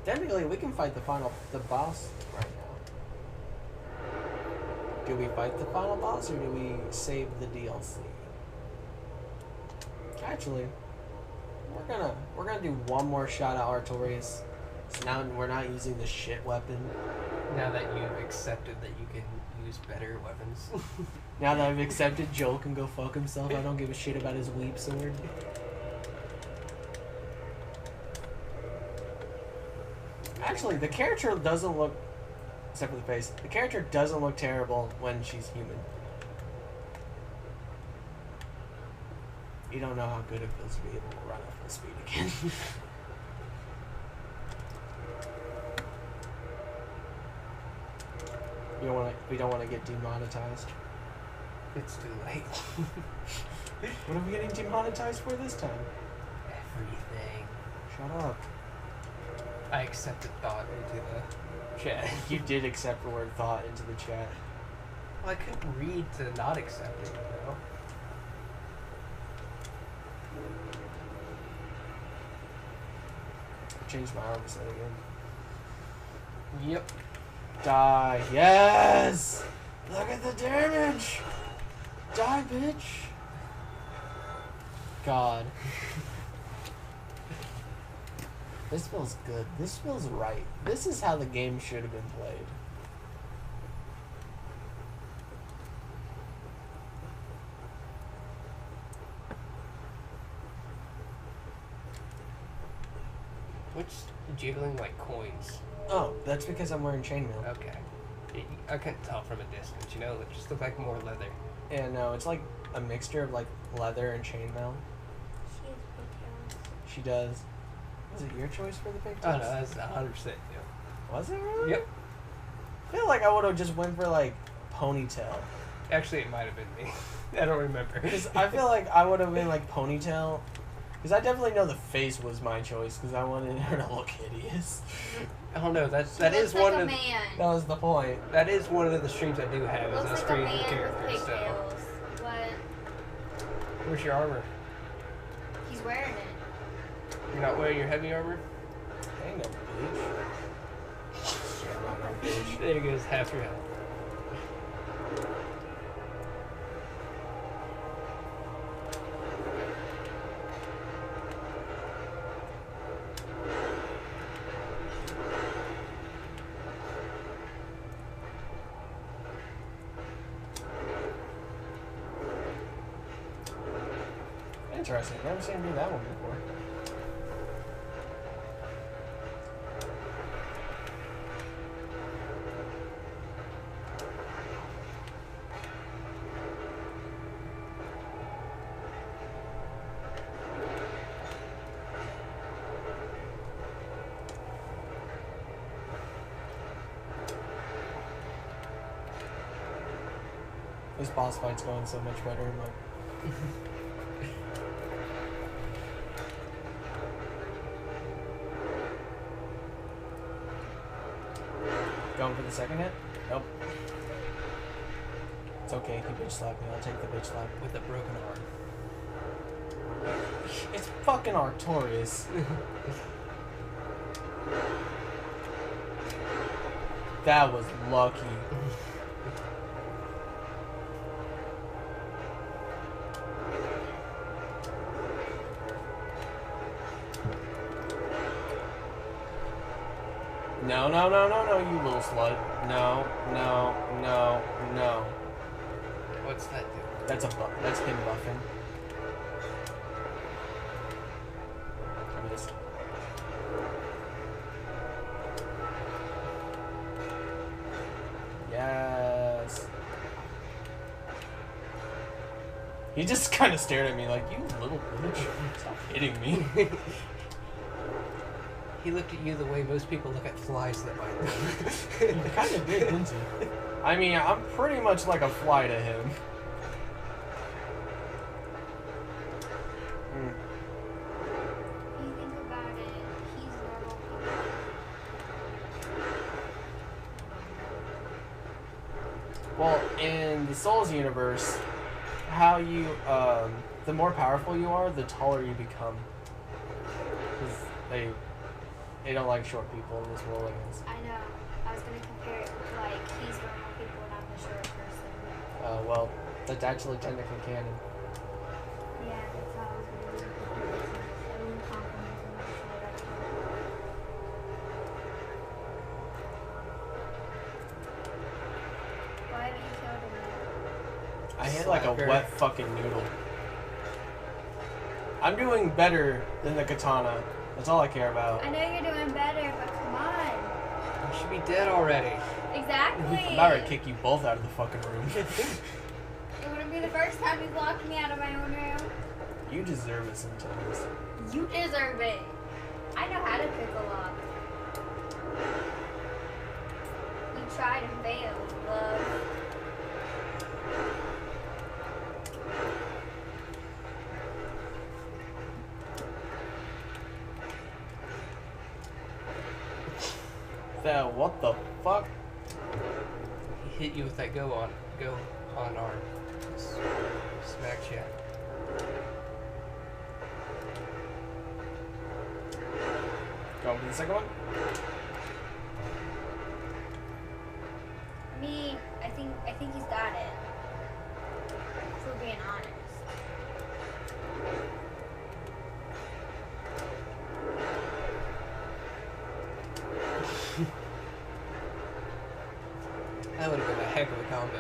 Technically, we can fight the boss right now. Do we fight the final boss or do we save the DLC? Actually, we're gonna do one more shot at Artorias. So now we're not using the shit weapon. Now that you've accepted that you can use better weapons. Now that I've accepted Joel can go fuck himself, I don't give a shit about his weep sword. Actually, the character doesn't look, except for the face, the character doesn't look terrible when she's human. You don't know how good it feels to be able to run at full speed again. We don't want to get demonetized. It's too late. What are we getting demonetized for this time? Everything. Shut up. I accepted thought into the chat. You did accept the word thought into the chat. Well, I couldn't read to not accept it, you know? Changed my armor set again. Yep. Die. Yes! Look at the damage! Die, bitch! God. This feels good. This feels right. This is how the game should have been played. What's jiggling like coins? Oh, that's because I'm wearing chainmail. Okay. I couldn't tell from a distance, you know? It just looked like more leather. Yeah, no, it's like a mixture of like leather and chainmail. She has pigtails. She does. Was it your choice for the Oh, pigtails? no, that's 100%. Yeah. Was it really? Yep. I feel like I would have just went for like ponytail. Actually, it might have been me. I don't remember. Because I feel like I would have been like ponytail. Because I definitely know the face was my choice because I wanted her to look hideous. I don't know. That She is looks like one a of man. That was the point. that is one of the streams I do have. Is Looks a like a stream man with with characters. So, pigtails. What? where's your armor? He's wearing it. You're not wearing your heavy armor. Ain't no bitch. Shit, I'm not no bitch. There goes half your health. Interesting. Never seen him do that one before. This boss fight's going so much better. I'm like, going for the second hit? Nope. It's okay. He bitch slapped me. I'll take the bitch slap. With a broken arm. It's fucking Artorias. That was lucky. No, no, no, no, no, you little slut. No, no, no, no. What's that do? That's a buff. That's him buffing. I missed. Yes. He just kind of stared at me like, you little bitch. Stop hitting me. He looked at you the way most people look at flies that bite You them. kind of did, didn't you? I mean, I'm pretty much like a fly to him. Mm. If you think about it, he's normal people. Well, in the Souls universe, how you, the more powerful you are, the taller you become. 'Cause they don't like short people in this world, I guess. I know. I was gonna compare it to like he's normal people and I'm the short person. Well, that's actually technically canon. Yeah, that's how I was gonna do it. Everyone compliments him on short I can't. Why haven't you killed him yet? I hit like a Slacker. wet fucking noodle. I'm doing better than the katana. That's all I care about. I know you're doing better, but come on. You should be dead already. Exactly. I'm about to kick you both out of the fucking room. It wouldn't be the first time you've locked me out of my own room. You deserve it sometimes. You deserve it. I know how to pick a lock. You tried and failed, love. What the fuck? He hit you with that go on arm. Smacked you. Going for the second one? Me, I think he's got it. If we're being honest. heck of a combo.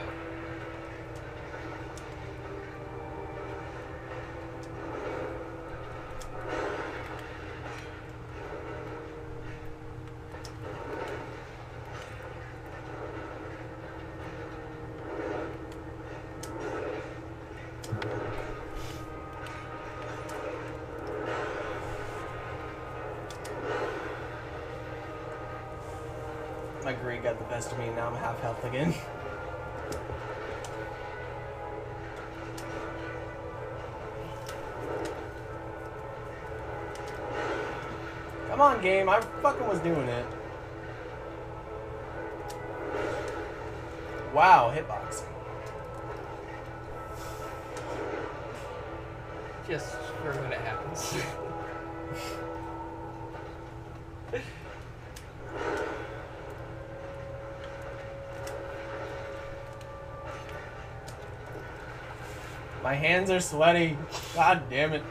My greed got the best of me, and now I'm half health again. Come on, game. I fucking was doing it. Wow, hitbox. Just for when it happens. My hands are sweaty. God damn it.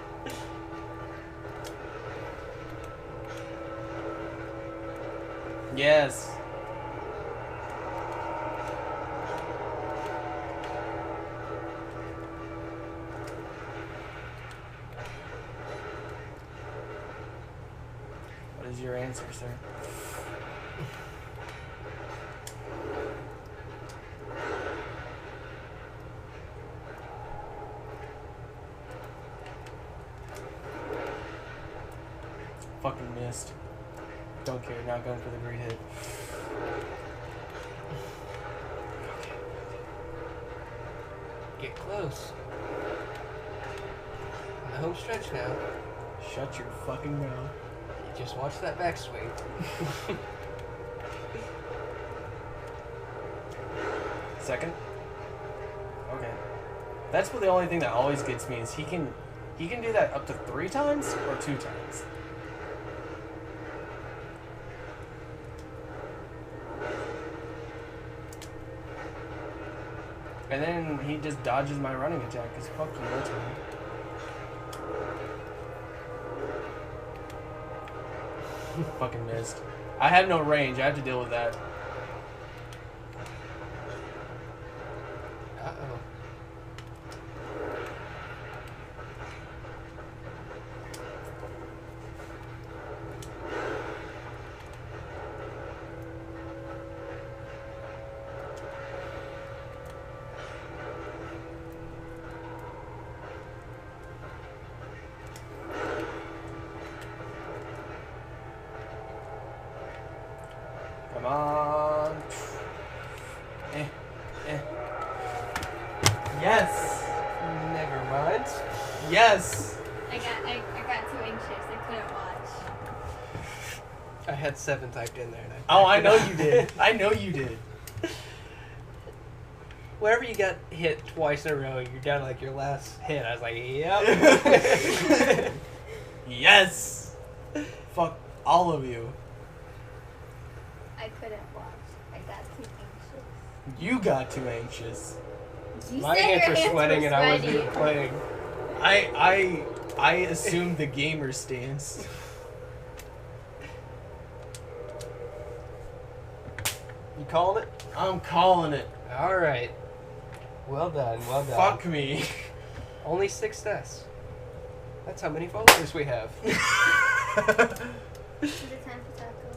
Yes. What is your answer, sir? Fucking missed. Don't care, not going for the great hit. Get close. On the home stretch now. Shut your fucking mouth. Just watch that backswing. Second? Okay. That's the only thing that always gets me is he can do that up to 3 times or 2 times. And then he just dodges my running attack because fuck you, that's me. Fucking missed. I have no range, I have to deal with that. Uh-oh. Come on. Yes. Never mind. Yes. I got too anxious. I couldn't watch. I had 7 typed in there. And Oh, I know backed you it did. up. I know you did. Whenever you got hit twice in a row, you're down to like your last hit. I was like, yep. Yes. Fuck all of you. I couldn't watch. I got too anxious. You got too anxious. You My said hands your were hands sweating were and I wasn't sweaty. even playing. I assumed the gamer stance. You calling it? I'm calling it. All right. Well done. Well done. Fuck me. Only 6 deaths. That's how many followers we have. Is it time for taco?